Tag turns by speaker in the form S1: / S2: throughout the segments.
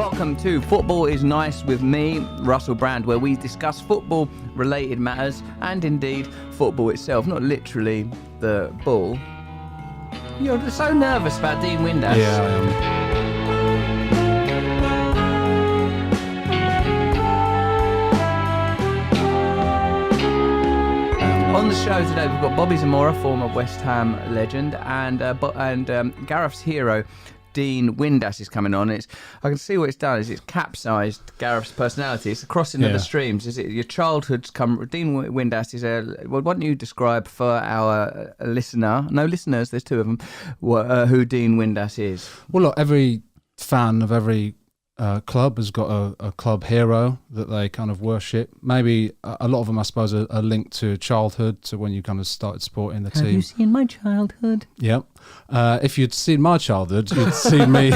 S1: welcome to Football is Nice with me, Russell Brand, where we discuss football-related matters and indeed football itself, not literally the ball. You're so nervous about Dean Windass.
S2: Yeah, I am.
S1: On the show today, we've got Bobbyy Zamora, former West Ham legend, and Gareth's hero, Dean Windass, is coming on. I can see what it's done is it's capsized Gareth's personality. It's a crossing of the streams. Is it your childhood's come? Dean Windass is well, why don't you describe for our listeners, there's two of them, who Dean Windass is?
S2: Well, look, every fan of every club has got a club hero that they kind of worship. Maybe a lot of them, I suppose, are linked to childhood, to when you kind of started supporting the team.
S1: Have you seen my childhood?
S2: Yep. If you'd seen my childhood, you'd seen me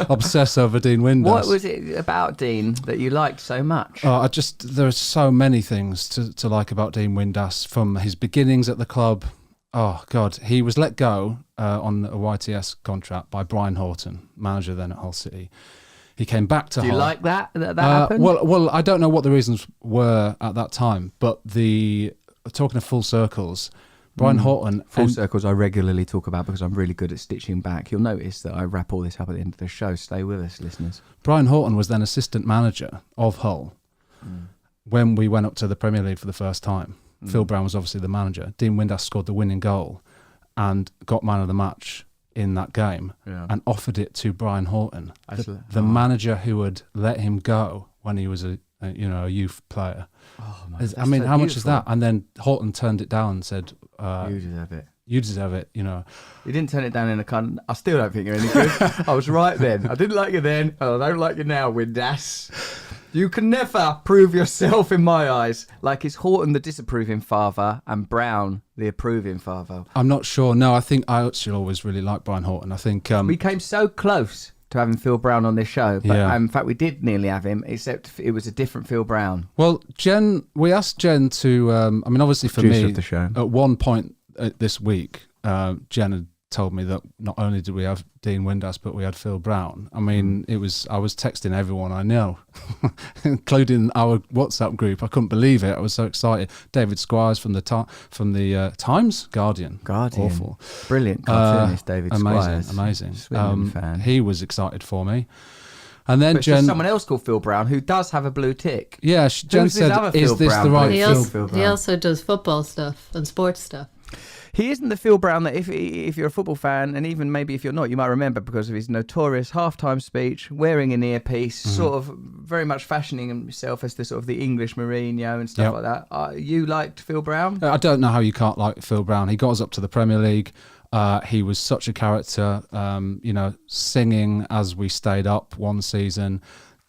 S2: obsess over Dean Windass.
S1: What was it about Dean that you liked so much?
S2: There are so many things to like about Dean Windass, from his beginnings at the club. Oh, God. He was let go on a YTS contract by Brian Horton, manager then at Hull City. He came back to Hull.
S1: Do you like that happened?
S2: Well, I don't know what the reasons were at that time, but talking of full circles, Brian Horton...
S1: Full circles I regularly talk about because I'm really good at stitching back. You'll notice that I wrap all this up at the end of the show. Stay with us, listeners.
S2: Brian Horton was then assistant manager of Hull when we went up to the Premier League for the first time. Phil Brown was obviously the manager. Dean Windass scored the winning goal and got man of the match in that game, and offered it to Brian Horton, the manager who had let him go when he was a youth player.
S1: Oh, man,
S2: I mean,
S1: so
S2: how
S1: beautiful.
S2: much is that? And then Horton turned it down and said,
S1: you deserve it.
S2: You deserve it, you know.
S1: You didn't turn it down in a kind. I still don't think you're any good. I was right then. I didn't like you then, and I don't like you now, Windass. You can never prove yourself in my eyes. Like, is Horton the disapproving father and Brown the approving father?
S2: I'm not sure. No, I think I actually always really liked Brian Horton. I think...
S1: we came so close to having Phil Brown on this show. But in fact, we did nearly have him, except it was a different Phil Brown.
S2: Well, we asked Jen to... obviously for
S1: Producer
S2: me,
S1: of the show.
S2: At one point this week, Jen had told me that not only did we have Dean Windass, but we had Phil Brown. I mean, I was texting everyone I know, including our WhatsApp group. I couldn't believe it. I was so excited. David Squires from the Times, Guardian. Awful,
S1: brilliant cartoonist, David Squires.
S2: Amazing.
S1: Fan.
S2: He was excited for me. And then
S1: Jen, someone else called Phil Brown who does have a blue tick.
S2: Yeah, Jen said, "Is this the right Phil?"
S3: He also does football stuff and sports stuff.
S1: He isn't the Phil Brown that if you're a football fan, and even maybe if you're not, you might remember because of his notorious halftime speech, wearing an earpiece, sort of very much fashioning himself as the sort of the English Mourinho and stuff like that. You liked Phil Brown?
S2: I don't know how you can't like Phil Brown. He got us up to the Premier League. He was such a character, singing as we stayed up one season,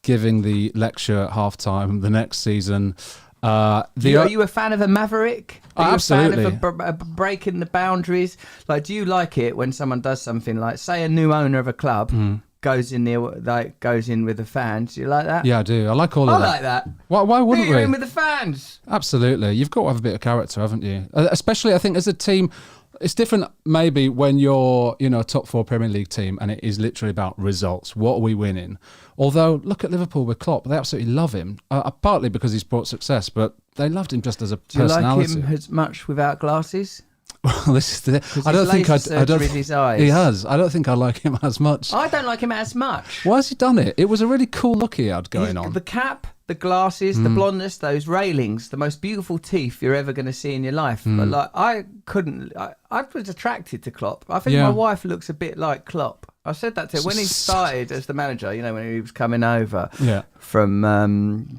S2: giving the lecture at halftime the next season. Are you a fan of a maverick? Absolutely.
S1: You a fan of breaking the boundaries? Like, do you like it when someone does something like, say, a new owner of a club goes in there, goes in with the fans? Do you like that?
S2: Yeah, I do. I like all of that.
S1: I like that.
S2: Why wouldn't we?
S1: You're in with the fans.
S2: Absolutely. You've got to have a bit of character, haven't you? Especially, I think, as a team. It's different maybe when you're, a top 4 Premier League team and it is literally about results. What are we winning? Although, look at Liverpool with Klopp. They absolutely love him, partly because he's brought success, but they loved him just as a personality.
S1: Do you like him as much without glasses?
S2: Well, this is I don't think
S1: his eyes.
S2: He has. I don't think I like him as much.
S1: I don't like him as much.
S2: Why has he done it? It was a really cool look he had going on.
S1: The cap, the glasses, the blondness, those railings, the most beautiful teeth you're ever going to see in your life. But I was attracted to Klopp. I think my wife looks a bit like Klopp. I said that to her when he started as the manager, when he was coming over from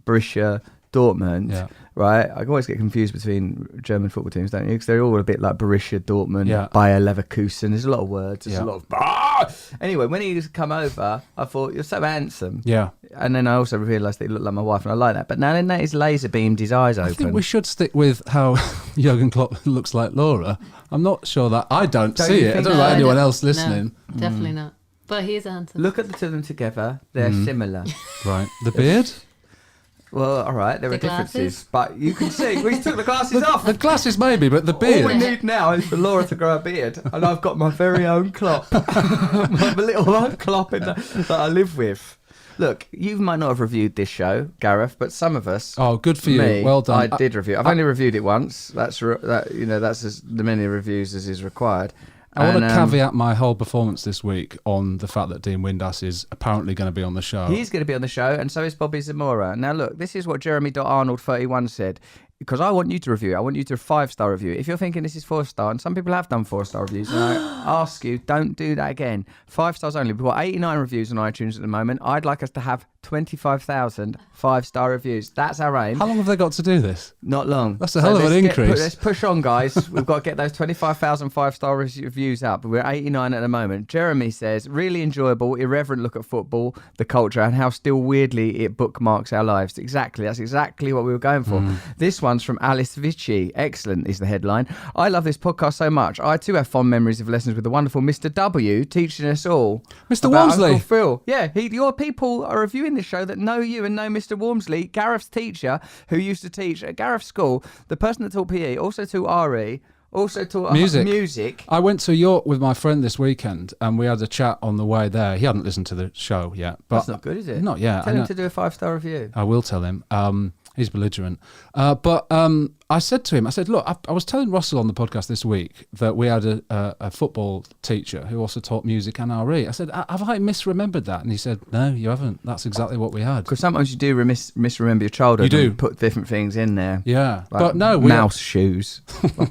S1: Borussia Dortmund, right? I always get confused between German football teams, don't you? Because they're all a bit like Borussia Dortmund, Bayer Leverkusen. There's a lot of words. There's a lot of... Anyway, when he used to come over, I thought, you're so handsome. Yeah. And then I also realised that he looked like my wife, and I like that. But now then, he's laser beamed his eyes open.
S2: I think we should stick with how Jurgen Klopp looks like Laura. I'm not sure that... I don't see it. I don't know about anyone else listening.
S3: No, definitely not. But he's handsome.
S1: Look at the two of them together. They're similar.
S2: Right. The beard?
S1: Well, all right, there are differences, but you can see we took the glasses off.
S2: The glasses maybe, but the beard.
S1: All we need now is for Laura to grow a beard, and I've got my very own Klopp, my little own Klopp that I live with. look, you might not have reviewed this show, Gareth, but some of us.
S2: Oh, good for you.
S1: Me,
S2: Well done.
S1: I did review. I've only reviewed it once. That's as many reviews as is required.
S2: I want to caveat my whole performance this week on the fact that Dean Windass is apparently going to be on the show.
S1: He's going to be on the show, and so is Bobbyy Zamora. Now, look, this is what Jeremy.Arnold31 said. Because I want you to review it. I want you to 5-star review it. If you're thinking this is 4-star, and some people have done 4-star reviews, and I ask you, don't do that again. 5 stars only. We've got 89 reviews on iTunes at the moment. I'd like us to have 25,000 5-star reviews. That's our aim.
S2: How long have they got to do this?
S1: Not long.
S2: That's a hell of an increase.
S1: Let's push on, guys. We've got to get those 25,000 5-star reviews up. We're at 89 at the moment. Jeremy says, really enjoyable, irreverent look at football, the culture, and how still weirdly it bookmarks our lives. Exactly. That's exactly what we were going for. This one's from Alice Vici. Excellent is the headline. I love this podcast so much. I too have fond memories of lessons with the wonderful Mr. W teaching us all.
S2: Mr. Walmsley.
S1: Uncle Phil. Yeah, your people are reviewing this show that know you and know Mr. Walmsley, Gareth's teacher, who used to teach at Gareth's school, the person that taught PE, also taught RE, also taught music.
S2: I went to York with my friend this weekend and we had a chat on the way there. He hadn't listened to the show yet. But
S1: that's not good, is it?
S2: Not yet.
S1: Tell him to do a 5-star review.
S2: I will tell him. He's belligerent. But I said to him, I said, look, I was telling Russell on the podcast this week that we had a football teacher who also taught music and RE. I said, have I misremembered that? And he said, no, you haven't. That's exactly what we had.
S1: Because sometimes you do misremember your childhood.
S2: You do.
S1: And put different things in there.
S2: Yeah.
S1: Like
S2: but no.
S1: Mouse shoes.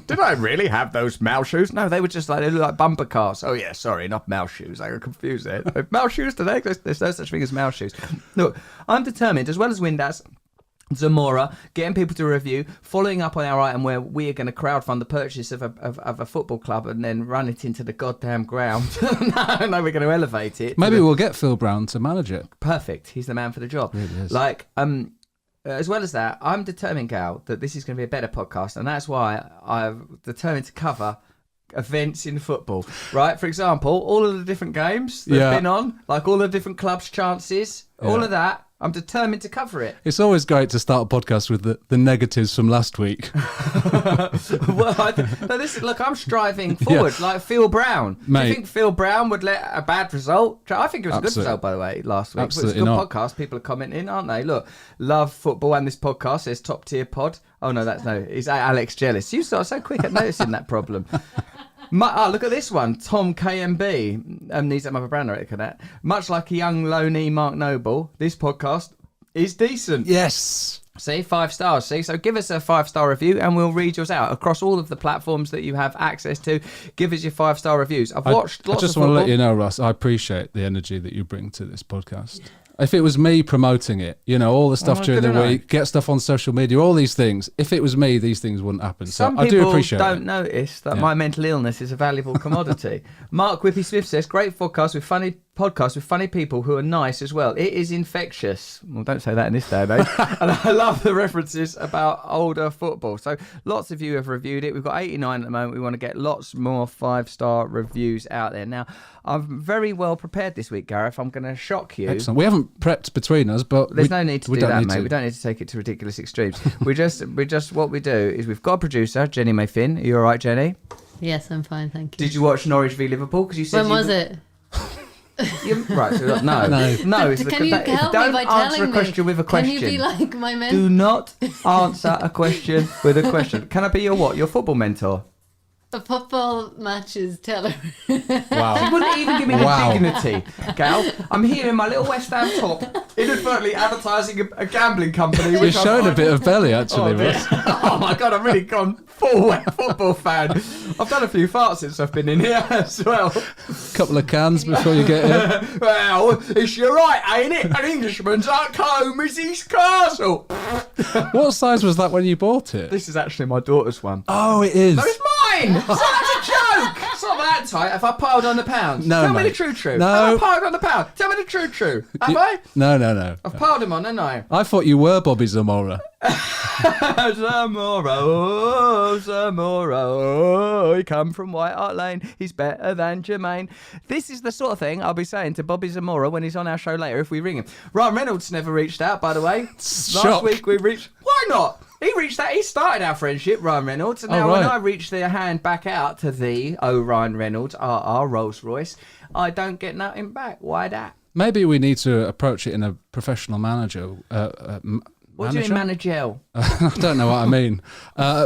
S1: Did I really have those mouse shoes? No, they were just they look like bumper cars. Oh, yeah, sorry, not mouse shoes. I got confused there. Mouse shoes today? There's no such thing as mouse shoes. Look, I'm determined, as well as Windass, Zamora, getting people to review, following up on our item where we are going to crowdfund the purchase of a football club and then run it into the goddamn ground. no, we're going to elevate it.
S2: Maybe we'll get Phil Brown to manage it.
S1: Perfect. He's the man for the job.
S2: Really is.
S1: As well as that, I'm determined, Gal, that this is going to be a better podcast, and that's why I've determined to cover events in football. Right? For example, all of the different games that have been on, like all the different clubs' chances, all of that. I'm determined to cover it.
S2: It's always great to start a podcast with the negatives from last week.
S1: Look, I'm striving forward, like Phil Brown.
S2: Mate.
S1: Do you think Phil Brown would let a bad result? I think it was a good result, by the way, last week.
S2: Absolutely
S1: It's a good
S2: not.
S1: podcast. People are commenting, aren't they? Look, love football and this podcast says top tier pod. Oh, no, it's Alex Jealous. You are so quick at noticing that problem. Look at this one. Tom KMB needs another brand I reckon that. Much like a young loney Mark Noble, this podcast is decent.
S2: Yes.
S1: See, 5 stars. See, so give us a 5-star review and we'll read yours out across all of the platforms that you have access to. Give us your 5-star reviews. I've watched lots of football.
S2: I just want to let you know, Russ, I appreciate the energy that you bring to this podcast. If it was me promoting it, all the stuff during the week, get stuff on social media, all these things. If it was me, these things wouldn't happen. So I do appreciate it.
S1: Some people don't notice that my mental illness is a valuable commodity. Mark Whippy Smith says, great podcast with funny people who are nice as well. It is infectious. Well, don't say that in this day and age. And I love the references about older football. So lots of you have reviewed it. We've got 89 at the moment. We want to get lots more 5-star reviews out there. Now, I'm very well prepared this week, Gareth. I'm going to shock you.
S2: Excellent. We haven't prepped between us, but
S1: there's no need to do that, mate. We don't need to take it to ridiculous extremes. we just what we do is we've got a producer, Jenny May Finn. Are you all right, Jenny?
S3: Yes, I'm fine, thank you.
S1: Did you watch Norwich v Liverpool? Because you said
S3: when was it?
S1: Right, so no. It's
S3: Can you help me by
S1: answer
S3: telling
S1: a question
S3: me?
S1: with a question.
S3: Can you be like my mentor?
S1: Do not answer a question with a question. Can I be your football mentor?
S3: A football matches teller.
S2: Wow.
S1: She wouldn't even give me the dignity, Gal. I'm here in my little West Ham top, inadvertently advertising a gambling company.
S2: You're showing a bit of belly, actually, Russ.
S1: Oh my God, I've really gone full football fan. I've done a few farts since I've been in here as well.
S2: Couple of cans before you get here.
S1: Well, it's your right, ain't it? An Englishman's like home is his castle.
S2: What size was that when you bought it?
S1: This is actually my daughter's one.
S2: Oh, it is.
S1: No, it's mine. It's not a joke. It's not that tight. Have I piled on the pounds?
S2: No,
S1: Tell
S2: mate.
S1: me the true.
S2: No.
S1: Have I piled on the pound? Tell me the true. Have I?
S2: No.
S1: I've piled them on, haven't I?
S2: I thought you were Bobbyy Zamora.
S1: Zamora, he come from White Hart Lane. He's better than Jermaine. This is the sort of thing I'll be saying to Bobbyy Zamora when he's on our show later if we ring him. Ryan Reynolds never reached out, by the way. Last week we reached... Why not? He reached out. He started our friendship, Ryan Reynolds. And now when I reach the hand back out to thee, Ryan Reynolds, our Rolls Royce, I don't get nothing back. Why that?
S2: Maybe we need to approach it in a professional manager.
S1: What do you mean managerial?
S2: I don't know what I mean.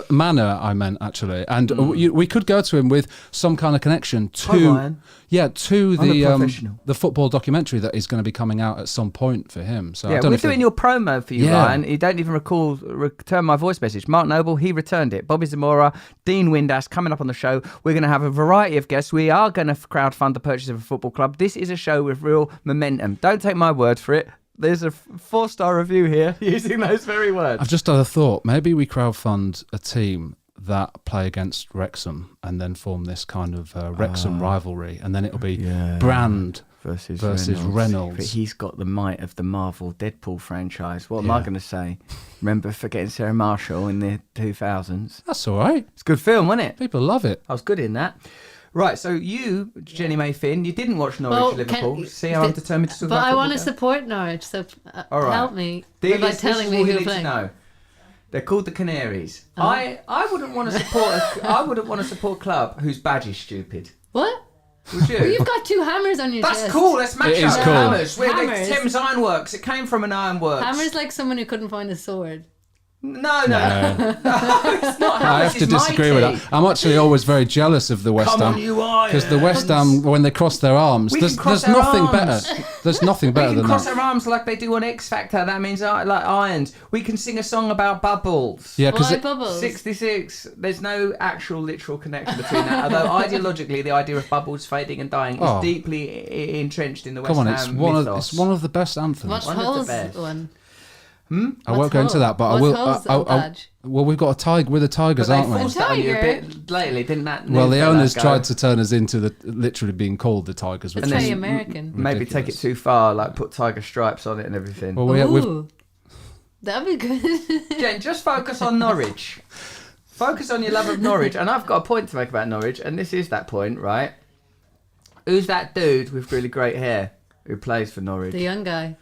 S2: Manner, I meant, actually. And we could go to him with some kind of connection to the football documentary that is going to be coming out at some point for him. So
S1: yeah, we're doing your promo for you, Ryan. You don't even return my voice message. Mark Noble, he returned it. Bobbyy Zamora, Dean Windass coming up on the show. We're going to have a variety of guests. We are going to crowdfund the purchase of a football club. This is a show with real momentum. Don't take my word for it. There's a 4-star review here using those very words.
S2: I've just had a thought. Maybe we crowdfund a team that play against Wrexham and then form this kind of Wrexham rivalry. And then it'll be Brand versus Reynolds.
S1: But he's got the might of the Marvel Deadpool franchise. What am I going to say? Remember forgetting Sarah Marshall in the 2000s?
S2: That's all right.
S1: It's a good film, wasn't it?
S2: People love it.
S1: I was good in that. Right, so you, Jenny May Finn, you didn't watch Norwich Liverpool. See how I'm determined to talk about
S3: But I want to
S1: now?
S3: support Norwich, so help me by telling me who playing.
S1: Know. They're called the Canaries. I wouldn't want to support. I wouldn't want to support a club whose badge is stupid.
S3: What?
S1: Would you?
S3: Well, you've got 2 hammers on your chest.
S1: That's cool. Let's match up
S2: cool.
S1: hammers. We're
S3: Hammers.
S1: the Thames Ironworks. It came from an ironworks.
S3: Hammer's like someone who couldn't find a sword.
S1: No, it's not.
S2: I have to disagree with that. I'm actually always very jealous of the West
S1: Come
S2: Ham.
S1: on, you Irons.
S2: Because the West Ham, when they cross their arms, there's nothing better. There's nothing better
S1: We
S2: than
S1: can cross
S2: that.
S1: our arms like they do on X Factor. That means like irons. We can sing a song about bubbles.
S2: Yeah, because
S3: Why bubbles?
S1: 66. There's no actual literal connection between that. Although ideologically, the idea of bubbles fading and dying is deeply entrenched in the West
S2: come on,
S1: Ham
S2: it's one of the best anthems.
S3: What's
S1: One of the
S3: Hull's
S1: best.
S3: one?
S2: I won't go into that, but I will.
S3: What's Hull's badge?
S2: Well, we've got a tiger. We're the Tigers,
S1: But they
S2: aren't we?
S1: forced that on you a
S3: Tiger?
S1: bit lately, didn't that?
S2: Well, the
S1: news
S2: owners
S1: go?
S2: tried to turn us into literally being called the Tigers.
S3: That's
S2: Which
S3: very
S2: is
S3: American.
S1: Maybe
S2: ridiculous.
S1: take it too far, like put tiger stripes on it and everything.
S2: Well, we've
S3: Ooh, that'd be good.
S1: Jen, just focus on Norwich. Focus on your love of Norwich. And I've got a point to make about Norwich, and this is that point, right? Who's that dude with really great hair who plays for Norwich?
S3: The young guy.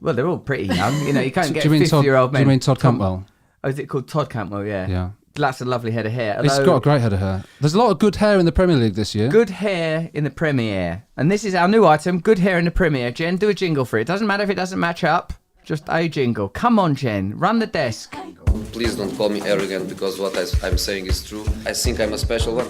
S1: Well, they're all pretty young. You know, you can't get
S2: do you mean
S1: 50-year-old men.
S2: Do you mean Todd Campbell?
S1: Oh, is it called Todd Campbell? Yeah.
S2: Yeah.
S1: That's a lovely head of hair.
S2: He's
S1: Although,
S2: got a great head of hair. There's a lot of good hair in the Premier League this year.
S1: good hair in the Premier. And this is our new item, good hair in the Premier. Jen, do a jingle for it. Doesn't matter if it doesn't match up. Just a jingle. Come on, Jen. Run the desk.
S4: Please don't call me arrogant because what I'm saying is true. I think I'm a special one.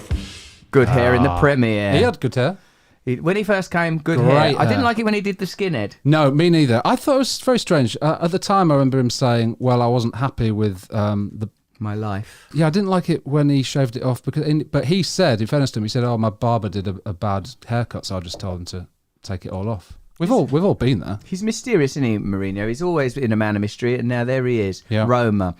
S1: Good hair in the Premier.
S2: He had good hair.
S1: When he first came, good
S2: Great
S1: hair. I didn't
S2: hair.
S1: like it when he did the skinhead.
S2: No, me neither. I thought it was very strange. At the time, I remember him saying, well, I wasn't happy with the...
S1: My life.
S2: Yeah, I didn't like it when he shaved it off. But he said, in fairness to him, he said, oh, my barber did a bad haircut, so I just told him to take it all off. We've all been there.
S1: He's mysterious, isn't he, Mourinho? He's always been a man of mystery, and now there he is.
S2: Yeah.
S1: Roma.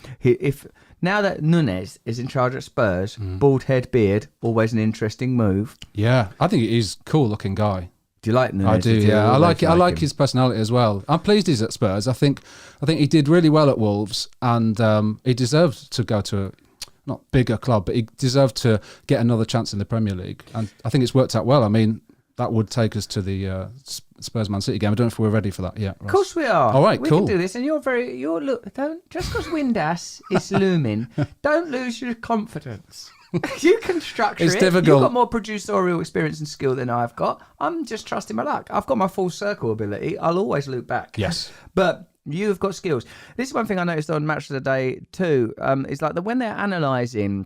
S1: Now that Nunes is in charge at Spurs, bald head, beard, always an interesting move.
S2: Yeah, I think he's a cool-looking guy.
S1: Do you like Nunes?
S2: I do,
S1: Did you
S2: yeah. I
S1: always
S2: like it. I like
S1: him?
S2: his personality as well. I'm pleased he's at Spurs. I think he did really well at Wolves, and he deserved to go to a not bigger club, but he deserved to get another chance in the Premier League. And I think it's worked out well. I mean, that would take us to the Spurs Man City game. I don't know if we're ready for that yet.
S1: Of course we are.
S2: All right,
S1: we
S2: cool.
S1: can do this, and don't just because Windass is looming, don't lose your confidence. You can structure
S2: It's
S1: it.
S2: difficult.
S1: You've got more producerial experience and skill than I've got. I'm just trusting my luck. I've got my full circle ability. I'll always loop back.
S2: Yes.
S1: But you've got skills. This is one thing I noticed on Match of the Day too. Is like when they're analysing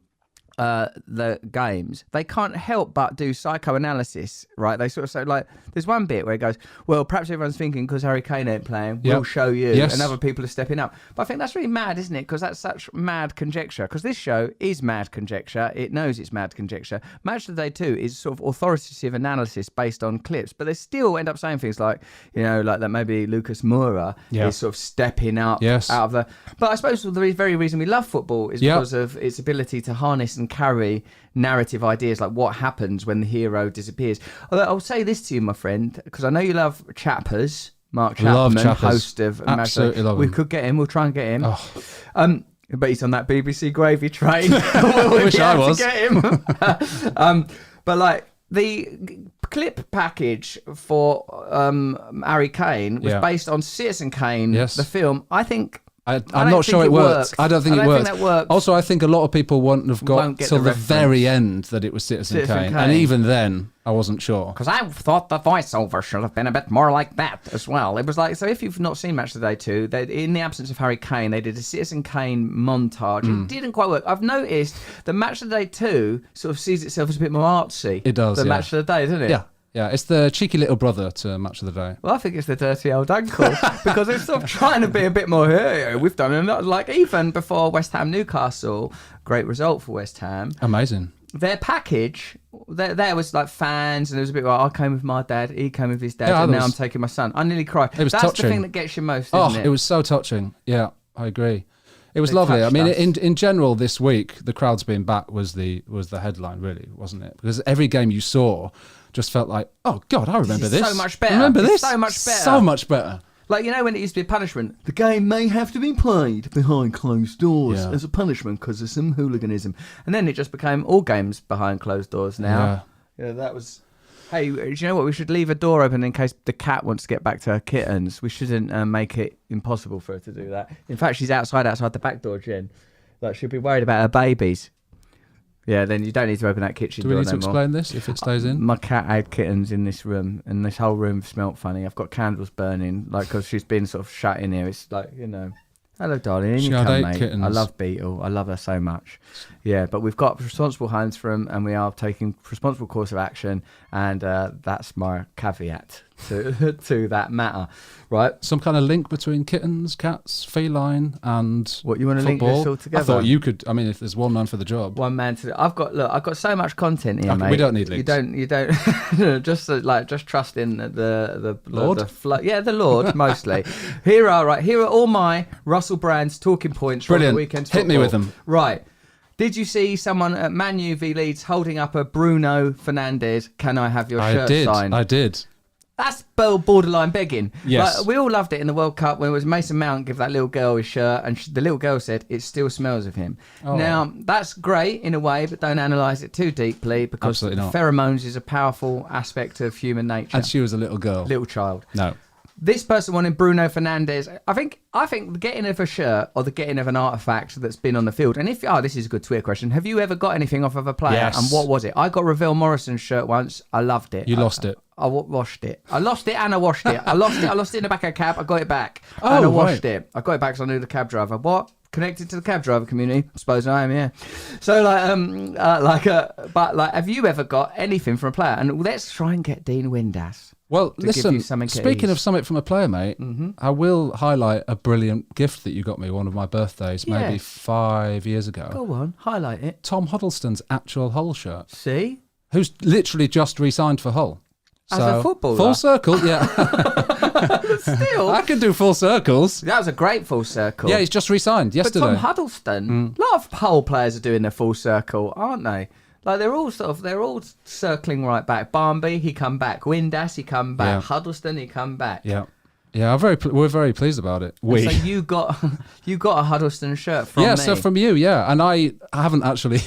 S1: the games, they can't help but do psychoanalysis, right? They sort of say, like, there's one bit where it goes, well, perhaps everyone's thinking because Harry Kane ain't playing, we'll show you,
S2: Yes.
S1: and other people are stepping up. But I think that's really mad, isn't it? Because that's such mad conjecture. Because this show is mad conjecture. It knows it's mad conjecture. Match of the Day 2 is sort of authoritative analysis based on clips, but they still end up saying things like, like that maybe Lucas Moura is sort of stepping up out of the... But I suppose the very reason we love football is because of its ability to harness and carry narrative ideas, like what happens when the hero disappears. Although I'll say this to you, my friend, because I know you love Chappers, Mark Chapman, host of
S2: Absolutely love him.
S1: We could get him. We'll try and get him.
S2: Oh.
S1: But he's on that BBC gravy train.
S2: Wish I was.
S1: To get him. But like the clip package for Harry Kane was based on Citizen Kane, the film. I think
S2: I'm not sure it works. I don't think it works.
S1: Think that works.
S2: Also, I think a lot of people won't have got till the very end that it was Citizen Kane. And even then, I wasn't sure.
S1: Because I thought the voiceover should have been a bit more like that as well. It was like, so if you've not seen Match of the Day 2, in the absence of Harry Kane, they did a Citizen Kane montage. It didn't quite work. I've noticed the Match of the Day 2 sort of sees itself as a bit more artsy.
S2: It does,
S1: than Match of the Day, doesn't it?
S2: Yeah. Yeah, it's the cheeky little brother to Match of the Day.
S1: Well, I think it's the dirty old uncle because it's sort of trying to be a bit more, hey, we've done it. Like even before West Ham Newcastle, great result for West Ham.
S2: Amazing.
S1: Their package, there was like fans and there was a bit like, I came with my dad, he came with his dad, and now I'm taking my son. I nearly cried.
S2: It was touching.
S1: That's the thing that gets you most, isn't it?
S2: It was so touching. Yeah, I agree. It was lovely. I mean, in general, this week, the crowds being back was the headline, really, wasn't it? Because every game you saw just felt like, oh God, I remember this.
S1: So much better.
S2: Remember this?
S1: So much better.
S2: So much better.
S1: Like, you know, when it used to be a punishment, the game may have to be played behind closed doors as a punishment because of some hooliganism. And then it just became all games behind closed doors now. Yeah, that was... Hey, do you know what? We should leave a door open in case the cat wants to get back to her kittens. We shouldn't make it impossible for her to do that. In fact, she's outside the back door, Jen. Like, she'll be worried about her babies. Yeah, then you don't need to open that kitchen door no more.
S2: Do we need to explain this if it stays in?
S1: My cat had kittens in this room, and this whole room smelt funny. I've got candles burning, like, because she's been sort of shut in here. It's like, you know... Hello, darling. In you come, mate. Kittens. I love Beetle. I love her so much. Yeah, but we've got responsible homes for them, and we are taking responsible course of action, and that's my caveat to that matter, right?
S2: Some kind of link between kittens, cats, feline, and
S1: what you want to
S2: football?
S1: Link this all together?
S2: I thought you could. I mean, if there's one man for the job,
S1: one man to. I've got so much content here, mate.
S2: We don't need links.
S1: You don't. just trust in the
S2: Lord.
S1: The Lord mostly. Here are all my Russell Brand's talking points from the weekend's football.
S2: Hit me with them.
S1: Right. Did you see someone at Man U v Leeds holding up a Bruno Fernandes, can I have your shirt signed?
S2: I did.
S1: That's borderline begging.
S2: Yes.
S1: Like, we all loved it in the World Cup when it was Mason Mount give that little girl his shirt and the little girl said, it still smells of him. Oh. Now, that's great in a way, but don't analyse it too deeply because pheromones is a powerful aspect of human nature.
S2: And she was a little girl.
S1: Little child.
S2: No.
S1: This person wanted Bruno Fernandes. I think the getting of a shirt or the getting of an artifact that's been on the field. And this is a good Twitter question. Have you ever got anything off of a player?
S2: Yes.
S1: And what was it? I got Ravel Morrison's shirt once. I loved it.
S2: You lost it.
S1: I washed it. I lost it and I washed it. I lost it in the back of a cab. I got it back. And I washed it. I got it back because I knew the cab driver. What? Connected to the cab driver community? I suppose I am, yeah. So, have you ever got anything from a player? And let's try and get Dean Windass.
S2: Well, listen, speaking of something from a player, mate, I will highlight a brilliant gift that you got me one of my birthdays, maybe 5 years ago.
S1: Go on, highlight it.
S2: Tom Huddleston's actual Hull shirt.
S1: See?
S2: Who's literally just re-signed for Hull.
S1: As a footballer?
S2: Full circle, yeah.
S1: Still?
S2: I can do full circles.
S1: That was a great full circle.
S2: Yeah, he's just re-signed yesterday.
S1: But Tom Huddleston, a lot of Hull players are doing their full circle, aren't they? Like they're all circling right back. Barnby, he come back. Windass, he come back. Yeah. Huddleston, he come back.
S2: Yeah, yeah. We're very pleased about it.
S1: So you got a Huddleston shirt from me.
S2: Yeah, so from you, yeah. And I haven't actually.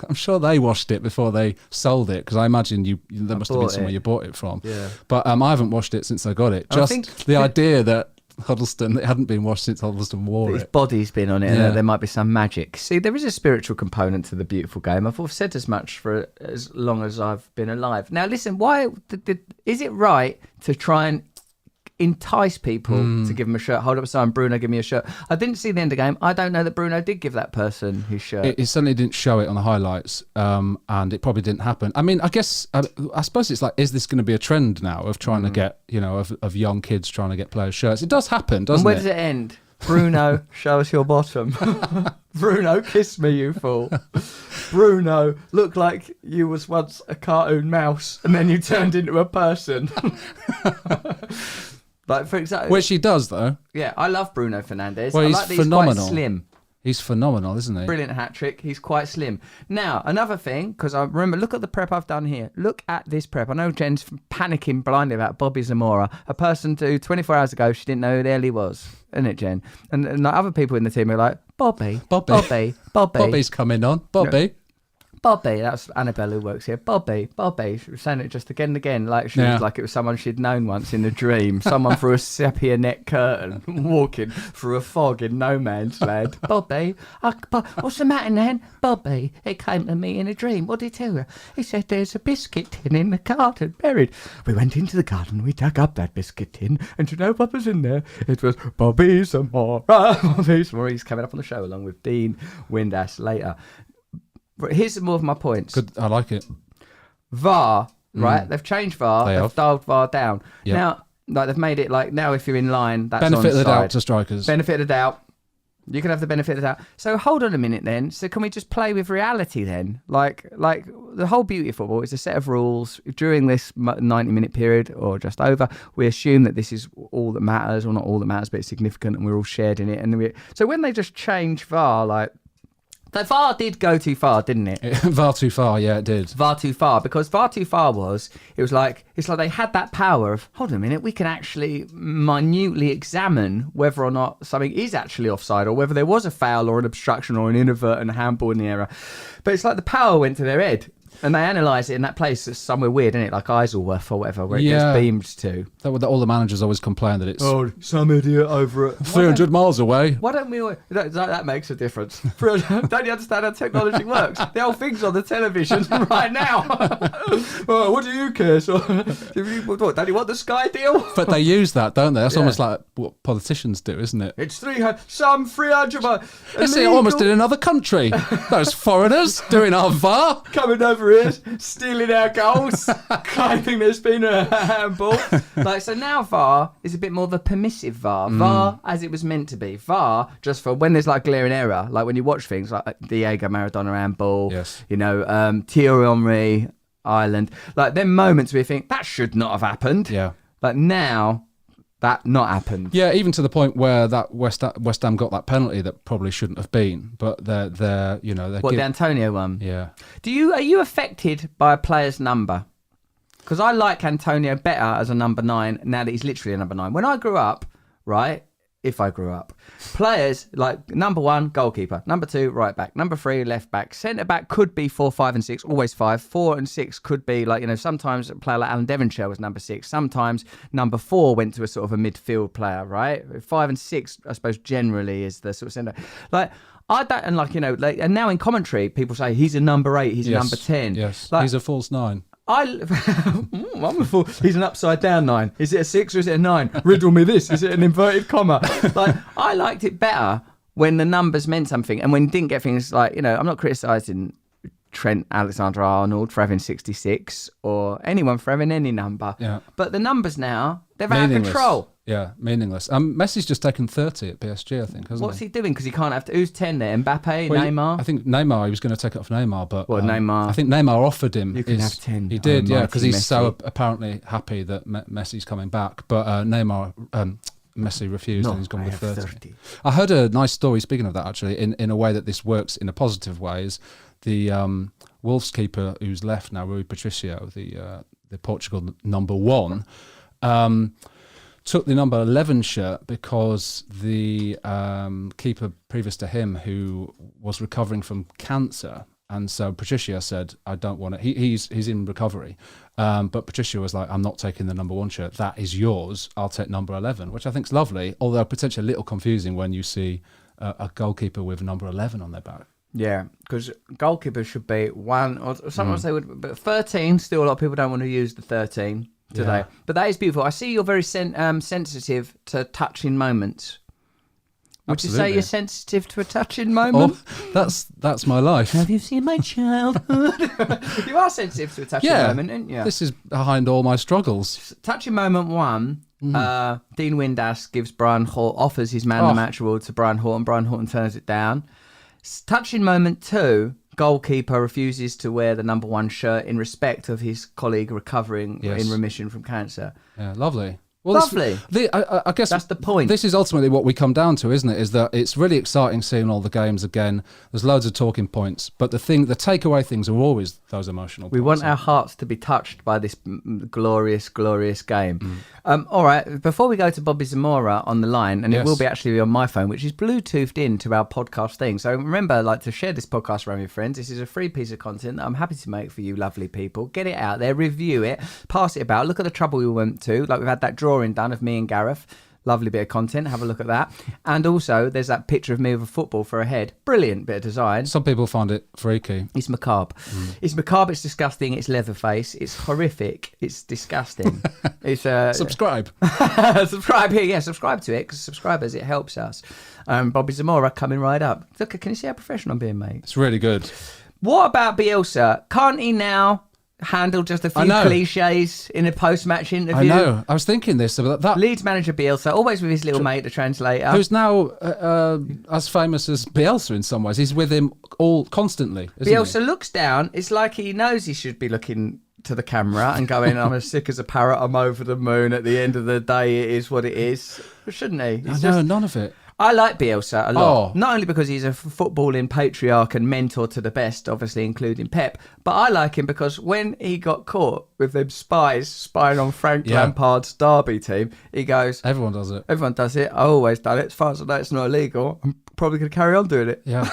S2: I'm sure they washed it before they sold it because I imagine there must have been somewhere you bought it from.
S1: Yeah.
S2: But I haven't washed it since I got it. Just the idea that Huddleston, it hadn't been washed since Huddleston wore it.
S1: His body's been on it, and there might be some magic. See, there is a spiritual component to the beautiful game. I've said as much for as long as I've been alive. Now, listen, why is it right to try and entice people to give him a shirt? Hold up a sign, Bruno, give me a shirt. I didn't see the end of the game. I don't know that Bruno did give that person his shirt.
S2: It certainly didn't show it on the highlights, and it probably didn't happen. I mean, I suppose it's like, is this going to be a trend now of trying to get, of young kids trying to get players' shirts? It does happen, doesn't it?
S1: And where does it end? Bruno, show us your bottom. Bruno, kiss me, you fool. Bruno, look like you was once a cartoon mouse and then you turned into a person. Like, for example,
S2: which he does, though.
S1: Yeah, I love Bruno Fernandes.
S2: Well, he's phenomenal.
S1: He's quite slim.
S2: He's phenomenal, isn't he?
S1: Brilliant hat trick. He's quite slim. Now, another thing, because I remember, look at the prep I've done here. Look at this prep. I know Jen's panicking blindly about Bobbyy Zamora, a person who 24 hours ago she didn't know who the hell he was, isn't it, Jen? And like other people in the team are like, Bobby's coming on. Bobbyy. Bobbyy, that's Annabelle who works here. Bobbyy. She was saying it just again and again, like she was like it was someone she'd known once in a dream. Someone through a sepia net curtain, walking through a fog in no man's land. Bobbyy, what's the matter, Nan? Bobbyy, it came to me in a dream. What did he tell you? He said there's a biscuit tin in the garden, buried. We went into the garden, we dug up that biscuit tin, and you know what was in there? It was Bobbyy Zamora. Bobbyy Zamora. He's coming up on the show along with Dean Windass later. But here's more of my points.
S2: Good, I like it.
S1: VAR, right? They've changed VAR. They've dialed VAR down. Yep. Now, like they've made it like now if you're in line, that's
S2: benefit of the
S1: onside.
S2: doubt to strikers.
S1: Benefit of the doubt. You can have the benefit of the doubt. So hold on a minute then. So can we just play with reality then? Like the whole beauty of football is a set of rules. During this 90-minute period or just over, we assume that this is all that matters, or not all that matters, but it's significant and we're all shared in it. And so when they just change VAR, like, the VAR did go too far, didn't it?
S2: VAR too far, yeah, it did.
S1: VAR too far, because VAR too far it's like they had that power of, hold on a minute, we can actually minutely examine whether or not something is actually offside, or whether there was a foul or an obstruction or an inadvertent handball in the error. But it's like the power went to their head. And they analyse it in that place that's somewhere weird, isn't it? Like Isleworth or whatever, where it gets beamed to.
S2: All the managers always complain that it's...
S1: Oh, some idiot over it.
S2: 300 miles away.
S1: Why don't we... That makes a difference. Don't you understand how technology works? The whole thing's on the television right now. Oh, what do you care? So, what, don't you want the Sky deal?
S2: But they use that, don't they? That's almost like what politicians do, isn't it?
S1: It's 300 miles.
S2: It's almost in another country. Those foreigners doing our VAR.
S1: Coming over here, stealing our goals, claiming there's been a handball. Like, so now VAR is a bit more of a permissive VAR. VAR as it was meant to be. VAR just for when there's like glaring error, like when you watch things like Diego Maradona handball, you know, Thierry Henry, Ireland, like them moments where you think that should not have happened.
S2: Yeah.
S1: But now that not happened.
S2: Yeah, even to the point where that West Ham got that penalty that probably shouldn't have been, but they're
S1: the Antonio one.
S2: Yeah.
S1: Are you affected by a player's number? Because I like Antonio better as a number 9 now that he's literally a number 9. When I grew up, right? If I grew up, players like number 1 goalkeeper, number 2 right back, number 3 left back, centre back could be 4, 5, and 6, always 5. 4 and 6 could be like, you know, sometimes a player like Alan Devonshire was number 6. Sometimes number 4 went to a sort of a midfield player, right? 5 and 6, I suppose, generally is the sort of centre. Like I don't, and like you know, like, and now in commentary, people say he's a number 8, he's a number 10.
S2: Yes,
S1: like,
S2: he's a false 9.
S1: Wonderful. He's an upside down 9. Is it a 6 or is it a 9? Riddle me this. Is it an inverted comma? Like, I liked it better when the numbers meant something, and when you didn't get things like, you know, I'm not criticising Trent Alexander-Arnold for having 66 or anyone for having any number.
S2: Yeah.
S1: But the numbers now, they're out of control.
S2: Yeah, meaningless. Messi's just taken 30 at PSG, I think, hasn't he?
S1: What's he doing? Because he can't have to. Who's 10 there? Mbappe, Neymar?
S2: I think Neymar, he was going to take it off Neymar, but...
S1: Well, Neymar...
S2: I think Neymar offered him...
S1: You can have 10.
S2: He did, because he's so apparently happy that Messi's coming back. But Neymar... Messi refused and he's gone with 30. I heard a nice story, speaking of that, actually, in a way that this works in a positive way, is the Wolves keeper who's left now, Rui Patricio, the Portugal number 1, took the number 11 shirt because the keeper previous to him, who was recovering from cancer, and so Patricio said, I don't want it. He's in recovery. But Patricio was like, I'm not taking the number 1 shirt. That is yours. I'll take number 11, which I think is lovely, although potentially a little confusing when you see a goalkeeper with number 11 on their back.
S1: Yeah, because goalkeepers should be 1, or sometimes they would, but 13, still a lot of people don't want to use the 13 today. Yeah. But that is beautiful. I see you're very sensitive to touching moments. Would you say you're sensitive to a touching moment?
S2: Oh, that's my life.
S1: Have you seen my childhood? You are sensitive to a touching moment, aren't you?
S2: This is behind all my struggles.
S1: Touching moment 1, Dean Windass gives Brian Horton, offers his man of the match award to Brian Horton. Brian Horton turns it down. Touching moment 2, goalkeeper refuses to wear the number 1 shirt in respect of his colleague recovering in remission from cancer.
S2: Yeah, lovely. Well,
S1: lovely.
S2: I guess
S1: that's the point.
S2: This is ultimately what we come down to, isn't it? Is that it's really exciting seeing all the games again. There's loads of talking points, but the takeaway things are always those emotional.
S1: We want our hearts to be touched by this glorious, glorious game. All right, before we go to Bobbyy Zamora on the line, and it will be actually on my phone, which is Bluetoothed into our podcast thing. So remember, to share this podcast around your friends. This is a free piece of content that I'm happy to make for you, lovely people. Get it out there, review it, pass it about. Look at the trouble we went to. We've had that drawing done of me and Gareth. Lovely bit of content. Have a look at that. And also, there's that picture of me with a football for a head. Brilliant bit of design.
S2: Some people find it freaky.
S1: It's macabre. It's macabre. It's disgusting. It's Leatherface. It's horrific. It's disgusting. It's
S2: subscribe.
S1: Subscribe here. Yeah, subscribe to it because subscribers, it helps us. Bobbyy Zamora coming right up. Look, can you see how professional I'm being, mate?
S2: It's really good.
S1: What about Bielsa? Can't he now handle just a few cliches in a post-match interview?
S2: I know. I was thinking this about that.
S1: Leeds manager Bielsa, always with his little mate, the translator,
S2: who's now as famous as Bielsa in some ways. He's with him constantly.
S1: Bielsa looks down. It's like he knows he should be looking to the camera and going, "I'm as sick as a parrot. I'm over the moon. At the end of the day, it is what it is." Shouldn't he?
S2: No, none of it.
S1: I like Bielsa a lot, not only because he's a footballing patriarch and mentor to the best, obviously including Pep, but I like him because when he got caught with them spies spying on Frank Lampard's Derby team, he goes,
S2: everyone does it.
S1: Everyone does it. I always done it. As far as I know, it's not illegal. I'm probably going to carry on doing it.
S2: Yeah.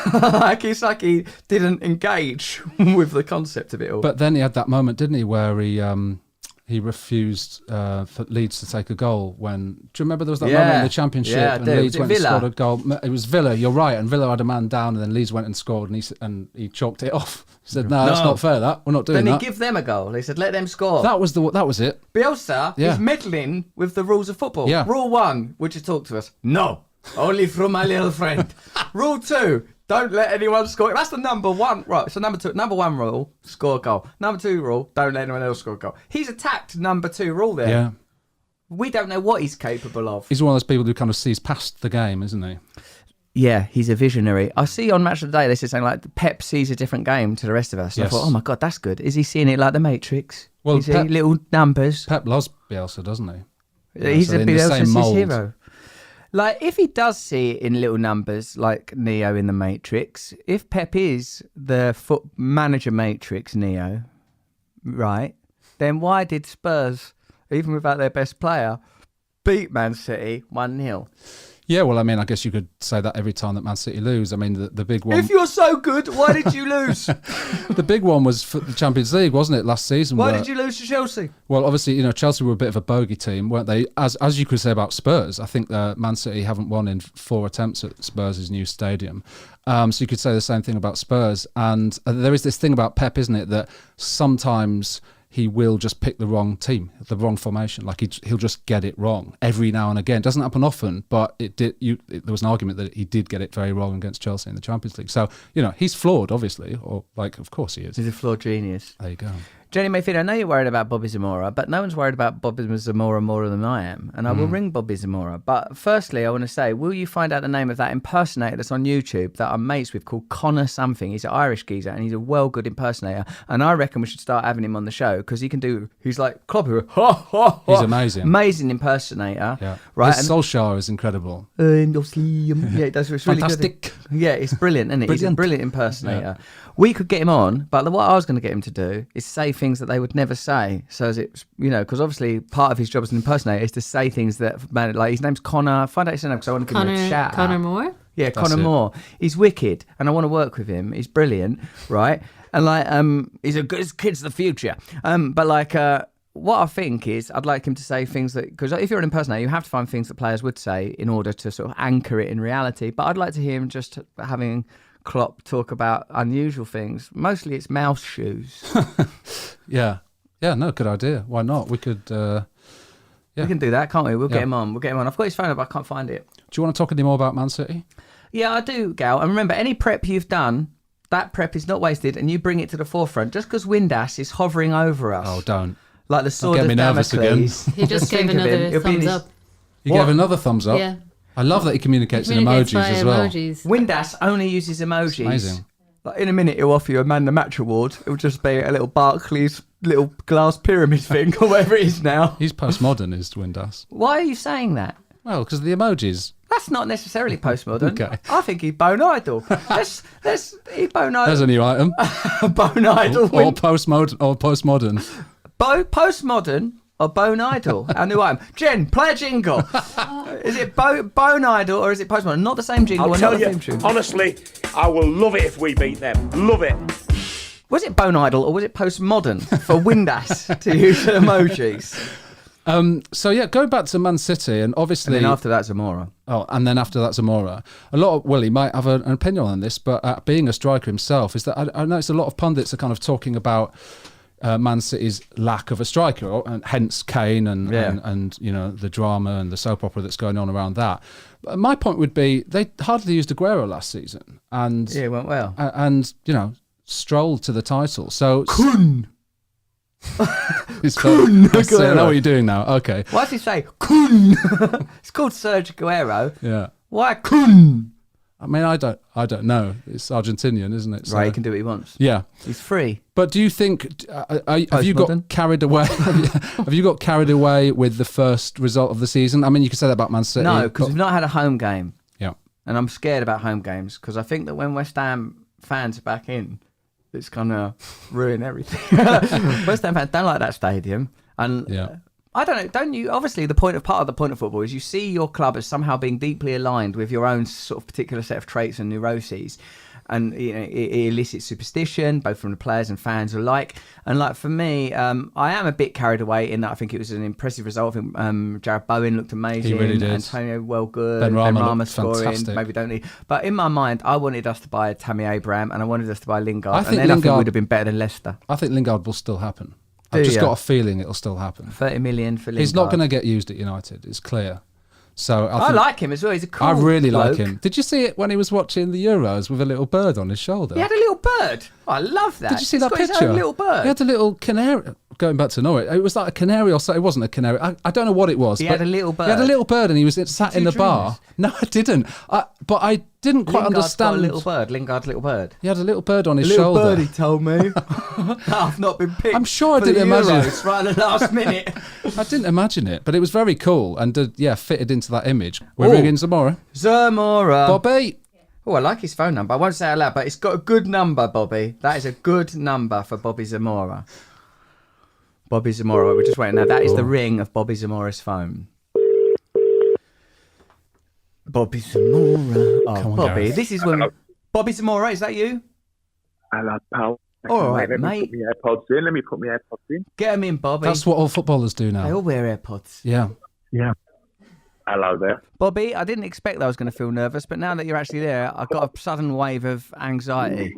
S1: It's like he didn't engage with the concept of it all.
S2: But then he had that moment, didn't he, where he refused for Leeds to take a goal when... Do you remember there was that moment in the Championship and Leeds went and scored a goal? It was Villa, you're right, and Villa had a man down and then Leeds went and scored and he chalked it off. He said, no, that's not fair, we're not doing that.
S1: Then he give them a goal. He said, let them score.
S2: That was it.
S1: Bielsa is meddling with the rules of football. Yeah. Rule 1, would you talk to us? No, only from my little friend. Rule 2, don't let anyone score. That's the number 1. Right, so number 1 rule, score a goal. Number 2 rule, don't let anyone else score a goal. He's attacked number 2 rule there.
S2: Yeah.
S1: We don't know what he's capable of.
S2: He's one of those people who kind of sees past the game, isn't he?
S1: Yeah, he's a visionary. I see on Match of the Day, they say something like, Pep sees a different game to the rest of us. Yes. I thought, oh my God, that's good. Is he seeing it like the Matrix?
S2: Well,
S1: is he little numbers?
S2: Pep loves Bielsa, doesn't he?
S1: He's a Bielsa's his hero. If he does see it in little numbers, like Neo in the Matrix, if Pep is the manager Matrix Neo, right, then why did Spurs, even without their best player, beat Man City 1-0?
S2: Yeah, well, I mean, I guess you could say that every time that Man City lose. I mean, the big one...
S1: If you're so good, why did you lose?
S2: The big one was for the Champions League, wasn't it, last season?
S1: Why did you lose to Chelsea?
S2: Well, obviously, Chelsea were a bit of a bogey team, weren't they? As you could say about Spurs, I think Man City haven't won in 4 attempts at Spurs' new stadium. So you could say the same thing about Spurs. And there is this thing about Pep, isn't it, that sometimes... he will just pick the wrong team, the wrong formation. He'll just get it wrong every now and again. It doesn't happen often, but there was an argument that he did get it very wrong against Chelsea in the Champions League. So, he's flawed, obviously, of course he is.
S1: He's a flawed genius.
S2: There you go.
S1: Jenny Mayfield, I know you're worried about Bobbyy Zamora, but no one's worried about Bobbyy Zamora more than I am. And I will ring Bobbyy Zamora. But firstly, I want to say, will you find out the name of that impersonator that's on YouTube that I'm mates with called Connor something? He's an Irish geezer and he's a well-good impersonator. And I reckon we should start having him on the show because he's like Klopp.
S2: He's amazing.
S1: Amazing impersonator.
S2: Yeah.
S1: Right.
S2: His Solskjaer is incredible.
S1: Yeah, it does. It's really
S2: fantastic.
S1: Good. Yeah, it's brilliant, isn't it? He's a brilliant impersonator. Yeah. We could get him on, but what I was going to get him to do is say things that they would never say. So as it's, because obviously part of his job as an impersonator is to say things that, his name's Connor. Find out his name because I want to give him a shout out.
S3: Connor Moore?
S1: Yeah, Connor Moore. He's wicked and I want to work with him. He's brilliant, right? And he's a good kid's the future. What I think is I'd like him to say things that, because if you're an impersonator, you have to find things that players would say in order to sort of anchor it in reality. But I'd like to hear him just having Klopp talk about unusual things. Mostly it's mouse shoes.
S2: Yeah, no, good idea. Why not? We could...
S1: We can do that, can't we? We'll get him on. I've got his phone up, but I can't find it.
S2: Do you want to talk any more about Man City?
S1: Yeah, I do, Gal. And remember, any prep you've done, that prep is not wasted, and you bring it to the forefront. Just because Windass is hovering over us.
S2: Oh, don't.
S1: Like the sword of Damocles.
S3: He just gave another thumbs up.
S2: He gave another thumbs up?
S3: Yeah.
S2: I love that he communicates in emojis as well.
S1: Windass only uses emojis.
S2: It's amazing.
S1: In a minute, he'll offer you a Man the Match award. It'll just be a little Barclays little glass pyramid thing or whatever it is now.
S2: He's postmodern, is Windass.
S1: Why are you saying that?
S2: Well, because of the emojis.
S1: That's not necessarily postmodern.
S2: Okay.
S1: I think he's bone idle. He's bone idle.
S2: There's a new item.
S1: Bone idle.
S2: Or postmodern.
S1: Postmodern or bone idle? Our new item. Jen, play a jingle. Is it bone idle or is it postmodern? Not the same jingle.
S5: I'll tell you, honestly, I will love it if we beat them. Love it.
S1: Was it bone idle or was it postmodern for Windass to use emojis?
S2: So yeah, going back to Man City, and obviously,
S1: and then after that Zamora.
S2: Oh, and then after that Zamora. Willie might have an opinion on this, but being a striker himself, is that I noticed a lot of pundits are kind of talking about Man City's lack of a striker, and hence Kane and the drama and the soap opera that's going on around that. But my point would be they hardly used Aguero last season, and
S1: it went well,
S2: and strolled to the title. So.
S1: Kun.
S2: Kun. I know what you're doing now. Okay.
S1: Why does he say Kun? It's called Sergio Aguero.
S2: Yeah.
S1: Why Kun?
S2: I mean, I don't know. It's Argentinian, isn't it? So,
S1: right, he can do what he wants.
S2: Yeah.
S1: He's free.
S2: But do you think, have you got carried away? Have you got carried away with the first result of the season? I mean, you could say that about Man City.
S1: No, because we've not had a home game.
S2: Yeah.
S1: And I'm scared about home games because I think that when West Ham fans are back in, it's gonna ruin everything. West Ham fans don't like that stadium, and I don't know. Don't you? Obviously, part of the point of football is you see your club as somehow being deeply aligned with your own sort of particular set of traits and neuroses, and it elicits superstition both from the players and fans alike. And like for me, I am a bit carried away in that I think it was an impressive result. I think Jared Bowen looked amazing.
S2: He really did.
S1: Antonio well good.
S2: Ben Rama
S1: scoring.
S2: Fantastic.
S1: Maybe don't need. But in my mind, I wanted us to buy Tammy Abraham and I wanted us to buy Lingard. I think would have been better than Leicester.
S2: I think Lingard will still happen. I've just got a feeling it'll still happen.
S1: 30 million for Lingard.
S2: He's not going to get used at United. It's clear. So
S1: I like him as well. He's a cool
S2: I really
S1: bloke.
S2: like him. Did you see it when he was watching the Euros with a little bird on his shoulder?
S1: He had a little bird. Oh, I love that.
S2: Did you see that picture?
S1: His own little bird.
S2: He had a little canary. Going back to Norwich, it was like a canary or so. It wasn't a canary. I don't know what it was.
S1: He had a little bird.
S2: He had a little bird, and he was sat in the bar. No, I didn't. But I didn't quite understand.
S1: Got a little bird. Lingard's little bird.
S2: He had a little bird on his shoulder.
S1: Little bird, he told me. I've not been picked.
S2: I'm sure I didn't imagine
S1: it right at the last minute.
S2: I didn't imagine it, but it was very cool and fitted into that image. We're ringing Zamora. Bobby.
S1: Oh, I like his phone number. I won't say it out loud, but it's got a good number, Bobby. That is a good number for Bobbyy Zamora. Bobbyy Zamora. We're just waiting now. That is the ring of Bobbyy Zamora's phone. Bobbyy Zamora. Oh,
S2: Come on,
S1: Bobby.
S2: Gareth.
S1: This is when... Bobbyy Zamora, is that you?
S6: Hello, pal.
S1: All right,
S6: Let
S1: mate.
S6: me put my AirPods in.
S1: Get them in, Bobby.
S2: That's what all footballers do now.
S1: They all wear AirPods.
S2: Yeah.
S6: Hello there.
S1: Bobby, I didn't expect that I was going to feel nervous, but now that you're actually there, I've got a sudden wave of anxiety.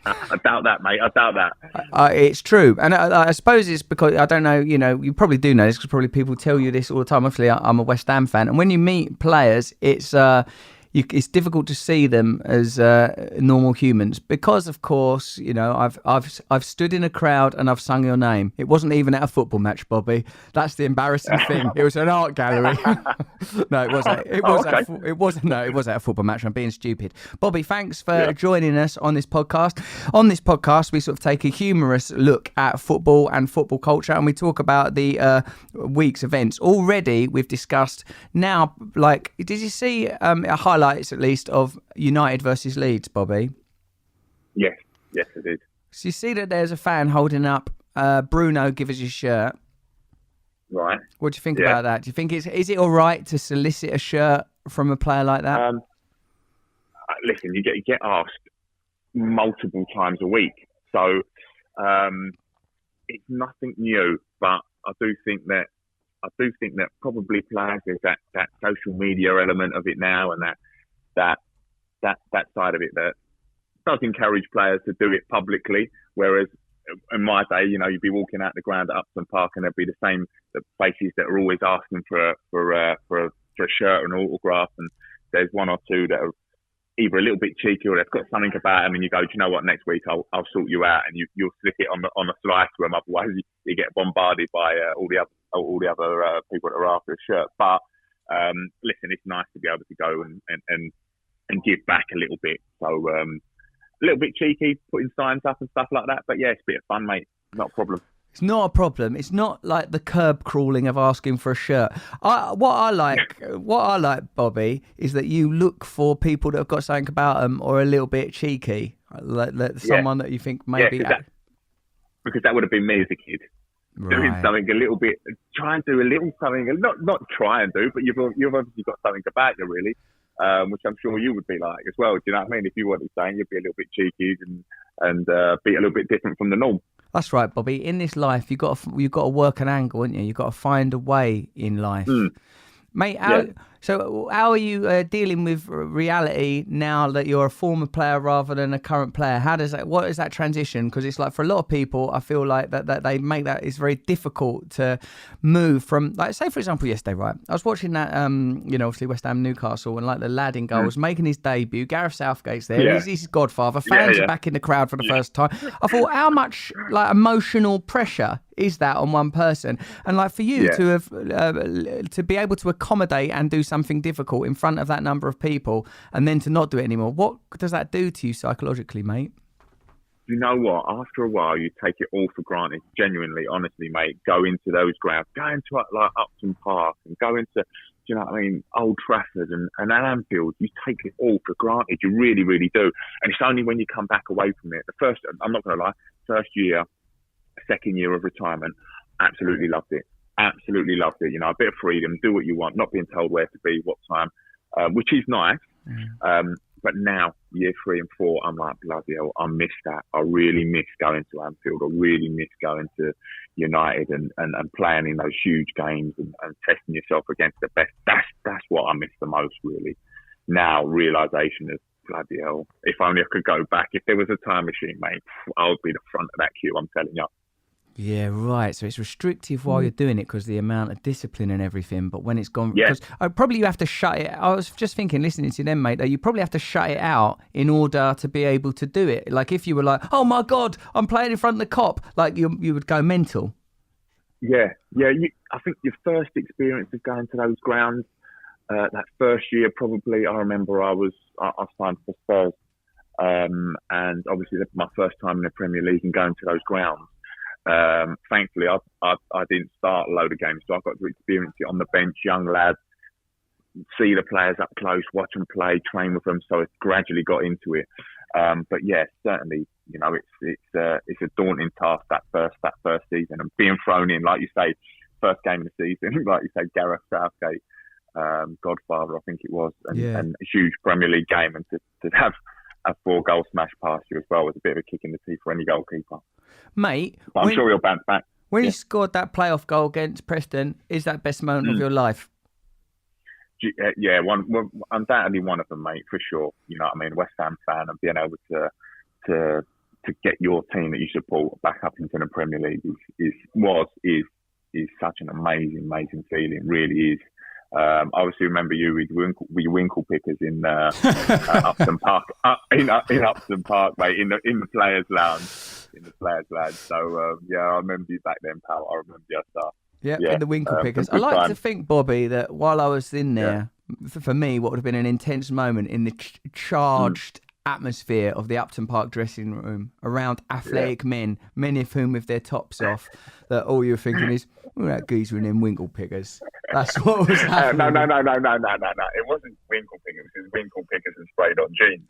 S6: I doubt that, mate. I doubt that.
S1: It's true. And I suppose it's because, I don't know, you probably do know this because probably people tell you this all the time. Obviously, I'm a West Ham fan. And when you meet players, it's difficult to see them as normal humans because, of course, I've stood in a crowd and I've sung your name. It wasn't even at a football match, Bobby. That's the embarrassing thing. It was an art gallery. No, it wasn't. It was at a football match. I'm being stupid. Bobby, thanks for joining us on this podcast. On this podcast, we sort of take a humorous look at football and football culture, and we talk about the week's events. Already, we've discussed now. Like, did you see a highlights at least of United versus Leeds, Bobby?
S6: Yes, I did.
S1: So you see that there's a fan holding up Bruno give us his shirt.
S6: Right.
S1: What do you think about that? Do you think is it all right to solicit a shirt from a player like that?
S6: Listen, you get asked multiple times a week, so it's nothing new. But I do think that probably players, there's that social media element of it now, and that side of it that does encourage players to do it publicly. Whereas in my day, you'd be walking out the ground at Upton Park and there'd be the faces that are always asking for a shirt or an autograph, and there's one or two that are either a little bit cheeky or they've got something about them, and you go, do you know what? Next week I'll sort you out, and you'll slip it on the slide to them. Otherwise, you get bombarded by all the other people that are after a shirt. But listen, it's nice to be able to go and give back a little bit. So a little bit cheeky, putting signs up and stuff like that. But yeah, it's a bit of fun, mate. Not a problem.
S1: It's not a problem. It's not like the curb crawling of asking for a shirt. What I like, Bobby, is that you look for people that have got something about them or a little bit cheeky, like someone that you think maybe.
S6: Because that would have been me as a kid. Right. Doing something a little bit, try and do a little something, not try and do, but you've obviously got something about you, really, which I'm sure you would be like as well. Do you know what I mean? If you wanted saying, you'd be a little bit cheeky and be a little bit different from the norm.
S1: That's right, Bobby. In this life, you've got to work an angle, haven't you? You've got to find a way in life. Mate, so how are you dealing with reality now that you're a former player rather than a current player? What is that transition? Because it's like for a lot of people, I feel like that they make that it's very difficult to move from, like, say for example yesterday, right? I was watching that, obviously West Ham Newcastle, and like the lad in goal was making his debut. Gareth Southgate's there. Yeah. He's his godfather. Fans are back in the crowd for the first time. I thought, how much like emotional pressure is that on one person? And like for you to have to be able to accommodate and do something difficult in front of that number of people and then to not do it anymore, what does that do to you psychologically, mate?
S6: You know what? After a while, you take it all for granted. Genuinely, honestly, mate. Go into those grounds, go into like Upton Park, and go into, do you know what I mean, Old Trafford and Anfield. You take it all for granted. You really, really do. And it's only when you come back away from it. I'm not going to lie, first year, second year of retirement, absolutely loved it. Absolutely loved it. You know, a bit of freedom, do what you want, not being told where to be, what time, which is nice. But now, year 3 and 4, I'm like, bloody hell, I miss that. I really miss going to Anfield. I really miss going to United and playing in those huge games and testing yourself against the best. That's what I miss the most, really. Now, realisation is, bloody hell, if only I could go back. If there was a time machine, mate, I would be the front of that queue, I'm telling you.
S1: Yeah, right. So it's restrictive while you're doing it because the amount of discipline and everything. But when it's gone, because probably you have to shut it. I was just thinking, listening to them, mate, that you probably have to shut it out in order to be able to do it. Like if you were like, oh my God, I'm playing in front of the cop, like you would go mental.
S6: Yeah. I think your first experience of going to those grounds, that first year probably, I remember I signed for Spurs, and obviously my first time in the Premier League and going to those grounds. Thankfully, I didn't start a load of games, so I got to experience it on the bench, young lads, see the players up close, watch them play, train with them. So I gradually got into it. But yeah, certainly, you know, it's a daunting task that first season, and being thrown in, like you say, first game of the season, like you say, Gareth Southgate, godfather, I think it was, and a huge Premier League game, and to have a 4-goal smash past you as well was a bit of a kick in the teeth for any goalkeeper.
S1: Mate,
S6: but I'm sure he'll bounce back.
S1: When you scored that playoff goal against Preston, is that best moment of your life?
S6: Yeah, undoubtedly one of them, mate, for sure. You know what I mean? West Ham fan, and being able to get your team that you support back up into the Premier League is such an amazing feeling. It really is. I obviously remember you with your winkle pickers in Upton Park, in Upton Park, mate, in the players' lounge. So I remember you back then, pal. I remember you, sir.
S1: Yeah, in the winkle pickers. I like to think, Bobby, that while I was in there, for me, what would have been an intense moment in the charged atmosphere of the Upton Park dressing room around athletic men, many of whom with their tops off, that all you're thinking is, oh, that geezer in them winkle pickers. That's what was happening.
S6: No. It wasn't winkle pickers. It was winkle pickers and sprayed on jeans.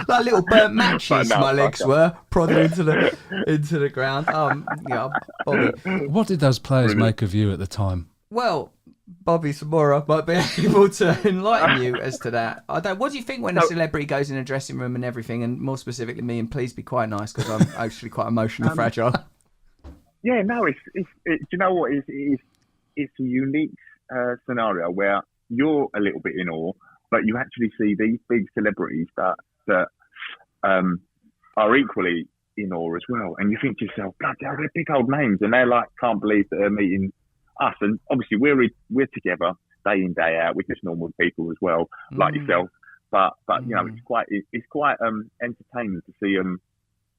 S1: Like little burnt matches, my legs were prodded into the ground. Bobby.
S2: What did those players make of you at the time?
S1: Well, Bobbyy Zamora might be able to enlighten you as to that. What do you think when a celebrity goes in a dressing room and everything, and more specifically me, and please be quite nice because I'm actually quite emotionally fragile.
S6: Yeah, no, it's do you know what? It's a unique scenario where you're a little bit in awe, but you actually see these big celebrities that are equally in awe as well. And you think to yourself, God, they're big old names, and they're like, can't believe that they're meeting us. And obviously we're together day in, day out. We're just normal people as well, like yourself. But you know, it's quite entertaining to see them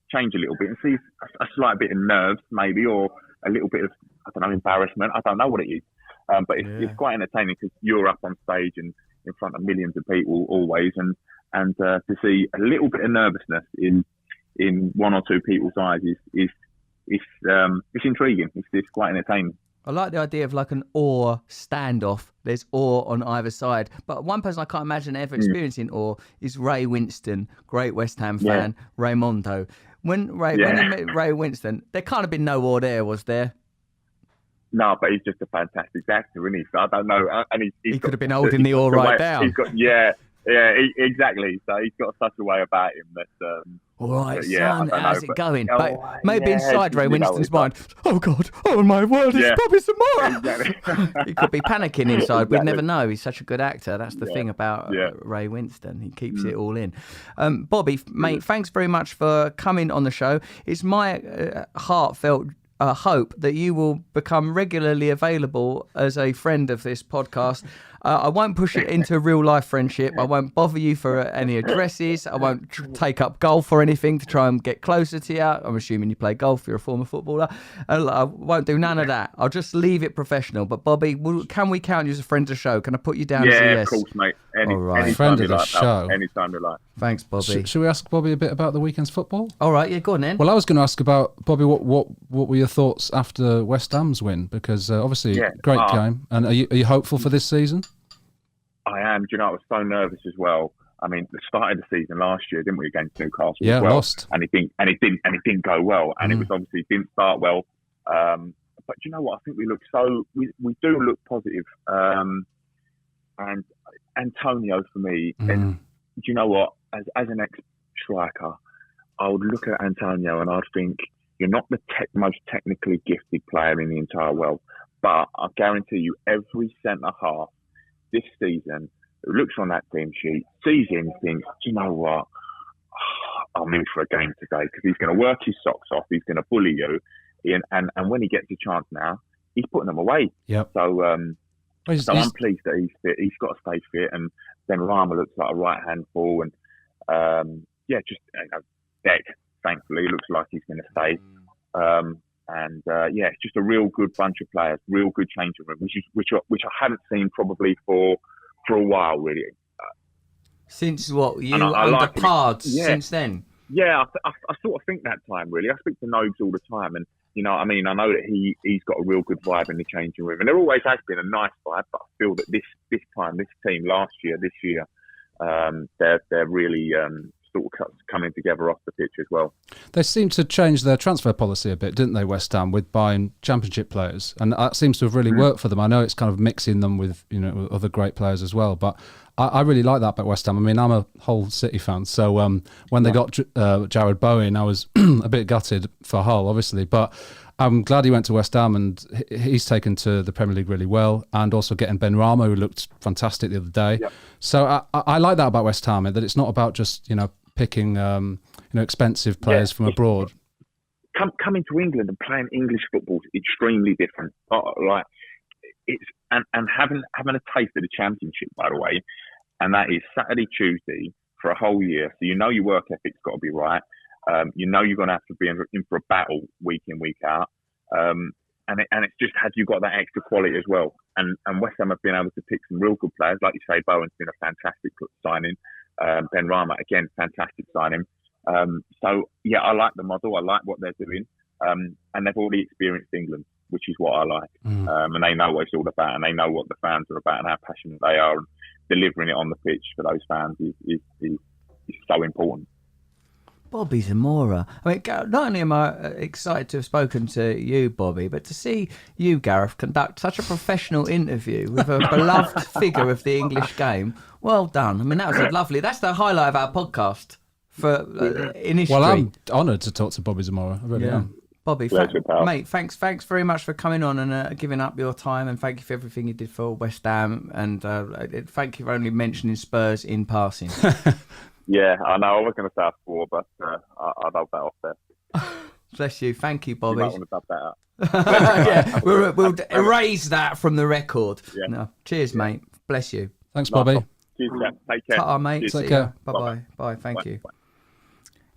S6: change a little bit and see a slight bit of nerves maybe, or a little bit of, I don't know, embarrassment. I don't know what it is. But it's quite entertaining because you're up on stage and in front of millions of people always, and to see a little bit of nervousness is in one or two people's eyes is intriguing. It's quite entertaining.
S1: I like the idea of like an oar standoff. There's oar on either side. But one person I can't imagine ever experiencing oar is Ray Winston, great West Ham fan, Raymondo. When you met Ray Winston, there can't have been no oar there, was there?
S6: No, but he's just a fantastic actor, isn't he? So I don't know. And he
S1: could have been holding the oar right down.
S6: Exactly. So he's got such a way about him that...
S1: all right, son, how's it going? Maybe inside Ray Winston's mind, oh God, oh my word, it's Bobbyy Zamora.
S6: Exactly.
S1: He could be panicking inside. We'd never know. He's such a good actor. That's the thing about Ray Winston. He keeps it all in. Bobby, mate, thanks very much for coming on the show. It's my heartfelt hope that you will become regularly available as a friend of this podcast. I won't push it into real life friendship. I won't bother you for any addresses. I won't take up golf or anything to try and get closer to you. I'm assuming you play golf. You're a former footballer. I won't do none of that. I'll just leave it professional. But Bobby, can we count you as a friend of the show? Can I put you down as a yes?
S6: Yeah, of course, mate.
S1: All right.
S2: Friend of the show.
S6: Anytime you like.
S1: Thanks, Bobby.
S2: Should we ask Bobby a bit about the weekend's football?
S1: All right, yeah, go on then.
S2: Well, I was going to ask about, Bobby, what were your thoughts after West Ham's win? Because obviously, great game. And are you hopeful for this season?
S6: I am. Do you know, I was so nervous as well. I mean, the start of the season last year, didn't we, against Newcastle?
S2: Yeah,
S6: as well?
S2: Lost.
S6: And it didn't go well. And it was obviously didn't start well. But do you know what? I think we do look positive. And Antonio, for me, and do you know what? As an ex-striker, I would look at Antonio and I'd think, you're not the most technically gifted player in the entire world, but I guarantee you, every centre half this season who looks on that team sheet, sees him, thinks, do you know what? I'm in for a game today because he's going to work his socks off. He's going to bully you, and when he gets a chance now, he's putting them away.
S2: Yep.
S6: So I'm pleased that he's fit. He's got to stay fit, and then Rama looks like a right handful, and Deck, thankfully, looks like he's going to stay. It's just a real good bunch of players, real good changing room, which I haven't seen probably for a while, really.
S1: Since what? You under Pards since then?
S6: Yeah, I sort of think that time, really. I speak to Nobes all the time, and you know what I mean? I know that he's got a real good vibe in the changing room, and there always has been a nice vibe, but I feel that this time, this team this year, they're really sort of coming together off the pitch as well.
S2: They seem to change their transfer policy a bit, didn't they, West Ham, with buying Championship players, and that seems to have really worked for them. I know it's kind of mixing them with with other great players as well, but I really like that about West Ham. I mean, I'm a Hull City fan, so when they got Jared Bowen, I was a bit gutted for Hull, obviously, but I'm glad he went to West Ham, and he's taken to the Premier League really well, and also getting Ben Rama, who looked fantastic the other day. Yep. So I like that about West Ham, that it's not about just picking expensive players from abroad.
S6: Coming to England and playing English football is extremely different. And having a taste of the Championship, by the way, and that is Saturday, Tuesday for a whole year. So your work ethic's got to be right. You're going to have to be in for a battle week in, week out. And it's just, have you got that extra quality as well? And West Ham have been able to pick some real good players. Like you say, Bowen's been a fantastic signing. Ben Rama, again, fantastic signing. I like the model. I like what they're doing. And they've already experienced England, which is what I like. And they know what it's all about, and they know what the fans are about and how passionate they are. And delivering it on the pitch for those fans is so important.
S1: Bobbyy Zamora. I mean, not only am I excited to have spoken to you, Bobby, but to see you, Gareth, conduct such a professional interview with a beloved figure of the English game. Well done. I mean, that was lovely. That's the highlight of our podcast in history.
S2: Well, I'm honoured to talk to Bobbyy Zamora. I really am.
S1: Bobby, mate, thanks very much for coming on and giving up your time, and thank you for everything you did for West Ham, and thank you for only mentioning Spurs in passing.
S6: Yeah, I know. I was going to say a score, but I'll dub that off there.
S1: Bless you. Thank you, Bobby.
S6: You might want to dub that up.
S1: We'll erase that from the record. Yeah. No, cheers, mate. Bless you.
S2: Thanks, Bobby.
S6: Cheers, take care.
S1: Ta-ta, mate.
S2: Cheers. Take care.
S1: Bye-bye. Bye. Thank you.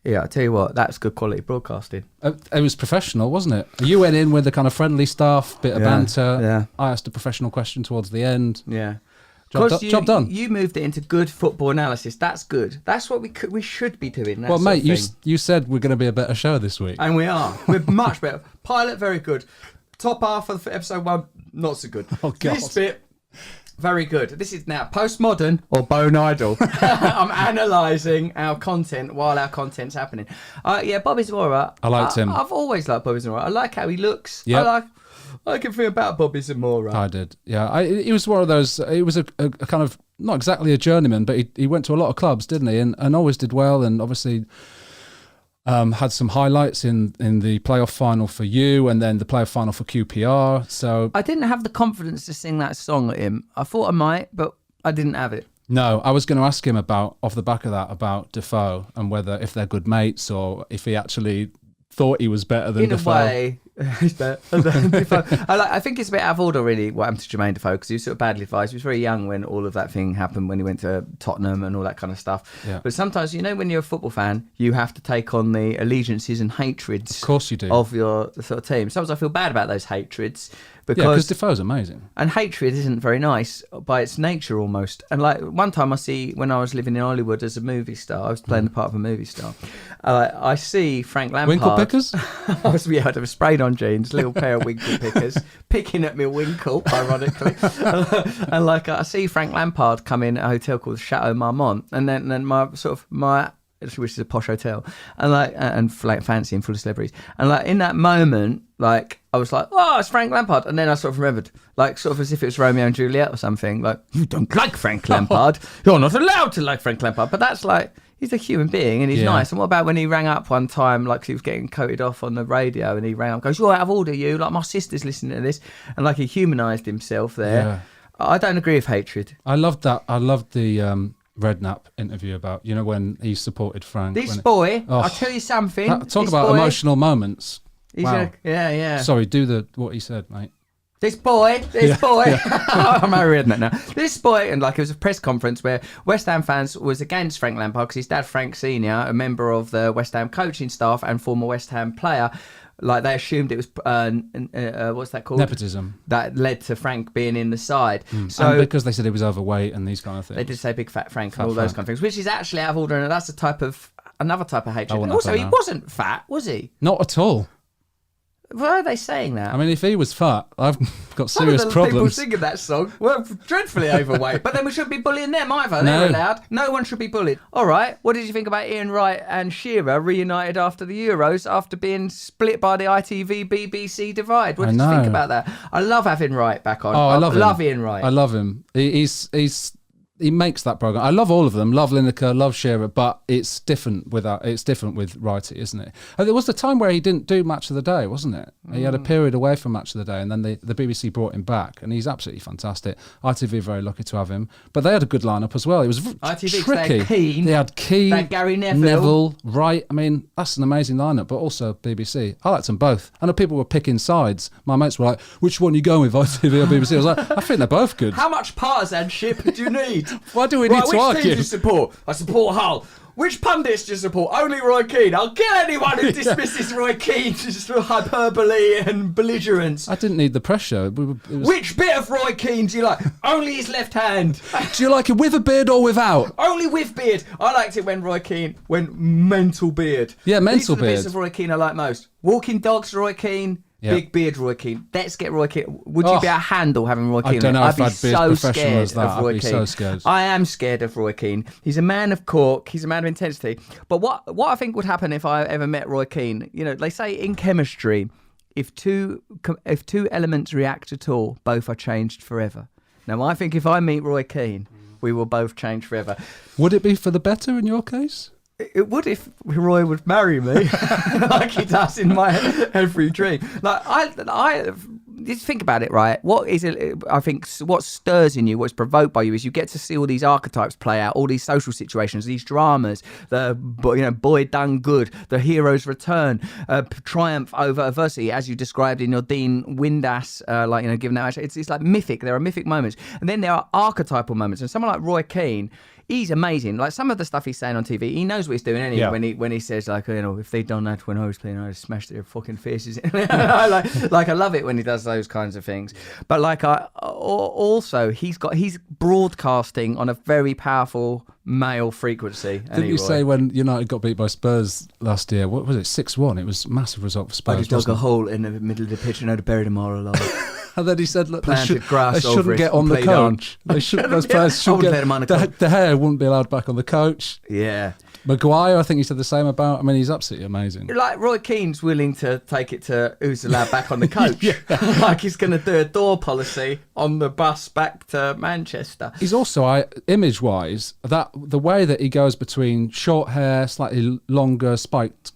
S1: Yeah, I tell you what, that's good quality broadcasting.
S2: It was professional, wasn't it? You went in with the kind of friendly stuff, bit of banter. Yeah. I asked a professional question towards the end.
S1: Yeah.
S2: Job done.
S1: You moved it into good football analysis. That's good. That's what we should be doing.
S2: Well, mate, you said we're going to be a better show this week.
S1: And we are. We're much better. Pilot, very good. Top half of episode 1, not so good.
S2: Oh, God.
S1: This bit, very good. This is now postmodern or bone idle. I'm analysing our content while our content's happening. Bobbyy Zamora.
S2: I liked him.
S1: I've always liked Bobbyy Zamora. I like how he looks.
S2: Yep.
S1: I like everything about Bobbyy Zamora.
S2: I did. Yeah. He was one of those. He was a kind of, not exactly a journeyman, but he went to a lot of clubs, didn't he? And always did well. And obviously had some highlights in the playoff final for you, and then the playoff final for QPR. So
S1: I didn't have the confidence to sing that song at him. I thought I might, but I didn't have it.
S2: No, I was going to ask him off the back of that, about Defoe and if they're good mates or if he actually thought he was better than Defoe.
S1: In a way, he's better than Defoe. I think it's a bit out of order, really, what happened to Jermaine Defoe, because he was sort of badly advised. He was very young when all of that thing happened, when he went to Tottenham and all that kind of stuff.
S2: Yeah.
S1: But sometimes, when you're a football fan, you have to take on the allegiances and hatreds.
S2: Of course you do.
S1: Of your sort of team. Sometimes I feel bad about those hatreds.
S2: Because Defoe's amazing.
S1: And hatred isn't very nice by its nature, almost. And like one time when I was living in Hollywood as a movie star, I was playing the part of a movie star. I see Frank Lampard.
S2: Winkle pickers?
S1: I'd have sprayed on jeans, little pair of winkle pickers, picking at me winkle, ironically. And I see Frank Lampard come in at a hotel called Chateau Marmont, and then my which is a posh hotel, and fancy and full of celebrities. And in that moment, I was like, oh, it's Frank Lampard. And then I sort of remembered, as if it was Romeo and Juliet or something. You don't like Frank Lampard. You're not allowed to like Frank Lampard. But that's he's a human being and he's nice. And what about when he rang up one time, he was getting coated off on the radio, and he rang up and goes, you're out of order, you. My sister's listening to this. And he humanised himself there. Yeah. I don't agree with hatred.
S2: I loved that. I loved the Redknapp interview about, when he supported Frank.
S1: I'll tell you something.
S2: Talk about emotional moments. Wow.
S1: Yeah.
S2: Sorry, do what he said, mate.
S1: This boy. I'm married now. This boy, and it was a press conference where West Ham fans was against Frank Lampard because his dad, Frank Senior, a member of the West Ham coaching staff and former West Ham player, they assumed it was what's that called?
S2: Nepotism.
S1: That led to Frank being in the side.
S2: So, and because they said he was overweight and these kind of things.
S1: They did say big fat Frank and all those kind of things, which is actually out of order, and that's another type of hatred. And also, he wasn't fat, was he?
S2: Not at all.
S1: Why are they saying that?
S2: I mean, if he was fat, I've got serious problems.
S1: People singing that song were dreadfully overweight, but then we shouldn't be bullying them either. They're allowed. No one should be bullied. All right, what did you think about Ian Wright and Shearer reunited after the Euros after being split by the ITV-BBC divide? What did you think about that? I love having Wright back on.
S2: Oh, I
S1: love Ian Wright.
S2: I love him. He makes that program. I love all of them. Love Lineker, love Shearer, but it's different with Wrighty, isn't it? And there was the time where he didn't do Match of the Day, wasn't it? He had a period away from Match of the Day, and then the BBC brought him back, and he's absolutely fantastic. ITV very lucky to have him, but they had a good lineup as well. It was
S1: ITV,
S2: tricky. They had Keane,
S1: they had Gary Neville,
S2: Wright. I mean, that's an amazing lineup, but also BBC. I liked them both. I know people were picking sides. My mates were like, "Which one are you going with, ITV or BBC?" I was like, "I think they're both good."
S1: How much partisanship do you need?
S2: Why do we need to argue?
S1: Which team do you support? I support Hull. Which pundits do you support? Only Roy Keane. I'll kill anyone who dismisses Roy Keane just through hyperbole and belligerence.
S2: I didn't need the pressure.
S1: Which bit of Roy Keane do you like? Only his left hand.
S2: Do you like it with a beard or without?
S1: Only with beard. I liked it when Roy Keane went mental beard.
S2: Yeah, mental beard.
S1: These are the bits of Roy Keane I like most. Walking Dogs, Roy Keane. Yep. Big beard Roy Keane. Let's get Roy Keane. Would you be a handle having Roy Keane?
S2: I don't know if I'd be as professional as that.
S1: I'd be so scared. I am scared of Roy Keane. He's a man of cork. He's a man of intensity. But what I think would happen if I ever met Roy Keane, they say in chemistry, if two elements react at all, both are changed forever. Now, I think if I meet Roy Keane, we will both change forever.
S2: Would it be for the better in your case?
S1: It would if Roy would marry me like he does in my every dream. I just think about it, right? What is it? I think what stirs in you, what's provoked by you, is you get to see all these archetypes play out, all these social situations, these dramas, the boy done good, the hero's return, triumph over adversity, as you described in your Dean Windass, given that match. It's like mythic. There are mythic moments, and then there are archetypal moments. And someone like Roy Keane he's amazing. Like some of the stuff he's saying on TV, he knows what he's doing anyway. When he says like, if they'd done that when I was playing, I'd smash their fucking faces. like I love it when he does those kinds of things. But like also he's broadcasting on a very powerful male frequency.
S2: Didn't you say when United got beat by Spurs last year? What was it? 6-1. It was a massive result for Spurs.
S1: I just dug a hole in the middle of the pitch and I'd have buried them all alive.
S2: And then he said, "Look, they
S1: grass
S2: shouldn't get on the coach. They shouldn't. Those players should get. The hair wouldn't be allowed back on the coach."
S1: Yeah.
S2: Maguire, I think he said the same about. I mean, he's absolutely amazing.
S1: Like Roy Keane's willing to take it to who's allowed back on the coach. Like he's going to do a door policy on the bus back to Manchester.
S2: He's also, image-wise, that the way that he goes between short hair, slightly longer, spiked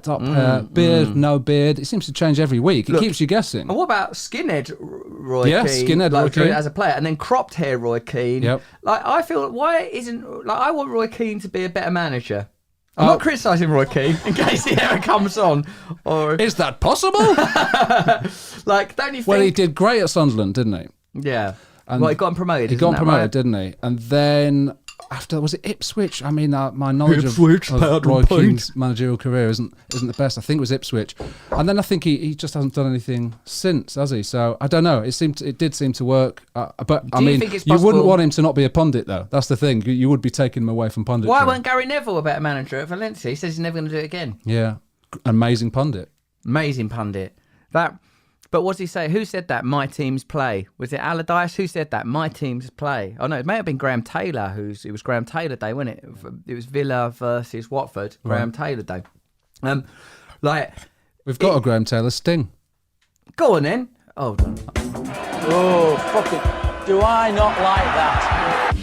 S2: up hair, beard, no beard. It seems to change every week. It keeps you guessing.
S1: And what about skinhead Roy Keane?
S2: Yeah, skinhead Roy Keane
S1: as a player, and then cropped hair Roy Keane.
S2: Yep.
S1: Like I feel, I want Roy Keane to be a better manager. I'm not criticising Roy Keane in case he ever comes on. Or
S2: is that possible?
S1: Like, don't you think?
S2: Well, he did great at Sunderland, didn't he?
S1: Yeah. And he got him promoted.
S2: He got him promoted, didn't he? And then after, was it Ipswich? I mean, my knowledge of Roy Keane's managerial career isn't the best. I think it was Ipswich, and then I think he just hasn't done anything since, has he? So I don't know. It did seem to work, but I mean, you wouldn't want him to not be a pundit, though. That's the thing. You would be taking him away from punditry.
S1: Why weren't Gary Neville a better manager at Valencia? He says he's never going to do it again.
S2: Yeah, amazing pundit.
S1: Amazing pundit. But what did he say? Who said that? My team's play. Was it Allardyce? Who said that? My team's play. Oh no, it may have been Graham Taylor. It was Graham Taylor Day, wasn't it? It was Villa versus Watford. Graham Taylor Day.
S2: We've got a Graham Taylor sting.
S1: Go on then. Hold on.
S7: Oh, fucking! Do I not like that?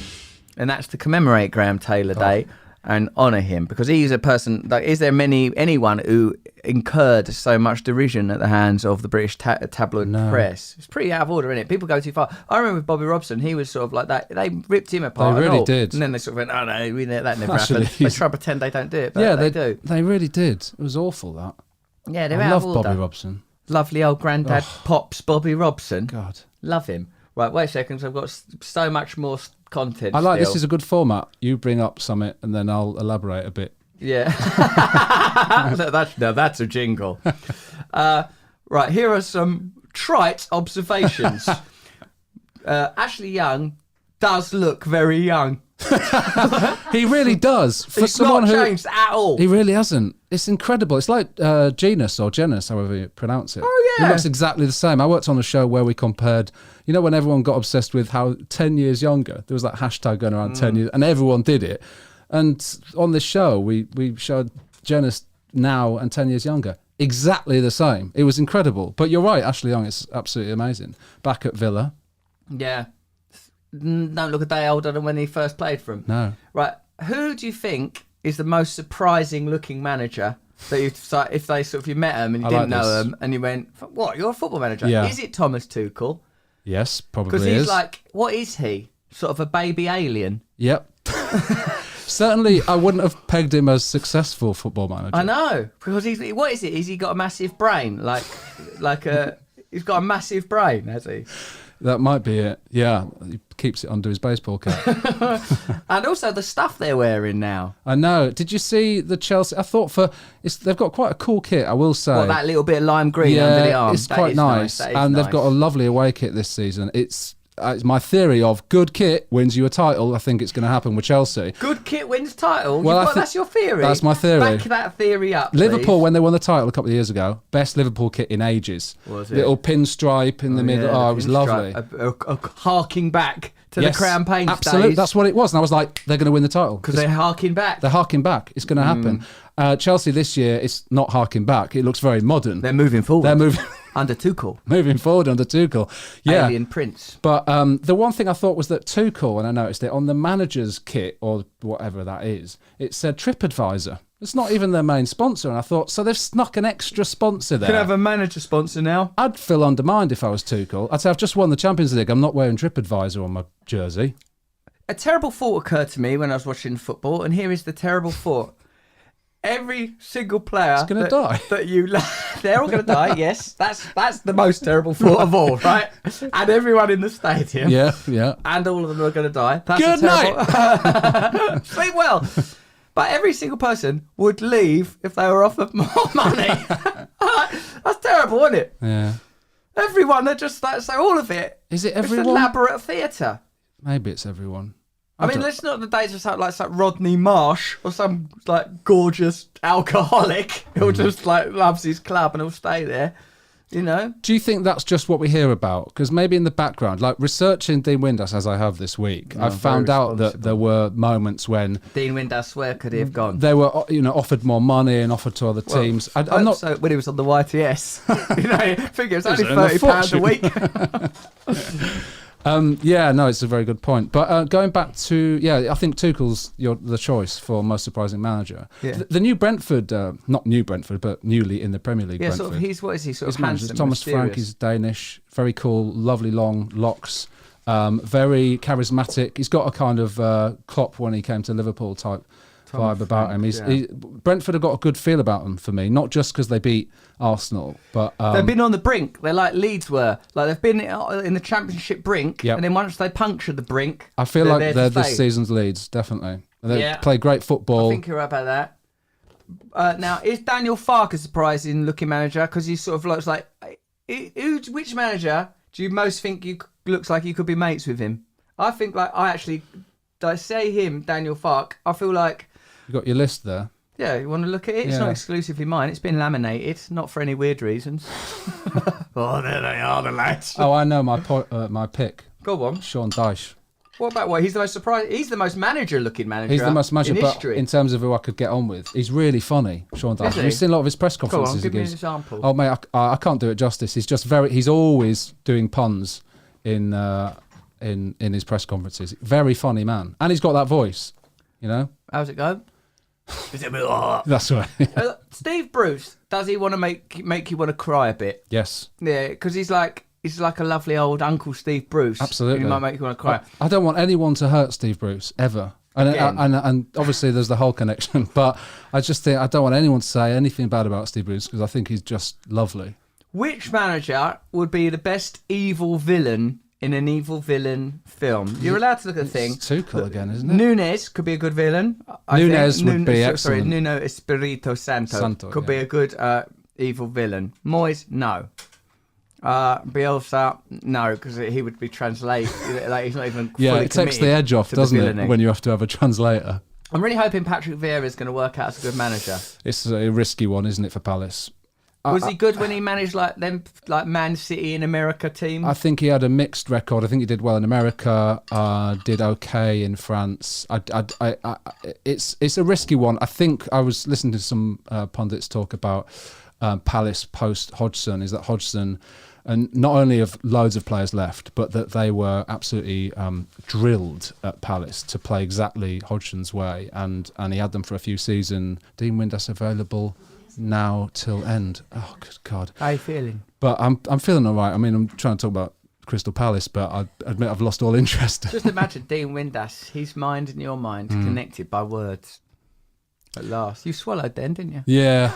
S1: And that's to commemorate Graham Taylor Day and honour him, because he's a person. Like, is there anyone who incurred so much derision at the hands of the British tabloid press? It's pretty out of order, isn't it? People go too far. I remember with Bobby Robson, he was sort of like that. They ripped him apart.
S2: They really did.
S1: And then they sort of went, "Oh no, that never happened." They try to pretend they don't do it, but they do.
S2: They really did. It was awful, that.
S1: Yeah, they're
S2: I
S1: out
S2: love
S1: of order.
S2: Bobby Robson.
S1: Lovely old granddad Pops Bobby Robson.
S2: God,
S1: love him. Right, wait a second. I've got so much more content.
S2: I like
S1: still.
S2: this is a good format. You bring up something and then I'll elaborate a bit.
S1: Yeah. That's a jingle. Right, here are some trite observations. Ashley Young does look very young.
S2: He really does. For
S1: He's
S2: someone
S1: not changed at all.
S2: He really hasn't. It's incredible. It's like Genus, however you pronounce it.
S1: Oh, yeah.
S2: He looks exactly the same. I worked on a show where we compared, when everyone got obsessed with how 10 years younger, there was that hashtag going around 10 years, and everyone did it. And on this show, we showed Genus now and 10 years younger. Exactly the same. It was incredible. But you're right, Ashley Young is absolutely amazing. Back at Villa.
S1: Yeah. Don't look a day older than when he first played for him.
S2: No.
S1: Right. Who do you think is the most surprising looking manager that if you met him and you didn't know him and you went, "What? You're a football manager?"
S2: Yeah.
S1: Is it Thomas Tuchel?
S2: Yes, probably is.
S1: Because he's like, what is he? Sort of a baby alien.
S2: Yep. Certainly, I wouldn't have pegged him as successful football manager.
S1: I know, because what is it? Has he got a massive brain? He's got a massive brain, has he?
S2: That might be it. Yeah, he keeps it under his baseball cap.
S1: And also the stuff they're wearing now.
S2: I know. Did you see the Chelsea? I thought they've got quite a cool kit, I will say.
S1: What, that little bit of lime green under the arm?
S2: It's quite nice. And they've got a lovely away kit this season. It's my theory of good kit wins you a title. I think it's going to happen with Chelsea.
S1: Good kit wins title?
S2: Well,
S1: that's your theory?
S2: That's my theory.
S1: Back that theory up,
S2: Liverpool,
S1: please.
S2: when they won the title a couple of years ago, best Liverpool kit in ages.
S1: Was it?
S2: Little pinstripe in the middle. Yeah, it was lovely.
S1: Harking back to the Crown Paints
S2: absolutely.
S1: days.
S2: That's what it was. And I was like, they're going to win the title.
S1: Because they're harking back.
S2: They're harking back. It's going to happen. Chelsea this year, it's not harking back. It looks very modern.
S1: They're moving forward.
S2: They're moving...
S1: Under Tuchel.
S2: Moving forward under Tuchel. Yeah.
S1: Alien Prince.
S2: But the one thing I thought was that Tuchel, and I noticed it, on the manager's kit, or whatever that is, it said TripAdvisor. It's not even their main sponsor. And I thought, so they've snuck an extra sponsor there.
S1: Could have a manager sponsor now.
S2: I'd feel undermined if I was Tuchel. I'd say, I've just won the Champions League. I'm not wearing TripAdvisor on my jersey.
S1: A terrible thought occurred to me when I was watching football, and here is the terrible thought. every single player
S2: is going to die.
S1: That you, they're all going to die. Yes, that's the most terrible thought of all, right? And everyone in the stadium,
S2: yeah,
S1: and all of them are going to die. That's
S2: Good
S1: night. Sleep well. But every single person would leave if they were offered more money. That's terrible, isn't it?
S2: Yeah.
S1: Everyone, they're just like, so all of it.
S2: Is it everyone?
S1: It's elaborate theatre.
S2: Maybe it's everyone.
S1: I mean, it's not the days of like Rodney Marsh or some like gorgeous alcoholic who just like loves his club and will stay there. You know?
S2: Do you think that's just what we hear about? Because maybe in the background, like researching Dean Windass as I have this week, I've found out that there were moments when
S1: Dean Windass, where could he have gone?
S2: They were, offered more money and offered to other teams. I'm not.
S1: So when he was on the YTS, I think it was only £30 a week.
S2: No, it's a very good point. But going back to, I think Tuchel's the choice for most surprising manager.
S1: Yeah.
S2: The new Brentford, not new Brentford, but newly in the Premier League.
S1: Yeah,
S2: Brentford.
S1: sort of. What is he? Sort of handsome,
S2: Thomas
S1: mysterious.
S2: Frank is Danish, very cool, lovely long locks, very charismatic. He's got a kind of Klopp when he came to Liverpool type vibe about him. Brentford have got a good feel about him for me, not just because they beat Arsenal, but
S1: they've been on the brink. They're like Leeds were. Like they've been in the Championship brink, and then once they puncture the brink,
S2: I feel like they're this season's Leeds, definitely. They play great football.
S1: I think you're right about that. Now, is Daniel Farke a surprising looking manager? Because he sort of looks like, which manager do you most think looks like you could be mates with him? I think I say him, Daniel Farke. I feel like.
S2: You got your list there.
S1: Yeah, you want to look at it? It's not exclusively mine. It's been laminated, not for any weird reasons. Oh, there they are, the lads.
S2: Oh, I know my pick.
S1: Go on.
S2: Sean Dyche.
S1: What about what? He's the most surprising. He's the most manager-looking manager.
S2: He's the most manager,
S1: in
S2: but
S1: history.
S2: in terms of who I could get on with, he's really funny. An Dyche. Have you seen a lot of his press conferences?
S1: Go on, give me an example.
S2: Oh mate, I can't do it justice. He's just he's always doing puns in his press conferences. Very funny man, and he's got that voice. You know.
S1: How's it go? Is it a bit like that?
S2: That's right.
S1: Steve Bruce, does he want to make you want to cry a bit?
S2: Yes.
S1: Yeah, because he's like a lovely old Uncle Steve Bruce.
S2: Absolutely.
S1: He might make you want to cry.
S2: I don't want anyone to hurt Steve Bruce ever. And obviously there's the whole connection, but I just think I don't want anyone to say anything bad about Steve Bruce because I think he's just lovely.
S1: Which manager would be the best evil villain in an evil villain film? You're allowed to look at the thing.
S2: It's Tuchel again, isn't it?
S1: Nunez could be a good villain.
S2: Nunez would be excellent.
S1: Sorry, Nuno Espirito Santo could be a good evil villain. Moyes, no. Bielsa, no, because he would be translated. Like he's not even fully
S2: it takes the edge off, doesn't it, when you have to have a translator?
S1: I'm really hoping Patrick Vieira is going to work out as a good manager.
S2: It's a risky one, isn't it, for Palace?
S1: Was he good when he managed like Man City in America teams?
S2: I think he had a mixed record. I think he did well in America, did okay in France. It's a risky one. I think I was listening to some pundits talk about Palace post Hodgson. Is that Hodgson, and not only have loads of players left, but that they were absolutely drilled at Palace to play exactly Hodgson's way, and he had them for a few seasons. Dean Windass available now till end. Oh, good God.
S1: How are you feeling?
S2: But I'm feeling all right. I mean, I'm trying to talk about Crystal Palace, but I admit I've lost all interest.
S1: Just imagine Dean Windass, his mind and your mind connected by words. At last. You swallowed then, didn't you?
S2: Yeah.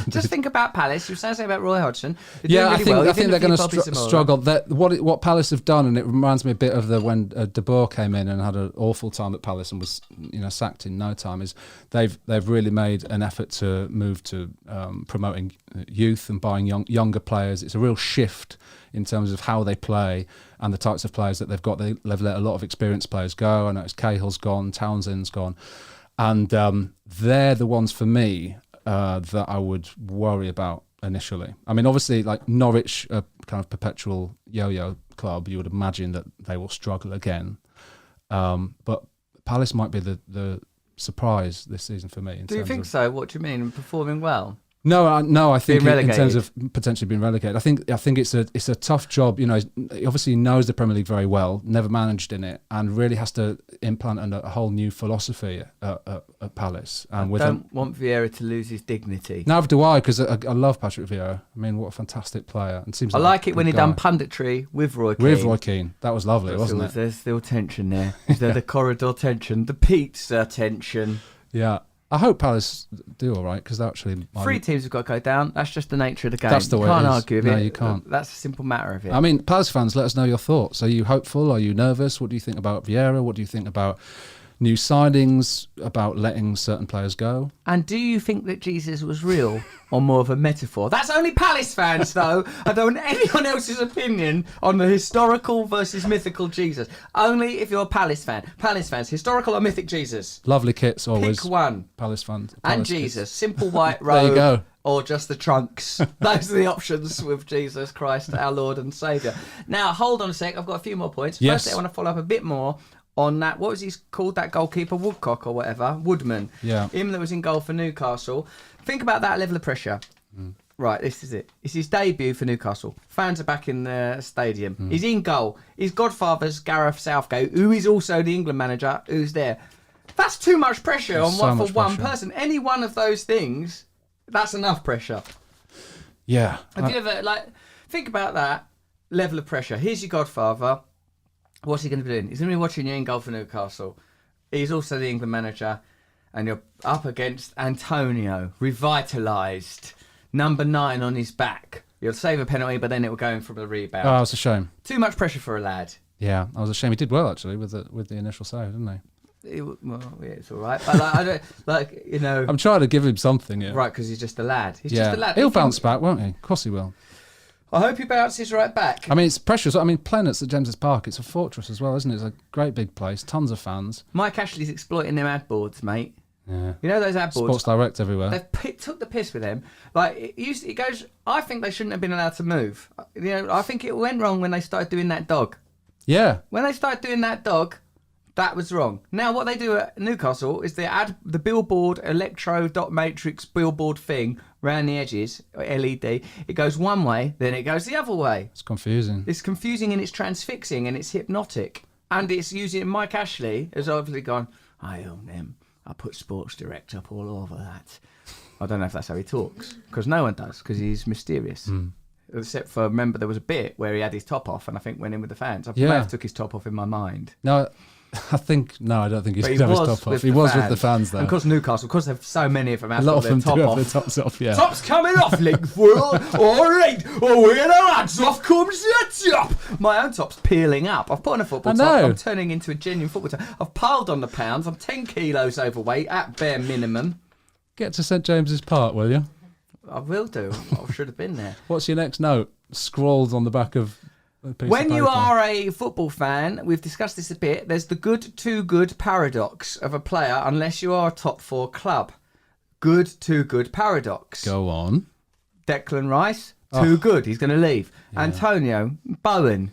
S1: Just think about Palace. You were saying something about Roy Hodgson.
S2: I think they're going to struggle. What Palace have done, and it reminds me a bit of when De Boer came in and had an awful time at Palace and was sacked in no time, is they've really made an effort to move to promoting youth and buying younger players. It's a real shift in terms of how they play and the types of players that they've got. They've let a lot of experienced players go. I know Cahill's gone, Townsend's gone. And they're the ones for me that I would worry about initially. I mean, obviously, like Norwich, a kind of perpetual yo-yo club, you would imagine that they will struggle again. But Palace might be the surprise this season for me.
S1: Do you think so? What do you mean? Performing well?
S2: No. I think in terms of potentially being relegated, I think it's a tough job. He obviously knows the Premier League very well, never managed in it, and really has to implant a whole new philosophy at Palace. And
S1: I don't want Vieira to lose his dignity.
S2: Neither do I, because I love Patrick Vieira. I mean, what a fantastic player! And seems
S1: I like it when he done punditry with Roy Keane.
S2: With Roy Keane, that was lovely, wasn't it?
S1: There's still tension there. There's the corridor tension, the pizza tension.
S2: Yeah. I hope Palace do all right because actually
S1: 3 teams have got to go down. That's just the nature of the game.
S2: That's the way
S1: you can't
S2: it is.
S1: argue with
S2: No,
S1: it.
S2: you can't.
S1: That's a simple matter of it.
S2: I mean, Palace fans, let us know your thoughts. Are you hopeful? Are you nervous? What do you think about Vieira? What do you think about new signings, about letting certain players go?
S1: And do you think that Jesus was real or more of a metaphor? That's only Palace fans, though. I don't want anyone else's opinion on the historical versus mythical Jesus. Only if you're a Palace fan. Palace fans, historical or mythic Jesus?
S2: Lovely kits always.
S1: Pick one.
S2: Palace fans.
S1: And Jesus. Simple white robe.
S2: There you go.
S1: Or just the trunks. Those are the options with Jesus Christ, our Lord and Saviour. Now, hold on a sec. I've got a few more points.
S2: Yes.
S1: First, I want to follow up a bit more on that, what was he called, that goalkeeper, Woodcock or whatever, Woodman.
S2: Yeah.
S1: Him that was in goal for Newcastle. Think about that level of pressure. Right, this is it. It's his debut for Newcastle. Fans are back in the stadium. He's in goal. His godfather's Gareth Southgate, who is also the England manager, who's there. That's too much pressure
S2: There's
S1: on
S2: so
S1: for one
S2: much pressure.
S1: person. Any one of those things, that's enough pressure.
S2: Yeah.
S1: Have you ever, think about that level of pressure. Here's your godfather. What's he going to be doing? He's going to be watching you in goal for Newcastle. He's also the England manager, and you're up against Antonio, revitalised, number 9 on his back. You'll save a penalty, but then it will go in from the rebound.
S2: Oh, it's a shame.
S1: Too much pressure for a lad.
S2: Yeah, I was ashamed. He did well actually with the initial save, didn't he?
S1: Well, yeah, it's all right. But I don't,
S2: I'm trying to give him something. Yeah.
S1: right, because he's just a lad. He's
S2: Yeah.
S1: just a lad.
S2: He'll bounce back, won't he? Of course he will.
S1: I hope he bounces right back.
S2: I mean, it's precious. I mean, playing at St James's Park, it's a fortress as well, isn't it? It's a great big place, tons of fans.
S1: Mike Ashley's exploiting them ad boards, mate.
S2: Yeah.
S1: You know those ad boards?
S2: Sports Direct everywhere.
S1: They've took the piss with them. It goes. I think they shouldn't have been allowed to move. I think it went wrong when they started doing that dog.
S2: Yeah.
S1: When they started doing that dog, that was wrong. Now what they do at Newcastle is they add the billboard electro dot matrix billboard thing around the edges, LED. It goes one way, then it goes the other way.
S2: It's confusing.
S1: It's confusing and it's transfixing and it's hypnotic. And it's using Mike Ashley has obviously gone, I own them. I put Sports Direct up all over that. I don't know if that's how he talks, because no one does, because he's mysterious. Except for, remember, there was a bit where he had his top off and I think went in with the fans. I may have took his top off in my mind.
S2: No, I don't think he's
S1: But
S2: going to have his top off. He was with the fans, though.
S1: And of course, Newcastle, because there's so many of them, have
S2: A lot
S1: got
S2: of them
S1: their top
S2: do
S1: off.
S2: have their tops off, yeah.
S1: Top's coming off, Linkford. All right. Oh, we're the lads. Off comes the top. My own top's peeling up. I've put on a football top. I'm turning into a genuine football top. I've piled on the pounds. I'm 10 kilos overweight at bare minimum.
S2: Get to St James's Park, will you?
S1: I will do. I should have been there.
S2: What's your next note? Scrawled on the back of a piece
S1: When
S2: of
S1: you
S2: paper.
S1: are a football fan, we've discussed this a bit, there's the good too good paradox of a player unless you are a top 4 club. Good too good paradox.
S2: Go on.
S1: Declan Rice, too good. He's going to leave.
S2: Yeah.
S1: Antonio Bowen,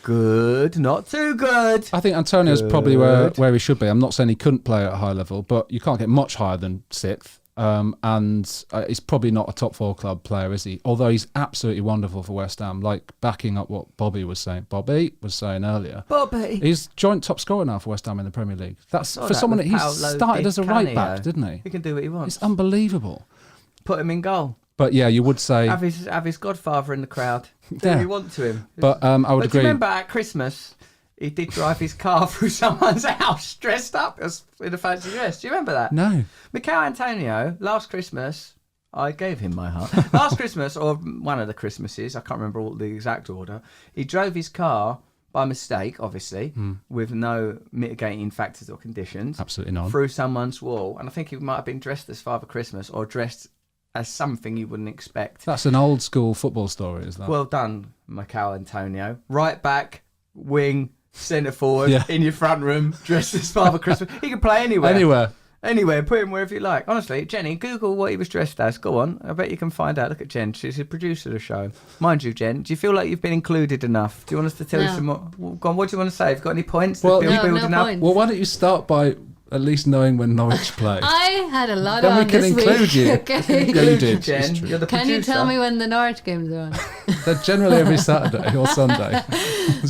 S1: good, not too good.
S2: I think Antonio's probably where he should be. I'm not saying he couldn't play at a high level, but you can't get much higher than 6th. And he's probably not a top 4 club player, is he? Although he's absolutely wonderful for West Ham, like backing up what Bobby was saying earlier.
S1: Bobby.
S2: He's joint top scorer now for West Ham in the Premier League. That's
S1: Saw
S2: for
S1: that
S2: someone that
S1: with
S2: he's
S1: Paolo
S2: started
S1: Di
S2: as a right
S1: Canio.
S2: back, didn't he?
S1: He can do what he wants.
S2: It's unbelievable.
S1: Put him in goal.
S2: But yeah, you would say
S1: Have his godfather in the crowd. Do
S2: Yeah.
S1: what you want to him.
S2: But I would
S1: But do
S2: agree.
S1: you remember at Christmas, he did drive his car through someone's house dressed up as in a fancy dress. Do you remember that?
S2: No.
S1: Mikel Antonio, last Christmas, I gave him my heart. Last Christmas, or one of the Christmases, I can't remember the exact order, he drove his car by mistake, obviously, with no mitigating factors or conditions.
S2: Absolutely not.
S1: Through someone's wall. And I think he might have been dressed as Father Christmas or dressed as something you wouldn't expect.
S2: That's an old school football story, is that?
S1: Well done, Mikel Antonio. Right back, wing, centre forward,
S2: Yeah.
S1: in your front room, dressed as Father Christmas. He can play anywhere. Anywhere, put him wherever you like. Honestly, Jenny, Google what he was dressed as. Go on. I bet you can find out. Look at Jen. She's the producer of the show. Mind you, Jen, do you feel like you've been included enough? Do you want us to tell you some more? Go on, what do you want to say? Have you got any points?
S2: Well,
S3: No
S1: building up?
S3: points.
S2: Well, why don't you start by at least knowing when Norwich play?
S3: I had a lot
S2: Then
S3: on
S2: we can
S3: this
S2: include
S3: week.
S2: you.
S3: Okay.
S2: Yeah, you did.
S1: Jen,
S2: It's true.
S1: you're the
S3: Can
S1: producer.
S3: you tell me when the Norwich games are on?
S2: They're generally every Saturday or Sunday.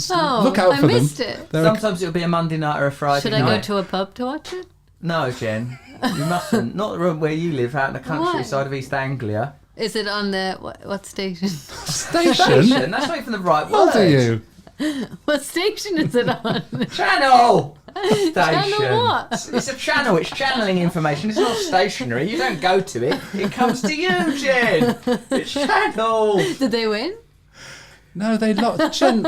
S3: Oh,
S2: Look out
S3: I
S2: for them.
S3: missed it.
S1: Sometimes it'll be a Monday night or a Friday
S3: Should
S1: night.
S3: I go to a pub to watch it?
S1: No, Jen. You mustn't. Not the room where you live, out in the countryside of East Anglia.
S3: Is it on the what station?
S1: Station? That's not even the right word.
S2: What do you?
S3: What station is it on?
S1: Channel!
S3: Channel what?
S1: It's a channel. It's channeling information. It's not stationary. You don't go to it. It comes to you, Jen. It's channel.
S3: Did they win?
S2: No, they lost. Jen,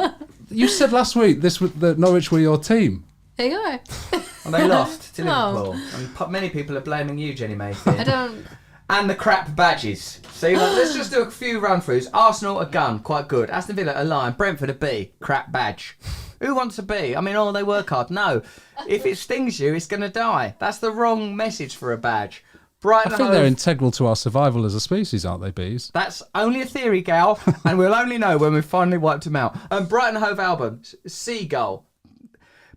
S2: you said last week that Norwich were your team.
S3: They are.
S1: Well, they lost to
S3: Oh.
S1: Liverpool. And many people are blaming you, Jenny Mayfield.
S3: I don't.
S1: And the crap badges. See, like, let's just do a few run-throughs. Arsenal, a gun, quite good. Aston Villa, a lion. Brentford, a B, crap badge. Who wants a B? I mean, they work hard. No. If it stings you, it's going to die. That's the wrong message for a badge. Brighton
S2: I think
S1: Hove,
S2: they're integral to our survival as a species, aren't they, bees?
S1: that's only a theory, gal, and we'll only know when we've finally wiped them out. And Brighton Hove Albion, seagull.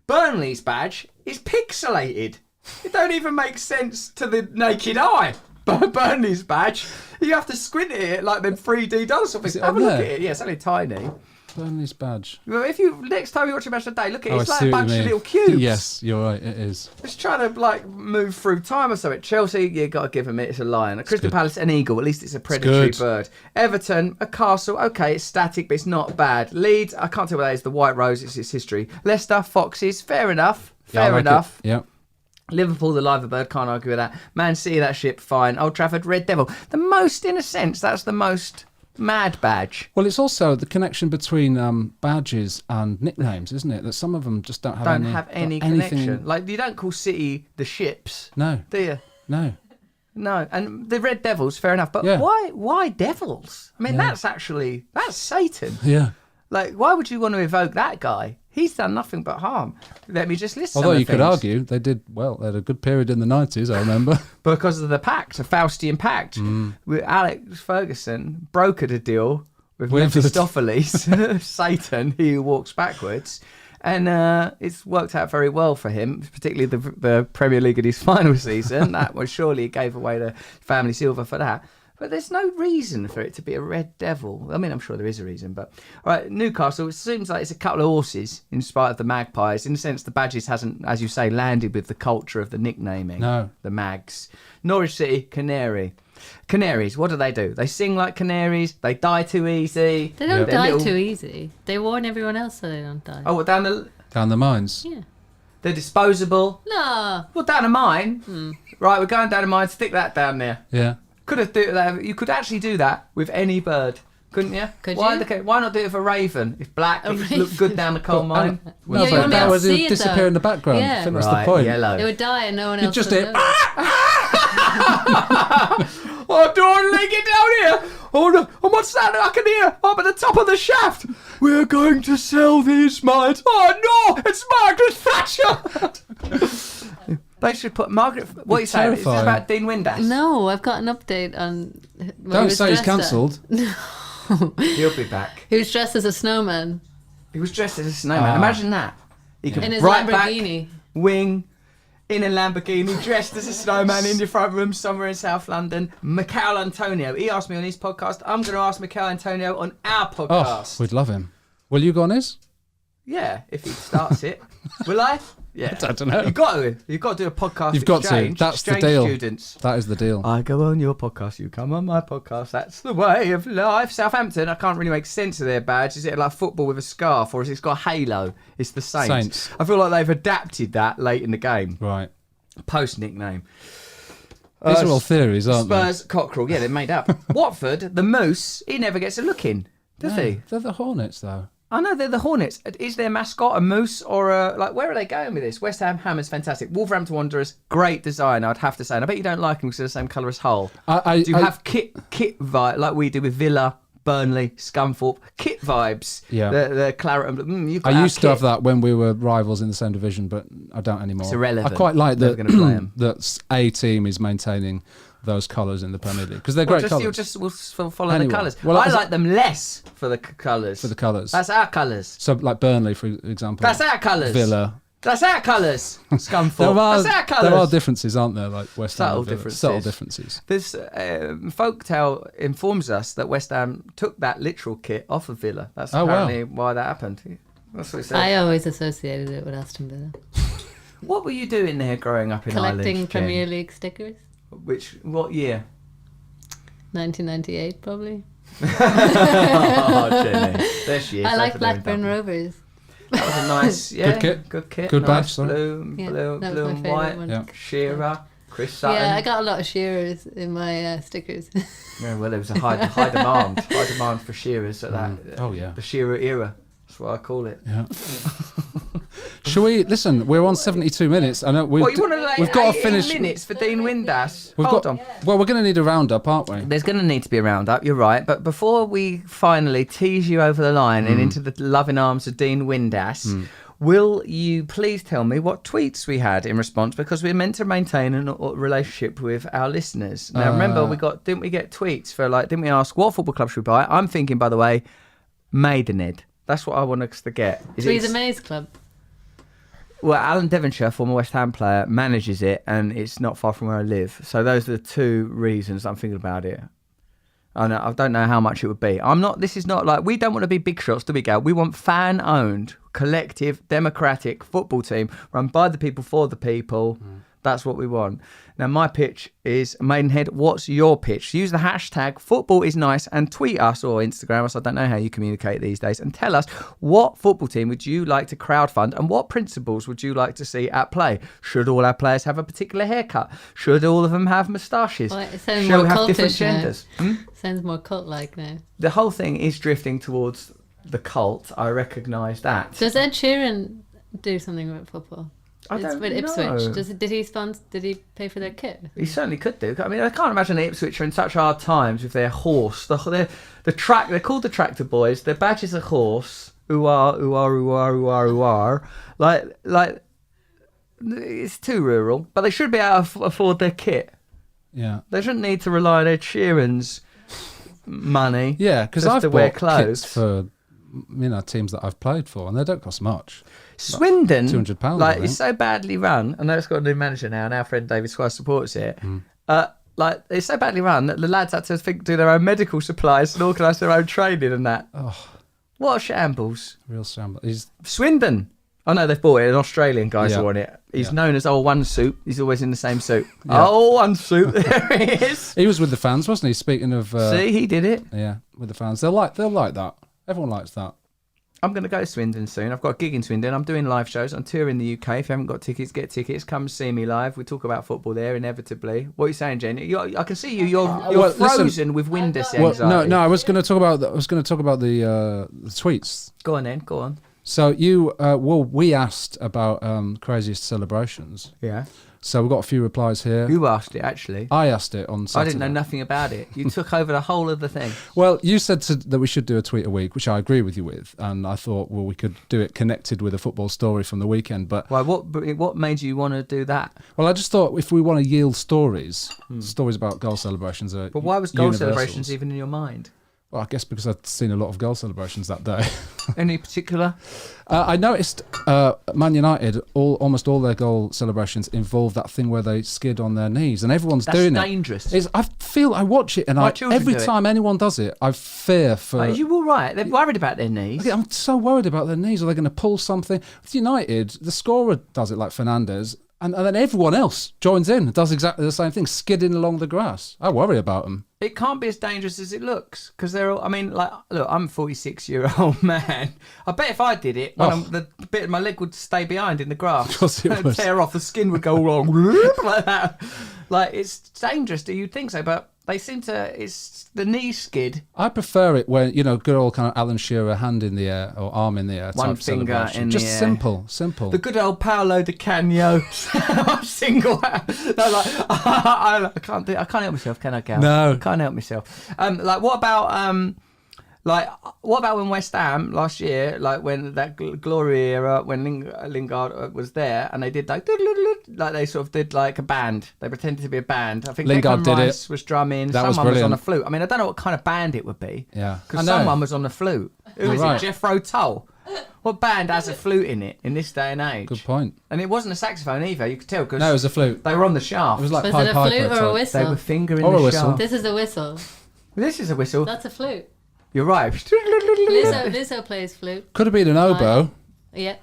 S1: Burnley's badge is pixelated. It don't even make sense to the naked eye. Burnley's badge, you have to squint at it like them 3D does something.
S2: Is it
S1: Have a
S2: on
S1: look
S2: there?
S1: at it. Yeah, it's only tiny.
S2: Burnley's badge.
S1: Well, if you next time you watch a match today, look at it.
S2: Oh,
S1: It's
S2: I
S1: like
S2: see
S1: a
S2: what you
S1: bunch of
S2: mean.
S1: little cubes.
S2: Yes, you're right. It is.
S1: It's trying to like move through time or something. Chelsea, you got to give them it. It's a lion. Crystal
S2: good.
S1: Palace, an eagle. At least it's a predatory
S2: good.
S1: bird. Everton, a castle. Okay, it's static, but it's not bad. Leeds, I can't tell what that is. The White Rose. It's its history. Leicester, foxes. Fair enough.
S2: Yeah, I
S1: Fair
S2: like
S1: enough.
S2: it. Yeah.
S1: Liverpool, the liver bird, can't argue with that. Man City, that ship, fine. Old Trafford, Red Devil. The most, in a sense, that's the most mad badge.
S2: Well, it's also the connection between badges and nicknames, isn't it? That some of them just don't have
S1: Any
S2: anything.
S1: connection. Like, you don't call City the ships,
S2: No,
S1: do you?
S2: no.
S1: No, and the Red Devils, fair enough. But
S2: Yeah.
S1: why devils? I mean, that's Satan.
S2: Yeah.
S1: Like, why would you want to evoke that guy? He's done nothing but harm. Let me just list some
S2: Although
S1: of
S2: you
S1: the
S2: could
S1: things.
S2: argue they did well. They had a good period in the 90s, I remember.
S1: Because of the pact, a Faustian pact. With Alex Ferguson brokered a deal with
S2: With-
S1: Mephistopheles, Satan, he who walks backwards. And it's worked out very well for him, particularly the Premier League in his final season. That was surely he gave away the family silver for that. But there's no reason for it to be a red devil. I mean, I'm sure there is a reason, but all right, Newcastle. It seems like it's a couple of horses, in spite of the Magpies. In a sense, the badges hasn't, as you say, landed with the culture of the nicknaming.
S2: No.
S1: The Mags. Norwich City, Canary. Canaries, what do? They sing like canaries. They die too easy.
S3: They don't
S1: They're
S3: die
S1: little-
S3: too easy. They warn everyone else so they don't die.
S1: Oh, well, down the.
S2: Down the mines.
S3: Yeah.
S1: They're disposable.
S3: No.
S1: Well, down a mine. Right, we're going down a mine. Stick that down there.
S2: Yeah.
S1: Could have do that. You could actually do that with any bird, couldn't you?
S3: Could
S1: why,
S3: you?
S1: Why not do it with a raven? It's black. It would look good down the coal mine.
S2: Well,
S3: Yeah, you wouldn't be
S2: that
S3: able
S2: would
S3: to see it,
S2: disappear
S3: though.
S2: in the background.
S3: Yeah.
S2: I think that's
S1: Right,
S2: the point.
S1: yellow.
S3: It would die and no one
S2: You
S3: else
S2: just
S3: would
S2: hear,
S3: know.
S1: Oh, Dawn, let get down here. Oh, no. And what's that I can hear up at the top of the shaft? We're going to sell these mines. Oh, no, it's Margaret Thatcher. They should put Margaret... What are you saying? Is this
S2: terrifying.
S1: about Dean Windass?
S3: No, I've got an update on. when he
S2: Don't
S3: was
S2: say he's
S3: dressed
S2: cancelled.
S1: He'll be back.
S3: He was dressed as a snowman
S1: He was dressed as a snowman. Imagine that. He could
S3: in his
S1: right
S3: Lamborghini.
S1: back, wing, in a Lamborghini, dressed as a snowman in your front room somewhere in South London. Michael Antonio. He asked me on his podcast. I'm going to ask Michael Antonio on our
S2: Oh,
S1: podcast.
S2: we'd love him. Will you go on his?
S1: Yeah, if he starts it. Will I? Yeah.
S2: I don't know.
S1: You've got to do a podcast
S2: You've got to.
S1: exchange.
S2: That's the
S1: Exchange
S2: deal.
S1: Students.
S2: That is the deal.
S1: I go on your podcast, you come on my podcast. That's the way of life. Southampton, I can't really make sense of their badge. Is it like football with a scarf, or is it got a halo? It's the Saints. I feel like they've adapted that late in the game.
S2: Right.
S1: Post nickname.
S2: These are all theories, aren't
S1: Spurs, Cockerel. Yeah, they're made up. Watford, the Moose, he never gets a look in, does
S2: they?
S1: he?
S2: They're the Hornets, though.
S1: I know they're the Hornets. Is their mascot a moose or a... Like, where are they going with this? West Ham Hammers, fantastic. Wolverhampton Wanderers, great design, I'd have to say. And I bet you don't like them because they're the same colour as Hull. Do you have kit vibe, like we do with Villa, Burnley, Scunthorpe? Kit vibes.
S2: Yeah.
S1: The claret and blue. You've got
S2: I
S1: our
S2: used to
S1: kit.
S2: have that when we were rivals in the same division, but I don't anymore.
S1: It's irrelevant.
S2: I quite like
S1: Never
S2: that,
S1: gonna play 'em.
S2: that a team is maintaining those colours in the Premier League because they're great colours.
S1: We'll follow
S2: Anyway,
S1: the colours.
S2: well,
S1: I
S2: as-
S1: like them less for the colours.
S2: For the colours.
S1: That's our colours.
S2: So, like Burnley, for example.
S1: That's our colours.
S2: Villa.
S1: That's our colours. Scunthorpe. That's our colours.
S2: There are differences, aren't there? Like West Ham.
S1: Subtle
S2: and Villa.
S1: differences.
S2: Subtle differences.
S1: This folktale informs us that West Ham took that literal kit off of Villa. That's
S2: Oh, wow.
S1: apparently why that happened. That's what it said.
S3: I always associated it with Aston Villa.
S1: What were you doing there growing up in Ireland?
S3: Collecting
S1: Jen?
S3: Premier League stickers.
S1: What year?
S3: 1998, probably.
S1: Oh, Jenny. There she is.
S3: I like
S1: Over there in
S3: Blackburn
S1: Dublin.
S3: Rovers.
S1: That was a nice,
S2: good
S1: kit.
S2: Good
S1: nice
S2: badge,
S1: blue and white.
S3: One.
S2: Yeah.
S1: Shearer, Chris Sutton.
S3: Yeah, I got a lot of shearers in my stickers.
S1: Yeah, well, there was a high demand for shearers at that.
S2: Oh yeah,
S1: the shearer era. That's what I call it.
S2: Yeah. Shall we listen? We're on 72 minutes. I know we've got to finish.
S1: Minutes for Dean Windass.
S2: Hold on. Well, we're going to need a roundup, aren't we?
S1: There's going to need to be a roundup. You're right. But before we finally tease you over the line and into the loving arms of Dean Windass, will you please tell me what tweets we had in response? Because we're meant to maintain a relationship with our listeners. Now, remember, didn't we get tweets for didn't we ask what football club should we buy? I'm thinking, by the way, Maidenhead. That's what I want us to get.
S3: Theresa May's club.
S1: Well, Alan Devonshire, former West Ham player, manages it, and it's not far from where I live. So those are the two reasons I'm thinking about it. I don't know how much it would be. This is not we don't want to be big shots, do we, Gal? We want fan-owned, collective, democratic football team run by the people, for the people. That's what we want. Now, my pitch is Maidenhead. What's your pitch? Use the hashtag #FootballIsNice and tweet us or Instagram us. I don't know how you communicate these days. And tell us, what football team would you like to crowdfund and what principles would you like to see at play? Should all our players have a particular haircut? Should all of them have moustaches?
S3: Well, it sounds
S1: Shall
S3: more
S1: we have different
S3: cultish
S1: genders?
S3: Sounds more cult-like now.
S1: The whole thing is drifting towards the cult. I recognise that.
S3: Does Ed Sheeran do something with football?
S1: I don't
S3: with Ipswich. Did he pay for their kit?
S1: He certainly could do. I mean, I can't imagine the Ipswich are in such hard times with their horse. The track. They're called the Tractor Boys. Their badge is a horse. Like it's too rural. But they should be able to afford their kit.
S2: Yeah.
S1: They shouldn't need to rely on Ed Sheeran's money.
S2: Yeah, because I've
S1: to
S2: bought
S1: wear clothes
S2: kits for teams that I've played for, and they don't cost much.
S1: Swindon,
S2: £200.
S1: It's so badly run. I know it's got a new manager now, and our friend David Squire supports it. It's so badly run that the lads had to do their own medical supplies and organise their own training and that. Oh, what a shambles!
S2: Real shambles.
S1: Swindon. I know they've bought it. An Australian guy's on it. He's known as One Suit. He's always in the same suit. Yeah. One Suit. There he is.
S2: He was with the fans, wasn't he? Speaking of,
S1: see, he did it.
S2: Yeah, with the fans. They'll like that. Everyone likes that.
S1: I'm going to go to Swindon soon. I've got a gig in Swindon. I'm doing live shows. I'm touring the UK. If you haven't got tickets, get tickets. Come see me live. We talk about football there, inevitably. What are you saying, Jen? I can see you. You're frozen with Windass anxiety.
S2: No. I was going to talk about the tweets.
S1: Go on then. Go on.
S2: So we asked about craziest celebrations.
S1: Yeah.
S2: So we've got a few replies here.
S1: You asked it, actually.
S2: I asked it on Saturday.
S1: I didn't know nothing about it. You took over the whole of the thing.
S2: Well, you said that we should do a tweet a week, which I agree with you with. And I thought, well, we could do it connected with a football story from the weekend. But
S1: why? What made you want to do that?
S2: Well, I just thought if we want to yield stories about goal celebrations are
S1: But why was goal
S2: universals.
S1: celebrations even in your mind?
S2: Well, I guess because I'd seen a lot of goal celebrations that day.
S1: Any particular?
S2: I noticed Man United, almost all their goal celebrations involve that thing where they skid on their knees, and everyone's doing it.
S1: That's dangerous.
S2: I watch it, and every time anyone does it, I fear for...
S1: Are you all right? They're worried about their knees.
S2: I'm so worried about their knees. Are they going to pull something? With United, the scorer does it like Fernandes, and then everyone else joins in and does exactly the same thing, skidding along the grass. I worry about them.
S1: It can't be as dangerous as it looks, because they're all, look, I'm a 46-year-old man. I bet if I did it, the bit of my leg would stay behind in the grass.
S2: Of course it would.
S1: Tear off, the skin would go wrong, like that. Like, it's dangerous, do you think so? But they seem to, it's the knee skid.
S2: I prefer it when, good old kind of Alan Shearer, hand in the air or arm in the air.
S1: One finger in the air.
S2: Just simple.
S1: The good old Paolo Di Canio single hand. No, I can't help myself, can I, Gal?
S2: No.
S1: I can't help myself. What about when West Ham last year, when that glory era, when Lingard was there, and they did they sort of did like a band. They pretended to be a band. I think
S2: Lingard
S1: Declan
S2: did
S1: Rice
S2: it.
S1: Was drumming.
S2: That
S1: someone
S2: was
S1: was on a flute. I mean, I don't know what kind of band it would be.
S2: Yeah,
S1: because someone was on the flute. Who is
S2: right.
S1: it? Jethro Tull. What band has a flute in it in this day and age?
S2: Good point.
S1: And it wasn't a saxophone either. You could tell because
S2: no, it was a flute.
S1: They were on the shaft.
S2: It was like
S3: was
S2: Pied
S3: it a
S2: Piper
S3: flute or a
S2: type.
S3: whistle?
S1: They were fingering
S2: or
S1: the
S2: a whistle.
S1: shaft.
S3: This is a whistle.
S1: This is a whistle.
S3: That's a flute.
S1: You're right.
S3: Lizzo plays flute.
S2: Could have been an oboe.
S3: Yeah.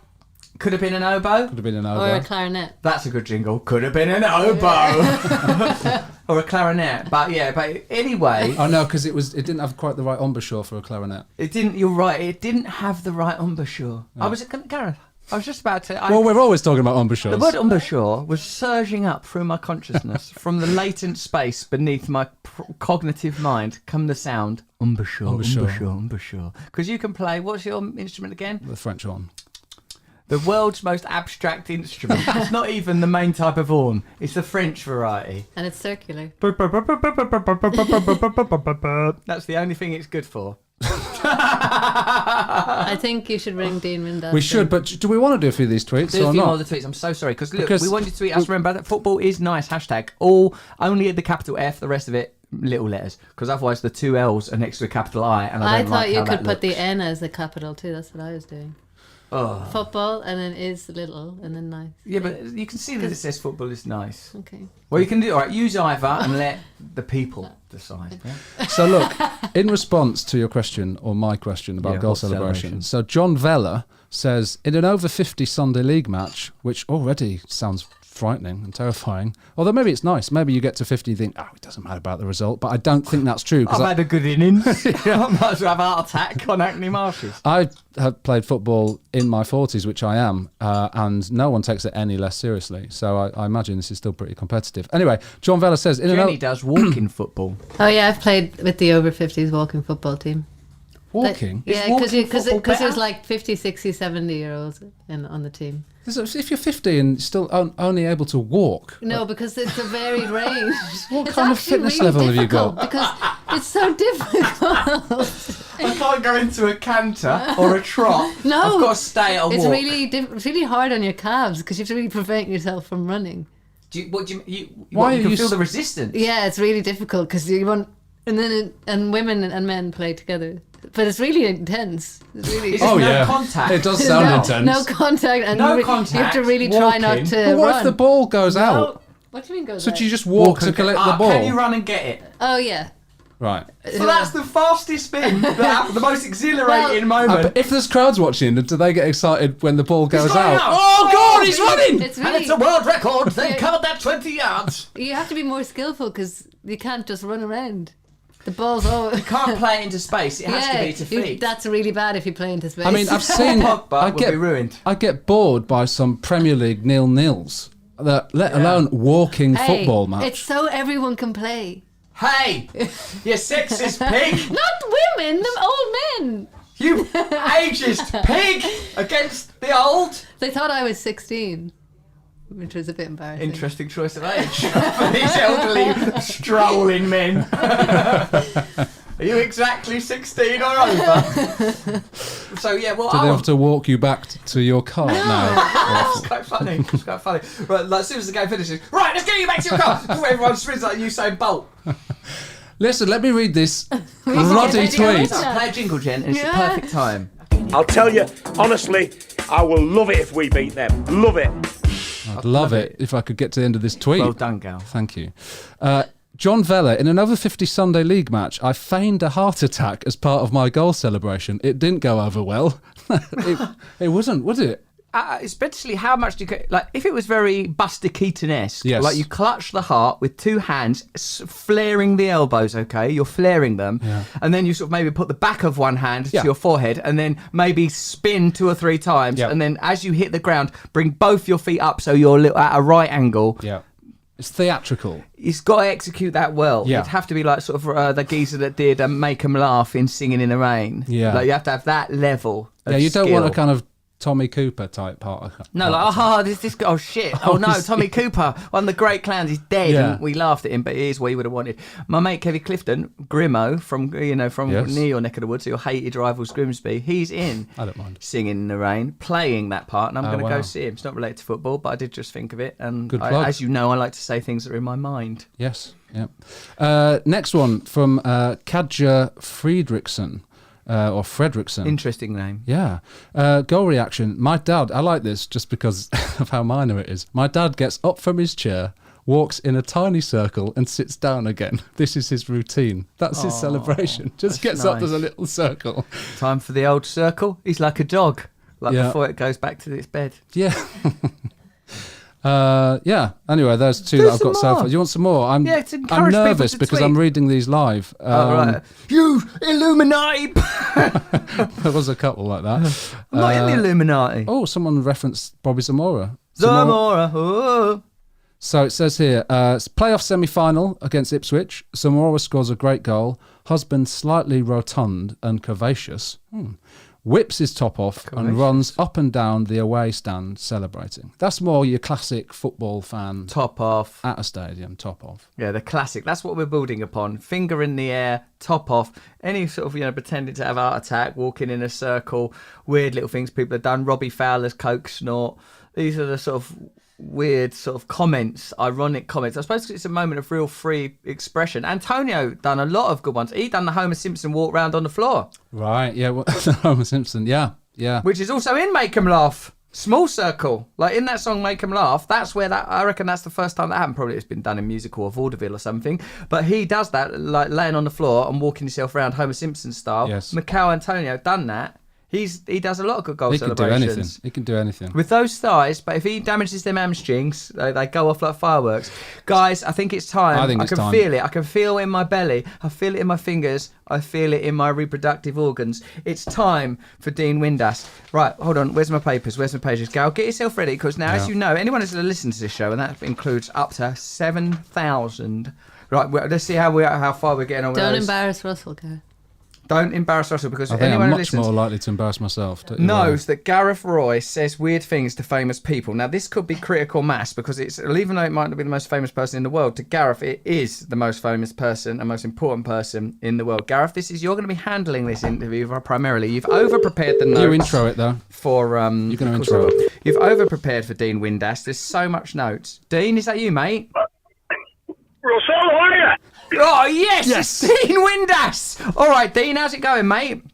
S1: Could have been an oboe.
S2: Could have been an oboe.
S3: Or a clarinet.
S1: That's a good jingle. Could have been an oboe. Or a clarinet. But anyway.
S2: Oh no, because it didn't have quite the right embouchure for a clarinet.
S1: It didn't. You're right. It didn't have the right embouchure. No. Gareth. I was just about to...
S2: Well, we're always talking about embouchures.
S1: The word embouchure was surging up through my consciousness. From the latent space beneath my cognitive mind come the sound embouchure, embouchure. Because you can play... What's your instrument again?
S2: The French horn.
S1: The world's most abstract instrument. It's not even the main type of horn. It's the French variety.
S3: And it's circular.
S1: That's the only thing it's good for.
S3: I think you should ring Dean Windass.
S2: We should, but do we want to do a few of these tweets
S1: do
S2: or
S1: a few
S2: not?
S1: more of the tweets. I'm so sorry because we wanted to tweet us. Remember that football is nice. Hashtag all only at the capital F. The rest of it little letters because otherwise the two L's are next to a capital I. And I
S3: thought you could put the N as the capital too. That's what I was doing.
S1: Oh.
S3: Football and then is little and then nice.
S1: Yeah, but you can see that it says football is nice.
S3: Okay.
S1: Well, you can do all right. Use either and let the people decide. Yeah?
S2: So look, in response to your question or my question about goal celebration, so John Vella says in an over 50 Sunday League match, which already sounds frightening and terrifying. Although maybe it's nice. Maybe you get to 50 and think, it doesn't matter about the result. But I don't think that's true.
S1: I've had a good innings. I might as well have a heart attack on Hackney Marshes.
S2: I have played football in my 40s, which I am, and no one takes it any less seriously. So I imagine this is still pretty competitive. Anyway, John Vella says...
S1: Jenny does walking football.
S3: Oh, yeah, I've played with the over 50s walking football team.
S2: Walking?
S3: Yeah, because there's like 50, 60, 70-year-olds on the team.
S2: If you're 50 and still only able to walk...
S3: No, because it's a varied range.
S2: What kind of fitness level have you got?
S3: Because it's so difficult.
S1: I can't go into a canter or a trot.
S3: No.
S1: I've got to stay at a walk.
S3: It's really hard on your calves because you have to really prevent yourself from running.
S1: You can feel the resistance?
S3: Yeah, it's really difficult because you want... And women and men play together. But it's really intense. It's really
S1: no contact.
S2: It does sound intense.
S3: No contact. And
S1: contact.
S3: You have to really try not to
S2: But what
S3: run.
S2: if the ball goes out?
S3: What do you mean goes
S2: So
S3: out?
S2: do you just walk to collect the ball?
S1: Can you run and get it?
S3: Oh, yeah.
S2: Right.
S1: So that's the fastest thing, the most exhilarating moment.
S2: But if there's crowds watching, do they get excited when the ball goes out?
S1: Oh, God, he's running!
S3: And
S1: it's a world record. They covered that 20 yards.
S3: You have to be more skillful because you can't just run around. The ball's over.
S1: You can't play it into space. It has to be to feet.
S3: That's really bad if you play into space.
S2: I mean, I've seen...
S1: Pogba would be ruined.
S2: I get bored by some Premier League 0-0s, let alone walking football match.
S3: It's so everyone can play.
S1: Hey, you sexist pig.
S3: Not women, the old men.
S1: You ageist pig against the old.
S3: They thought I was 16. Which was a bit embarrassing.
S1: Interesting choice of age for these elderly strolling men. Are you exactly 16 or over? So yeah, well,
S2: do they have to walk you back to your car? No.
S1: It's quite funny. Right, as soon as the game finishes, right, let's get you back to your car. Everyone sprints like Usain Bolt.
S2: Listen, let me read this ruddy tweet.
S1: Play a jingle, Jen, and it's the perfect time.
S5: I'll tell you, honestly, I will love it if we beat them. Love it.
S2: I'd love it if I could get to the end of this tweet.
S1: Well done, Gal.
S2: Thank you. John Vella, in another 50 Sunday League match, I feigned a heart attack as part of my goal celebration. It didn't go over well. It wasn't, was it?
S1: Especially how much do you... Like, if it was very Buster Keaton-esque,
S2: yes.
S1: Like you clutch the heart with two hands, flaring the elbows, okay? You're flaring them. Yeah. And then you sort of maybe put the back of one hand to your forehead and then maybe spin 2 or 3 times. Yeah. And then as you hit the ground, bring both your feet up so you're at a right angle.
S2: Yeah. It's theatrical.
S1: He's got to execute that well.
S2: Yeah.
S1: It'd have to be like sort of the geezer that did Make 'Em Laugh in Singing in the Rain.
S2: Yeah.
S1: Like you have to have that level of
S2: you don't
S1: skill.
S2: want a kind of Tommy Cooper type part.
S1: No, like, this guy, oh shit, oh no, Tommy Cooper, one of the great clowns, he's dead. Yeah. And we laughed at him, but here's what he would have wanted. My mate Kevin Clifton, Grimo, from near your neck of the woods, your hated rivals Grimsby, he's in
S2: I don't mind
S1: Singing in the Rain, playing that part, and I'm going to go see him. It's not related to football, but I did just think of it, and as you know, I like to say things that are in my mind.
S2: Yes, yeah. Next one from Kadja Friedrichsen. Or Fredrickson.
S1: Interesting name.
S2: Yeah. Goal reaction. My dad, I like this just because of how minor it is. My dad gets up from his chair, walks in a tiny circle and sits down again. This is his routine. That's his celebration. Just gets up, there's a little circle.
S1: Time for the old circle. He's like a dog. before it goes back to its bed.
S2: Yeah. Anyway, there's two that I've got so far. Do you want some more? I'm nervous because I'm reading these live.
S1: Right. You Illuminati!
S2: There was a couple like that.
S1: I'm not in the Illuminati.
S2: Oh, someone referenced Bobbyy Zamora.
S1: Zamora. Oh.
S2: So it says here, playoff semi-final against Ipswich. Zamora scores a great goal. Husband slightly rotund and curvaceous. Whips his top off and runs up and down the away stand celebrating. That's more your classic football fan.
S1: Top off.
S2: At a stadium, top off.
S1: Yeah, the classic. That's what we're building upon. Finger in the air, top off. Any sort of, pretending to have a heart attack, walking in a circle, weird little things people have done. Robbie Fowler's coke snort. These are the sort of weird sort of comments, ironic comments. I suppose it's a moment of real free expression. Antonio done a lot of good ones. He done the Homer Simpson walk round on the floor.
S2: Right, yeah, Homer Simpson, yeah.
S1: Which is also in Make 'Em Laugh. Small circle. Like in that song Make 'Em Laugh, that's where I reckon that's the first time that happened. Probably it's been done in musical or vaudeville or something. But he does that, like laying on the floor and walking himself around Homer Simpson style.
S2: Yes.
S1: Macau Antonio done that. He does a lot of good goal celebrations.
S2: He can do anything.
S1: With those thighs, but if he damages them hamstrings, they go off like fireworks. Guys, I think it's time. I can feel it. I can feel it in my belly. I feel it in my fingers. I feel it in my reproductive organs. It's time for Dean Windass. Right, hold on. Where's my papers? Where's my pages? Gal, get yourself ready, because now, as you know, anyone who's going to listen to this show, and that includes up to 7,000. Right, let's see how far we're getting on with
S3: Don't
S1: those.
S3: embarrass Russell, Gareth.
S1: Don't embarrass Russell, because
S2: I think
S1: anyone
S2: I'm
S1: who
S2: much
S1: listens
S2: more likely to embarrass myself.
S1: knows that Gareth Roy says weird things to famous people. Now, this could be critical mass, because even though it might not be the most famous person in the world, to Gareth, it is the most famous person and most important person in the world. Gareth, you're going to be handling this interview primarily. You've over-prepared the notes.
S2: You intro it, though.
S1: For,
S2: you're going to intro it.
S1: You've over-prepared for Dean Windass. There's so much notes. Dean, is that you, mate?
S5: Russell, how are you?
S1: Oh, yes! Dean Windass! All right, Dean, how's it going, mate?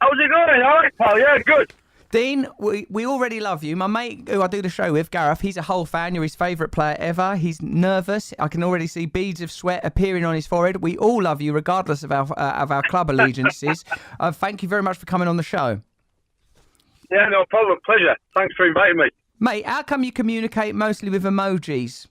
S5: How's it going? All right, pal. Yeah, good.
S1: Dean, we already love you. My mate who I do the show with, Gareth, he's a Hull fan. You're his favourite player ever. He's nervous. I can already see beads of sweat appearing on his forehead. We all love you, regardless of our club allegiances. Thank you very much for coming on the show.
S5: Yeah, no problem. Pleasure. Thanks for inviting me.
S1: Mate, how come you communicate mostly with emojis?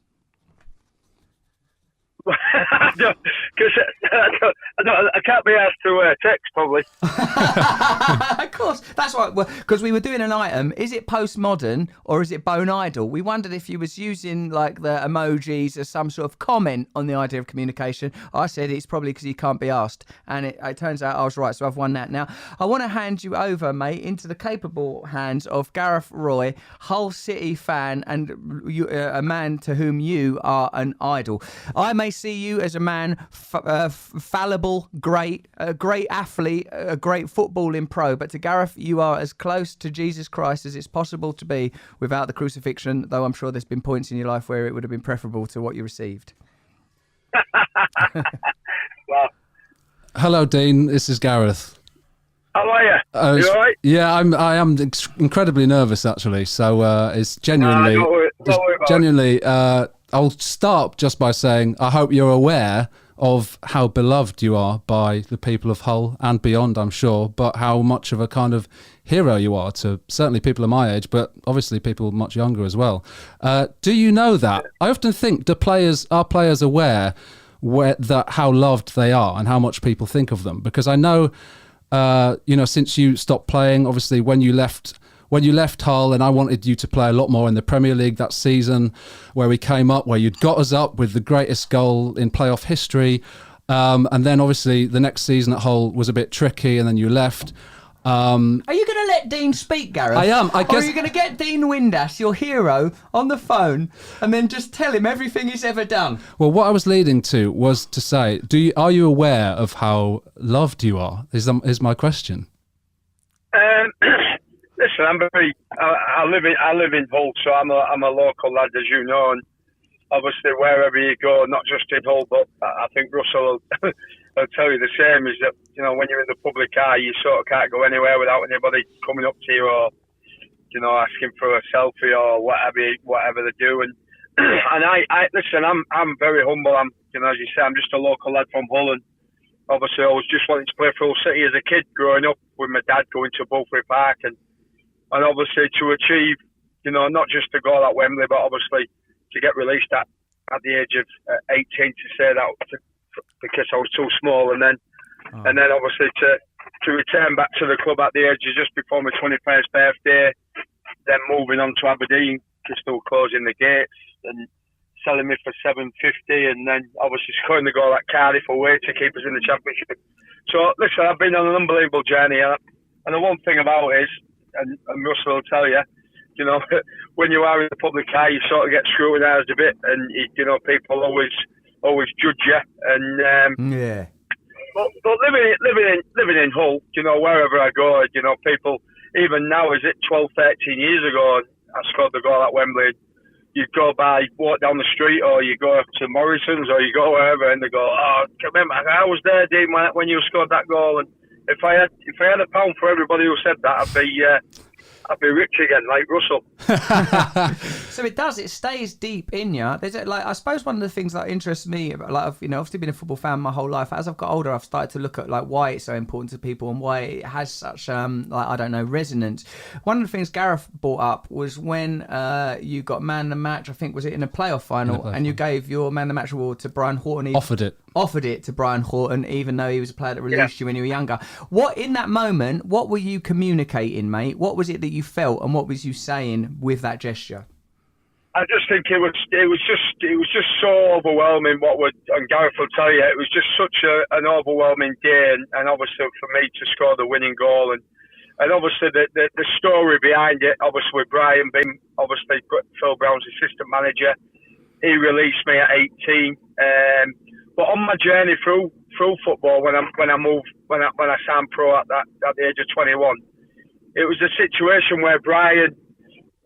S5: Because I can't be asked to text, probably.
S1: Of course, that's right. Because we were doing an item. Is it postmodern or is it bone idle? We wondered if you was using like the emojis as some sort of comment on the idea of communication. I said it's probably because you can't be asked, and it turns out I was right. So I've won that. Now I want to hand you over, mate, into the capable hands of Gareth Roy, Hull City fan, and a man to whom you are an idol. I may see you as a man fallible, great athlete, a great footballing pro, but to Gareth, you are as close to Jesus Christ as it's possible to be without the crucifixion, though I'm sure there's been points in your life where it would have been preferable to what you received.
S5: Well,
S2: hello, Dean. This is Gareth.
S5: How are you? You all right?
S2: Yeah, I am incredibly nervous, actually. So it's genuinely...
S5: don't worry
S2: genuinely, I'll start just by saying I hope you're aware of how beloved you are by the people of Hull and beyond, I'm sure, but how much of a kind of hero you are to certainly people of my age, but obviously people much younger as well. Do you know that? I often think, are players aware how loved they are and how much people think of them? Because I know, since you stopped playing, obviously when you left Hull, and I wanted you to play a lot more in the Premier League that season where we came up, where you'd got us up with the greatest goal in playoff history. And then obviously the next season at Hull was a bit tricky and then you left.
S1: Are you going to let Dean speak, Gareth?
S2: I am. I guess.
S1: Or are you going to get Dean Windass, your hero, on the phone and then just tell him everything he's ever done?
S2: Well, what I was leading to was to say, are you aware of how loved you are? Is my question.
S5: Listen, I live in Hull, so I'm a local lad, as you know, and obviously wherever you go, not just in Hull, but I think Russell will tell you the same, is that, when you're in the public eye, you sort of can't go anywhere without anybody coming up to you or, asking for a selfie or whatever they do. And I listen, I'm very humble. I'm, as you say, I'm just a local lad from Hull, and obviously I was just wanting to play for Hull City as a kid growing up with my dad going to Bulletins Park, and and obviously to achieve, not just to go at Wembley, but obviously to get released at the age of 18 to say that because I was too small, and then obviously to return back to the club at the age of just before my 21st birthday, then moving on to Aberdeen, still closing the gates and selling me for $750, and then obviously scoring the goal at Cardiff away to keep us in the Championship. So listen, I've been on an unbelievable journey, and the one thing about it is, and Russell will tell you, when you are in the public eye, you sort of get scrutinised a bit, and people always judge you, and
S1: yeah.
S5: But living in Hull, wherever I go, people, even now, is it 12, 13 years ago, I scored the goal at Wembley. You go walk down the street, or you go to Morrison's, or you go wherever, and they go, "Oh, remember, I was there, Dean, when you scored that goal." And if I had a pound for everybody who said that, I'd be rich again, like Russell.
S1: So it stays deep in you. There's I suppose one of the things that interests me, I've obviously been a football fan my whole life. As I've got older, I've started to look at why it's so important to people and why it has such resonance. One of the things Gareth brought up was when you got man of the match. I think was it in a playoff final, and you gave your man of the match award to Brian Horton. Offered it to Brian Horton, even though he was a player that released you when you were younger. What in that moment? What were you communicating, mate? What was it that you felt, and what was you saying with that gesture?
S5: I just think it was just so overwhelming. And Gareth will tell you, it was just such an overwhelming day, and obviously for me to score the winning goal, and obviously the story behind it. Obviously with Brian being Phil Brown's assistant manager, he released me at 18. But on my journey through football, when I signed pro at the age of 21, it was a situation where Brian,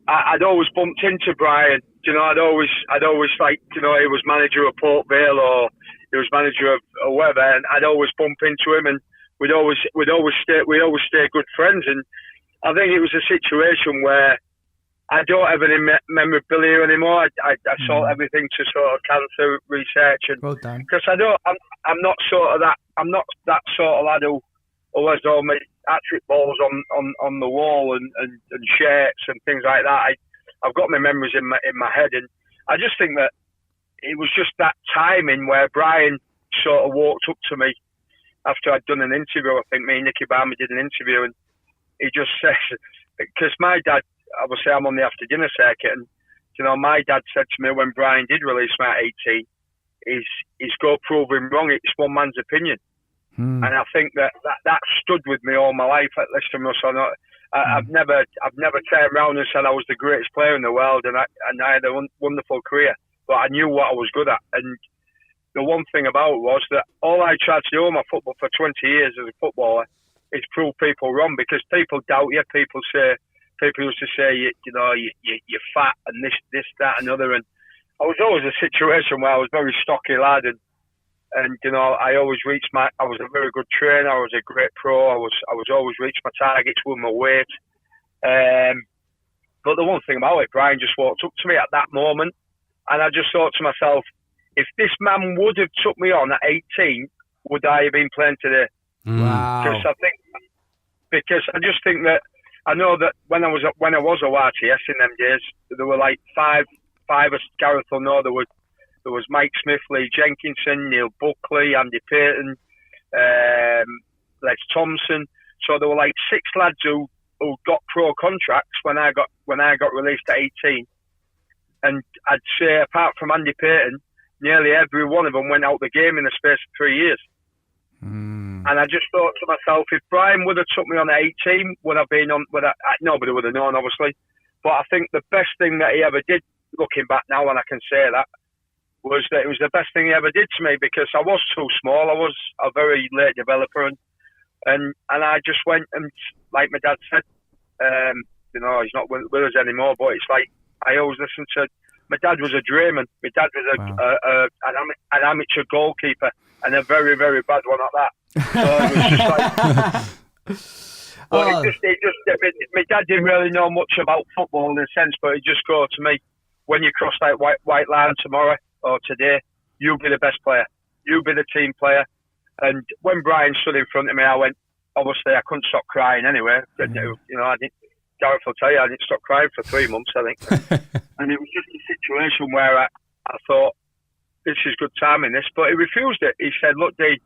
S5: I'd always bumped into Brian. I'd always he was manager of Port Vale, or he was manager of whatever, and I'd always bump into him, and we'd always stay good friends. And I think it was a situation where I don't have any memorabilia anymore. I sold everything to sort of cancer research, and
S1: well done.
S5: Because I'm not that sort of lad who has all my hat-trick balls on the wall and shirts and things like that. I've got my memories in my head, and I just think that it was just that timing where Brian sort of walked up to me after I'd done an interview. I think me and Nicky Barmy did an interview, and he just says, because my dad, obviously I'm on the after dinner circuit, and my dad said to me when Brian did release me at 18, he's got to prove him wrong. It's one man's opinion. And I think that stood with me all my life. Listen, Russell, I've never turned around and said I was the greatest player in the world, and I had a wonderful career, but I knew what I was good at. And the one thing about it was that all I tried to do in my football for 20 years as a footballer is prove people wrong, because people doubt you. People used to say, you're fat and this, that, and other. And I was always a situation where I was a very stocky lad, and I always reached I was a very good trainer. I was a great pro. I was always reached my targets with my weight. But the one thing about it, Brian just walked up to me at that moment, and I just thought to myself, if this man would have took me on at 18, would I have been playing today?
S1: Wow.
S5: Because I just think that I know that when I was a YTS in them days, there were like five. As Gareth will know, there was Mike Smith, Lee Jenkinson, Neil Buckley, Andy Payton, Les Thompson. So there were like 6 lads who got pro contracts when I got released at 18. And I'd say, apart from Andy Payton, nearly every one of them went out the game in the space of 3 years. And I just thought to myself, if Brian would have took me on at 18, would I been on? Nobody would have known, obviously. But I think the best thing that he ever did, looking back now, and I can say that, was that it was the best thing he ever did to me, because I was too small. I was a very late developer, and I just went, and like my dad said, he's not with us anymore, but it's like I always listened to. My dad was a drayman. My dad was an amateur goalkeeper, and a very, very bad one at that. So it was just like. My dad didn't really know much about football in a sense, but it just go to me, when you cross that white line tomorrow or today, you'll be the best player. You'll be the team player. And when Brian stood in front of me, I went, obviously I couldn't stop crying anyway. I didn't Gareth will tell you, I didn't stop crying for 3 months, I think. And it was just a situation where I thought, this is good timing, this. But he refused it. He said, look, Dean,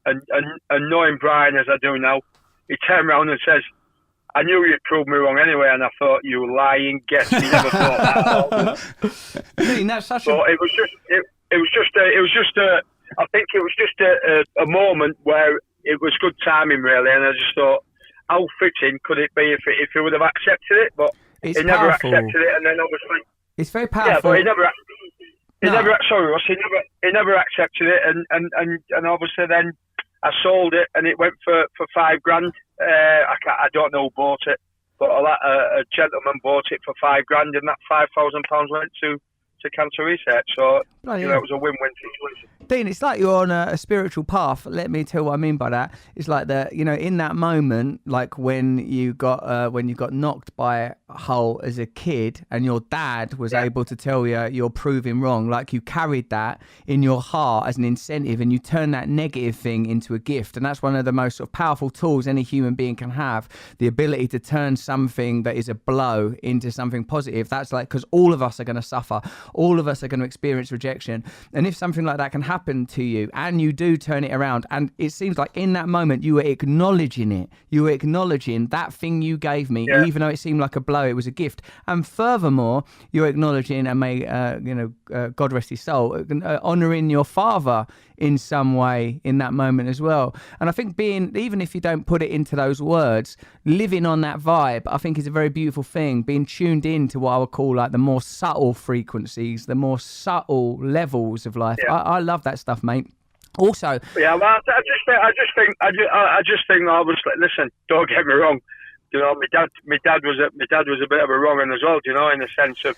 S5: and knowing Brian as I do now, he turned around and says, I knew you'd prove me wrong anyway, and I thought, you lying guess, you never thought that at all.
S1: Dean, that's such
S5: so it was just I think it was just a moment where it was good timing, really, and I just thought, how fitting could it be if he would have accepted it? But
S1: it's
S5: he never
S1: powerful.
S5: accepted it, and then obviously,
S1: it's very powerful.
S5: yeah, but he never accepted it, and obviously then I sold it, and it went for $5,000. I don't know who bought it, but a gentleman bought it for $5,000, and that £5,000 went to cancer research. So it was a win-win situation.
S1: Dean, it's like you're on a spiritual path. Let me tell you what I mean by that. It's like in that moment, like when you got knocked by Hull as a kid, and your dad was able to tell you you're proving wrong. Like you carried that in your heart as an incentive, and you turn that negative thing into a gift. And that's one of the most sort of powerful tools any human being can have: the ability to turn something that is a blow into something positive. That's like, because all of us are going to suffer. All of us are going to experience rejection. And if something like that can happen to you and you do turn it around, and it seems like in that moment you were acknowledging it. You were acknowledging that thing you gave me, even though it seemed like a blow, it was a gift. And furthermore, you're acknowledging, and may, God rest his soul, honouring your father in some way in that moment as well. And I think even if you don't put it into those words, living on that vibe, I think is a very beautiful thing. Being tuned in to what I would call like the more subtle frequencies, the more subtle levels of life. I love that stuff, mate. Also,
S5: yeah, well, I just think obviously, listen, don't get me wrong. You know, my dad was a bit of a wrong one as well. You know, in the sense of,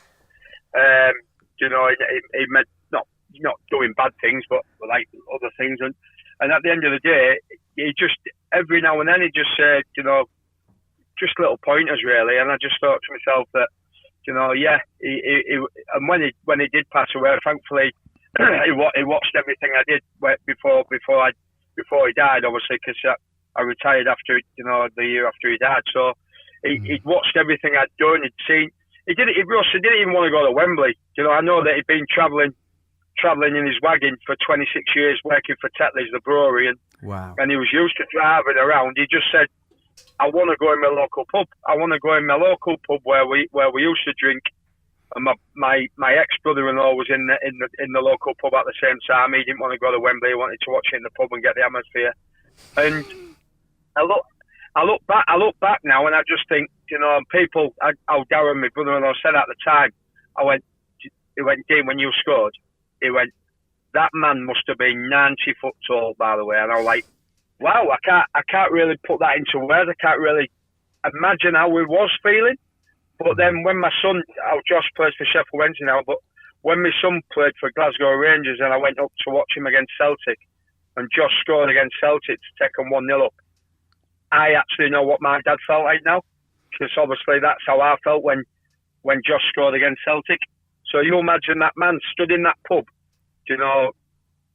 S5: he meant not doing bad things, but like other things. And at the end of the day, he just every now and then he just said, just little pointers really. And I just thought to myself that, and when he did pass away, thankfully, he watched everything I did before he died, obviously, because I retired after the year after he died. So he'd watched everything I'd done. He'd seen. He didn't even want to go to Wembley. I know that he'd been travelling in his wagon for 26 years, working for Tetley's, the brewery, and he was used to driving around. He just said, "I want to go in my local pub. I want to go in my local pub where we used to drink." And my ex-brother-in-law was in the local pub at the same time. He didn't want to go to Wembley. He wanted to watch it in the pub and get the atmosphere. And I look back now, and I just think, people. How Darren, my brother-in-law, said at the time, he went, Dean, when you scored, he went, that man must have been 90 foot tall, by the way. And I was like, wow, I can't really put that into words. I can't really imagine how he was feeling. But then when my son, Josh plays for Sheffield Wednesday now, but when my son played for Glasgow Rangers and I went up to watch him against Celtic, and Josh scored against Celtic to take them 1-0 up, I actually know what my dad felt like now, because obviously that's how I felt when Josh scored against Celtic. So you imagine that man stood in that pub,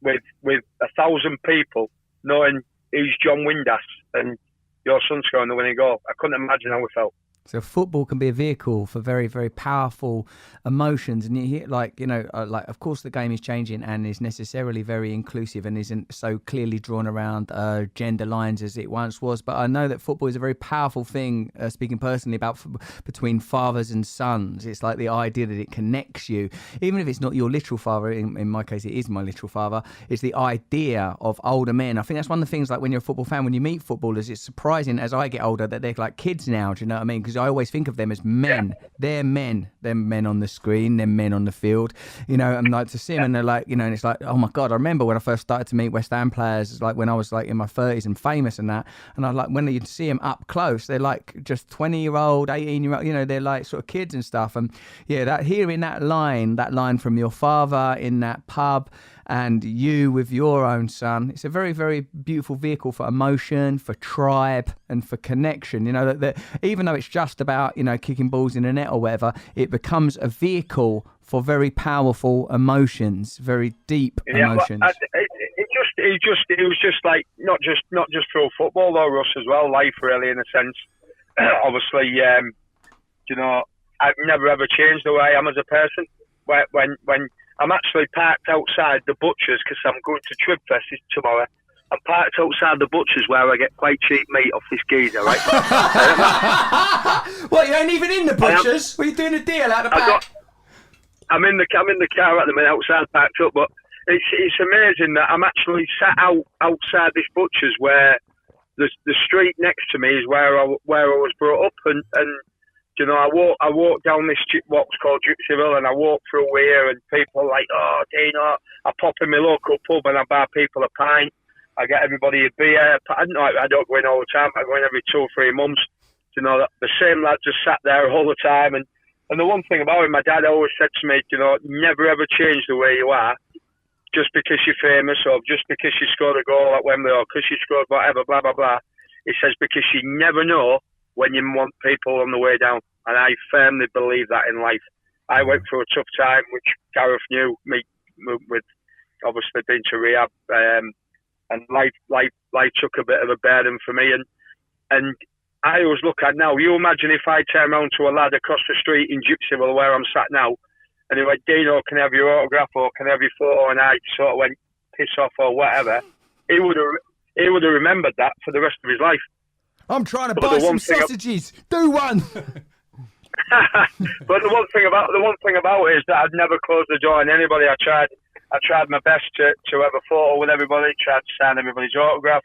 S5: with 1,000 people, knowing he's John Windass and your son scoring the winning goal. I couldn't imagine how it felt.
S1: So football can be a vehicle for very, very powerful emotions, and you hear, of course the game is changing and is necessarily very inclusive and isn't so clearly drawn around gender lines as it once was. But I know that football is a very powerful thing. Speaking personally about between fathers and sons, it's like the idea that it connects you, even if it's not your literal father. In my case, it is my literal father. It's the idea of older men. I think that's one of the things. Like when you're a football fan, when you meet footballers, it's surprising as I get older that they're like kids now. Do you know what I mean? Because I always think of them as men. They're men. They're men on the screen. They're men on the field. And like to see them, and they're like, and it's like, oh my God, I remember when I first started to meet West Ham players, like when I was like in my 30s and famous and that. And I like when you'd see them up close, they're like just 20-year-old, 18-year-old, they're like sort of kids and stuff. And that hearing that line from your father in that pub, and you with your own son, it's a very, very beautiful vehicle for emotion, for tribe, and for connection. That even though it's just about kicking balls in a net or whatever, it becomes a vehicle for very powerful emotions, very deep emotions.
S5: It was just like not just through football though, Russ, as well, life really, in a sense. Obviously, you know, I've never ever changed the way I am as a person. When I'm actually parked outside the butcher's because I'm going to Tribfest tomorrow. I'm parked outside the butcher's where I get quite cheap meat off this geezer, right?
S1: What, you ain't even in the butcher's? What are you doing a deal out the back?
S5: I'm in the car at the minute outside parked up, but it's amazing that I'm actually sat outside this butcher's where the street next to me is where I was brought up, and you know, I walk down this what's called Gypsyville, and I walk through here, and people are like, oh, Dino. I pop in my local pub and I buy people a pint. I get everybody a beer. I don't go in all the time. I go in every 2 or 3 months. You know, the same lads just sat there all the time. And the one thing about it, my dad always said to me, you know, never ever change the way you are just because you're famous or just because you scored a goal at Wembley or because you scored whatever, blah, blah, blah. He says, because you never know when you want people on the way down. And I firmly believe that in life. I went through a tough time, which Gareth knew, me with obviously being to rehab, and life took a bit of a burden for me. And I always look at now, you imagine if I turn around to a lad across the street in Gypsyville where I'm sat now, and he went, Dino, can I have your autograph or can I have your photo? And I sort of went, piss off or whatever. He would have remembered that for the rest of his life.
S1: I'm trying to buy some sausages. Do one.
S5: But the one thing about it is that I'd never closed the door on anybody. I tried my best to have a photo with everybody, tried to sign everybody's autograph.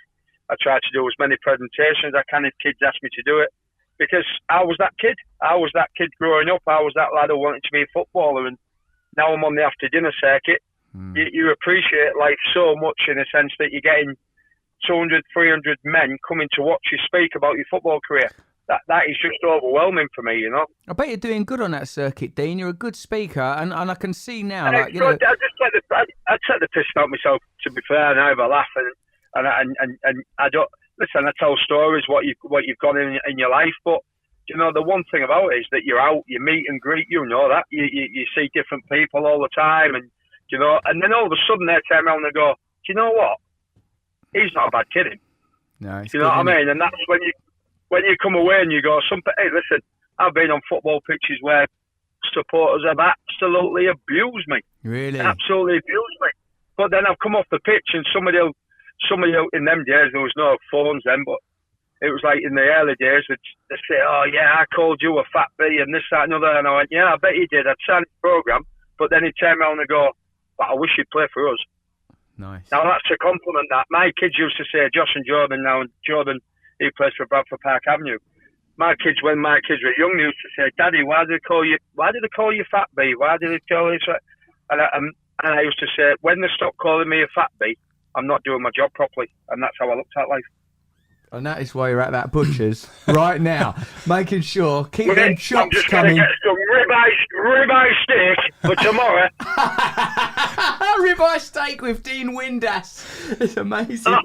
S5: I tried to do as many presentations as I can if kids asked me to do it. Because I was that kid. I was that kid growing up. I was that lad who wanted to be a footballer. And now I'm on the after dinner circuit. You appreciate life so much in a sense that you're getting 200, 300 men coming to watch you speak about your football career. That is just overwhelming for me, you know.
S1: I bet you're doing good on that circuit, Dean. You're a good speaker, and I can see now.
S5: I take the piss out myself, to be fair, and I have a laugh, and I don't listen. I tell stories what you've got in your life, but you know the one thing about it is that you're out, you meet and greet, you know that you see different people all the time, and you know, and then all of a sudden they turn around and go, do you know what? He's not a bad kid, him.
S1: No,
S5: you know what I mean? And that's when you come away and you go, hey, listen, I've been on football pitches where supporters have absolutely abused me.
S1: Really?
S5: Absolutely abused me. But then I've come off the pitch and somebody in them days, there was no phones then, but it was like in the early days, they'd say, oh yeah, I called you a fat bee and this, that and other. And I went, yeah, I bet you did. I'd sign the programme. But then he'd turn around and go, but I wish you'd play for us.
S1: Nice.
S5: Now that's a compliment that. My kids used to say, Josh and Jordan now, and Jordan, he plays for Bradford Park Avenue. My kids, when my kids were young, they used to say, Daddy, why did they call you fat bee? Why did they call you fat? And I used to say, when they stop calling me a fat bee, I'm not doing my job properly. And that's how I looked at life.
S1: And that is why you're at that butcher's right now, making sure, keep them chops
S5: I'm just
S1: coming.
S5: going to get some ribeye steak for tomorrow.
S1: Ribeye steak with Dean Windass. It's amazing.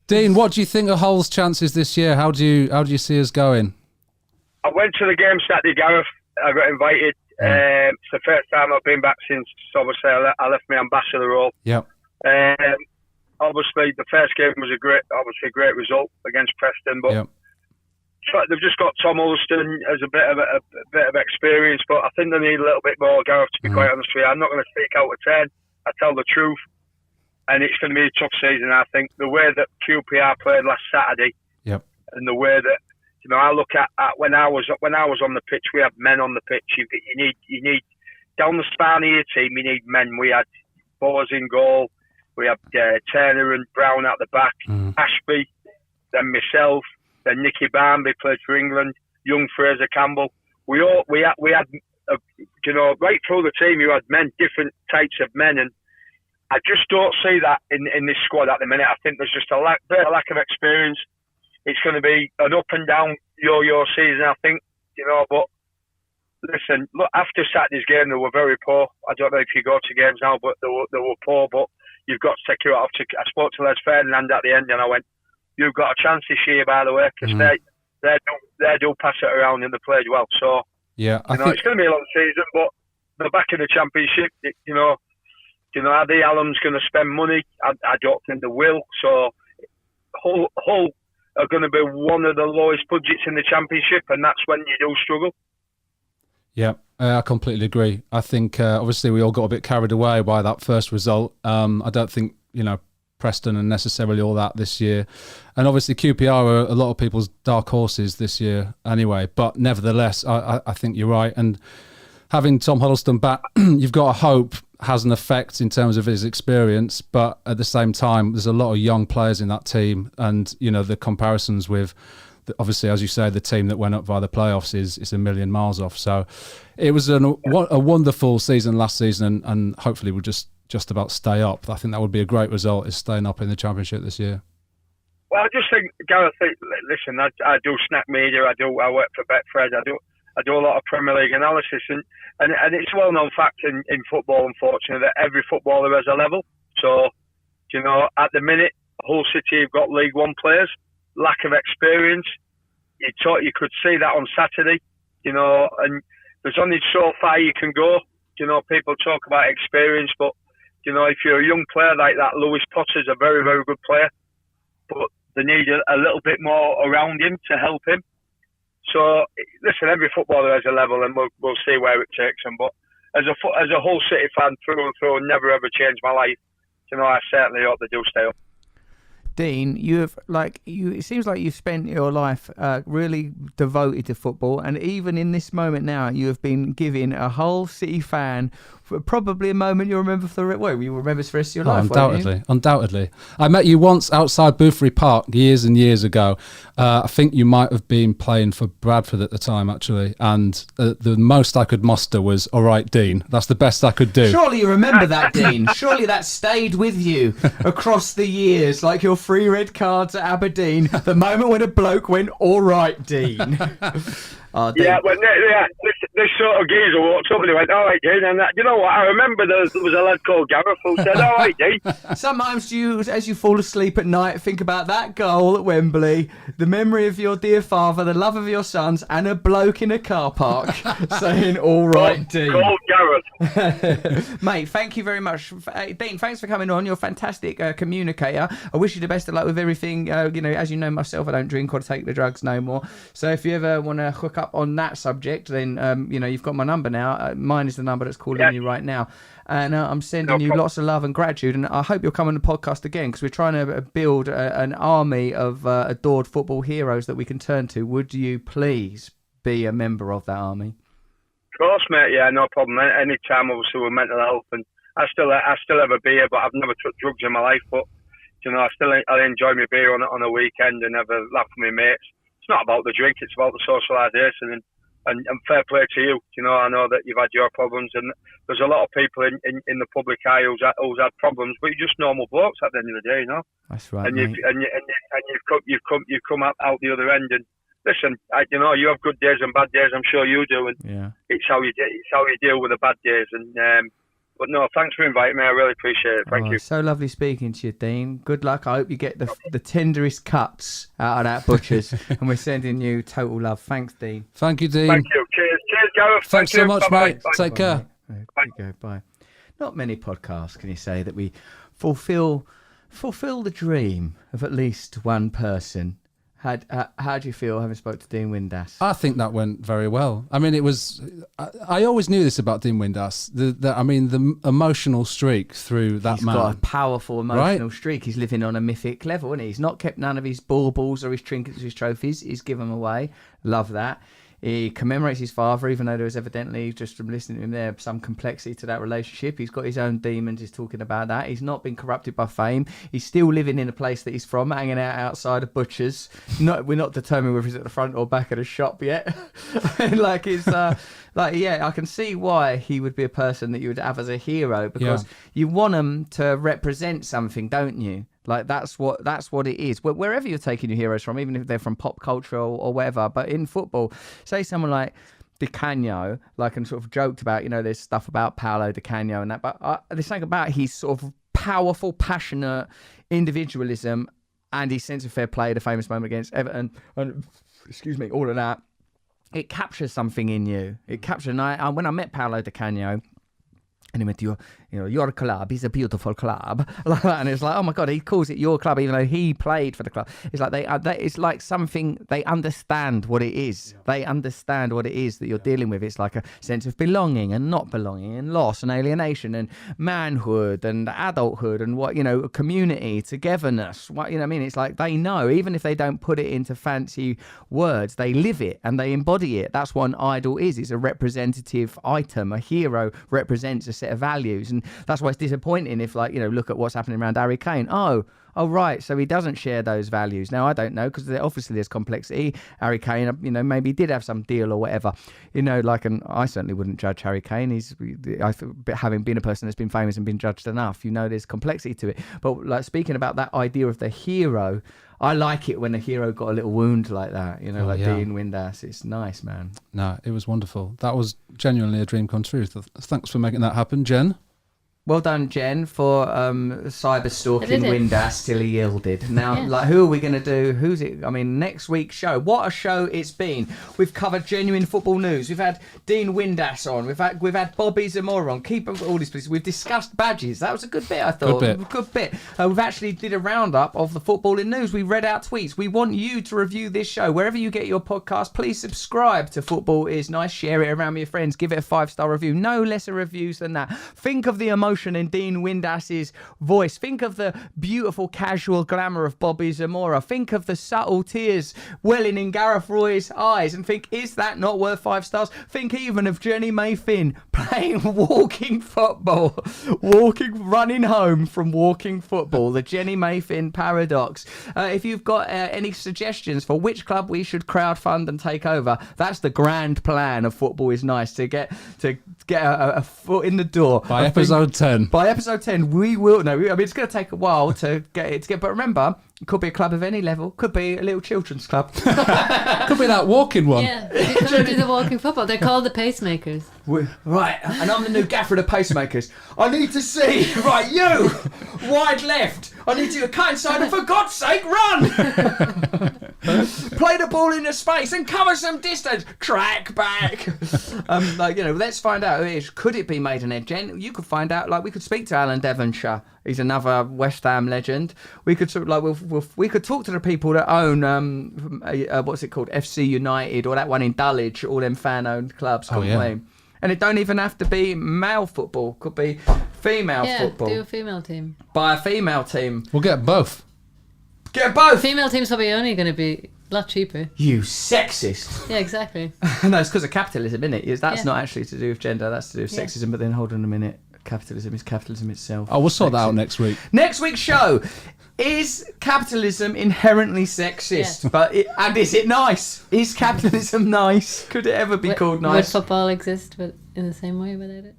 S2: Dean, what do you think of Hull's chances this year? How do you see us going?
S5: I went to the game Saturday, Gareth. I got invited. It's the first time I've been back since, obviously, I left my ambassador role.
S2: Yep.
S5: Obviously, the first game was a great result against Preston, but they've just got Tom Ulston as a bit of experience, but I think they need a little bit more, Gareth, to be quite honest with you. I'm not going to speak out of turn. I tell the truth. And it's going to be a tough season, I think. The way that QPR played last Saturday, and the way that I look at when I was on the pitch, we had men on the pitch. You need down the spine of your team. You need men. We had Bowes in goal. We had Turner and Brown at the back. Ashby, then myself, then Nicky Barmby played for England. Young Fraser Campbell. We had right through the team. You had men, different types of men, and I just don't see that in this squad at the minute. I think there's just a lack of experience. It's going to be an up and down yo-yo season, I think, but listen, look, after Saturday's game, they were very poor. I don't know if you go to games now, but they were poor, but you've got to take your hat off to. I spoke to Les Ferdinand at the end and I went, you've got a chance this year, by the way, because they do pass it around and they played well. So, it's going to be a long season, but they're back in the Championship, are the Allams going to spend money? I don't think they will. So Hull are going to be one of the lowest budgets in the Championship, and that's when you do struggle.
S2: Yeah, I completely agree. I think obviously we all got a bit carried away by that first result. I don't think, Preston are necessarily all that this year. And obviously QPR are a lot of people's dark horses this year anyway. But nevertheless, I think you're right. And having Tom Huddleston back, you've got to hope has an effect in terms of his experience. But at the same time, there's a lot of young players in that team. And, the comparisons with, obviously, as you say, the team that went up via the playoffs is a million miles off. So it was a wonderful season last season, and hopefully we'll just about stay up. I think that would be a great result, is staying up in the Championship this year.
S5: Well, I just think, Gareth, listen, I do snack media, I work for Betfred, I do a lot of Premier League analysis, and it's a well-known fact in football, unfortunately, that every footballer has a level. So, at the minute, Hull City have got League One players, lack of experience. You could see that on Saturday, and there's only so far you can go. People talk about experience, but if you're a young player like that, Lewis Potter's a very, very good player, but they need a little bit more around him to help him. So, listen, every footballer has a level, and we'll see where it takes him. But as a Hull City fan through and through, never ever changed my life. I certainly hope they do stay up.
S1: Dean, it seems like you've spent your life really devoted to football, and even in this moment now, you have been giving a Hull City fan probably a moment you'll remember for the rest of your life.
S2: Undoubtedly. I met you once outside Boothry Park years and years ago. I think you might have been playing for Bradford at the time, actually, and the most I could muster was, "All right, Dean." That's the best I could do.
S1: Surely you remember that, Dean. Surely that stayed with you across the years, like your 3 red cards at Aberdeen. The moment when a bloke went, "All right, Dean."
S5: Dean. This sort of geezer walked up and he went, "All right, Dean," and that, you know what? I remember there was a lad called Gareth who said, "All right, Dean."
S1: Sometimes as you fall asleep at night, think about that goal at Wembley, the memory of your dear father, the love of your sons, and a bloke in a car park saying, "All right, Dean."
S5: Called Gareth.
S1: Mate, thank you very much. Dean, thanks for coming on. You're a fantastic communicator. I wish you the best of luck with everything. As you know myself, I don't drink or take the drugs no more. So if you ever want to hook up on that subject, then you've got my number now. Mine is the number that's calling you right now, and I'm sending you lots of love and gratitude, and I hope you'll come on the podcast again, because we're trying to build an army of adored football heroes that we can turn to. Would you please be a member of that army?
S5: Of course, mate. Yeah, no problem. Any time, obviously, with mental health, and I still have a beer, but I've never took drugs in my life. But I enjoy my beer on a weekend and have a laugh with my mates. It's not about the drink; it's about the socialisation and fair play to you. I know that you've had your problems, and there's a lot of people in the public eye who's had problems, but you're just normal blokes at the end of the day,
S1: That's right,
S5: and
S1: mate.
S5: you've come out the other end, and listen, you have good days and bad days. I'm sure you do, and it's how you deal with the bad days. And but no, thanks for inviting me. I really appreciate it. Thank you.
S1: So lovely speaking to you, Dean. Good luck. I hope you get the tenderest cuts out of that butcher's, and we're sending you total love. Thanks, Dean.
S2: Thank you, Dean.
S5: Thank you. Cheers, Gareth.
S2: Thanks so much, mate.
S5: Bye.
S2: Take care.
S1: Bye. Not many podcasts can you say that we fulfill the dream of at least one person. How do you feel having spoke to Dean Windass?
S2: I think that went very well. I mean, I always knew this about Dean Windass. The emotional streak through that man.
S1: He's got a powerful emotional streak. He's living on a mythic level, isn't he? He's not kept none of his baubles or his trinkets or his trophies. He's given them away. Love that. He commemorates his father, even though there was evidently, just from listening to him there, some complexity to that relationship. He's got his own demons. He's talking about that. He's not been corrupted by fame. He's still living in the place that he's from, hanging out outside of butchers. We're not determined whether he's at the front or back of the shop yet. I can see why he would be a person that you would have as a hero, because you want him to represent something, don't you? Like that's what it is. Wherever you're taking your heroes from, even if they're from pop culture or whatever, but in football, say someone like Di Canio, like and sort of joked about, there's stuff about Paolo Di Canio and that, but there's something about his sort of powerful, passionate individualism and his sense of fair play, the famous moment against Everton, and all of that. It captures something in you. It captures. And when I met Paolo Di Canio, And he went, your club is a beautiful club. And it's like, oh my God, he calls it your club, even though he played for the club. It's like it's like something, they understand what it is. Yeah. They understand what it is that you're dealing with. It's like a sense of belonging and not belonging and loss and alienation and manhood and adulthood and what, community, togetherness. What, I mean? It's like they know, even if they don't put it into fancy words, they live it and they embody it. That's what an idol is. It's a representative item. A hero represents a set of values, and that's why it's disappointing if, look at what's happening around Harry Kane. Oh right, so he doesn't share those values. Now I don't know, because obviously there's complexity. Harry Kane, maybe did have some deal or whatever, and I certainly wouldn't judge Harry Kane. Having been a person that's been famous and been judged enough, there's complexity to it. But speaking about that idea of the hero, I like it when a hero got a little wound like that, Dean Windass. It's nice, man.
S2: No, it was wonderful. That was genuinely a dream come true. Thanks for making that happen, Jen.
S1: Well done, Jen, for cyber stalking Windass till he yielded. Now, who are we going to do? Who's it? I mean, next week's show. What a show it's been. We've covered genuine football news. We've had Dean Windass on. We've had Bobbyy Zamora on. Keep up all these places. We've discussed badges. That was a good bit, I thought. Good bit. We've actually did a roundup of the footballing news. We read out tweets. We want you to review this show. Wherever you get your podcast, please subscribe to Football Is Nice. Share it around with your friends. Give it a 5-star review. No lesser reviews than that. Think of the emotion in Dean Windass's voice. Think of the beautiful casual glamour of Bobbyy Zamora. Think of the subtle tears welling in Gareth Roy's eyes and think, is that not worth 5 stars? Think even of Jenny May Finn playing walking football, running home from walking football, the Jenny May Finn paradox. If you've got any suggestions for which club we should crowdfund and take over, that's the grand plan of Football Is Nice, to get a foot in the door.
S2: By episode 10.
S1: By episode 10, we will know. I mean, it's going to take a while to get it. But remember, it could be a club of any level. Could be a little children's club.
S2: Could be that walking one.
S3: Yeah, they could do the walking football. They're called the pacemakers.
S1: Right, and I'm the new gaffer of the pacemakers. I need to see. Right, you, wide left. I need you to cut inside and, for God's sake, run. Play the ball into space and cover some distance. Track back. Let's find out who it is. Could it be Maidenhead, Jen? You could find out. We could speak to Alan Devonshire. He's another West Ham legend. We could we could talk to the people that own what's it called, FC United, or that one in Dulwich, all them fan-owned clubs. And it don't even have to be male football. Could be female football.
S3: Do a female team.
S1: Buy a female team.
S2: We'll get both.
S1: Get both.
S3: Female team's probably only going to be a lot cheaper.
S1: You sexist.
S3: Yeah, exactly.
S1: No, it's because of capitalism, isn't it? That's not actually to do with gender. That's to do with sexism. But then hold on a minute. Capitalism is capitalism itself.
S2: Oh, we'll sort that out next week.
S1: Next week's show. Is capitalism inherently sexist? Yeah. And is it nice? Is capitalism nice? Could it ever be called nice?
S3: Would football exist but in the same way without it?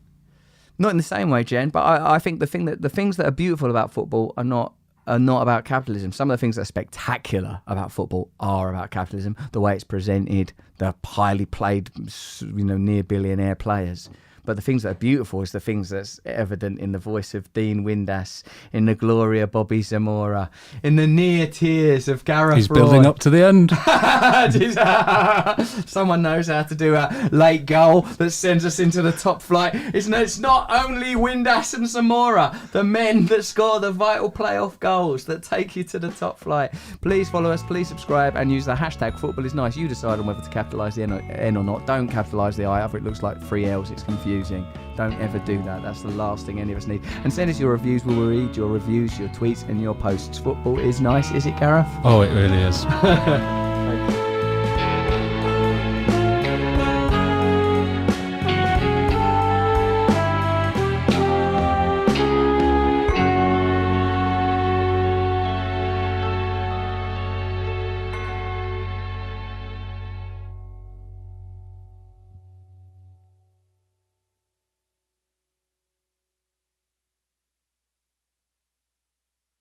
S1: Not in the same way, Jen. But I think the things that are beautiful about football are not about capitalism. Some of the things that are spectacular about football are about capitalism. The way it's presented, the highly played, near billionaire players. But the things that are beautiful is the things that's evident in the voice of Dean Windass, in the glory of Bobbyy Zamora, in the near tears of Gareth Roy.
S2: He's building up to the end.
S1: Someone knows how to do a late goal that sends us into the top flight. It's not only Windass and Zamora, the men that score the vital playoff goals that take you to the top flight. Please follow us, please subscribe, and use the hashtag Football Is Nice. You decide on whether to capitalise the N or not. Don't capitalise the I, either it looks like 3 L's, it's confusing. Don't ever do that. That's the last thing any of us need. And send us your reviews. We will read your reviews, your tweets and your posts. Football is nice, is it, Gareth?
S2: Oh, it really is.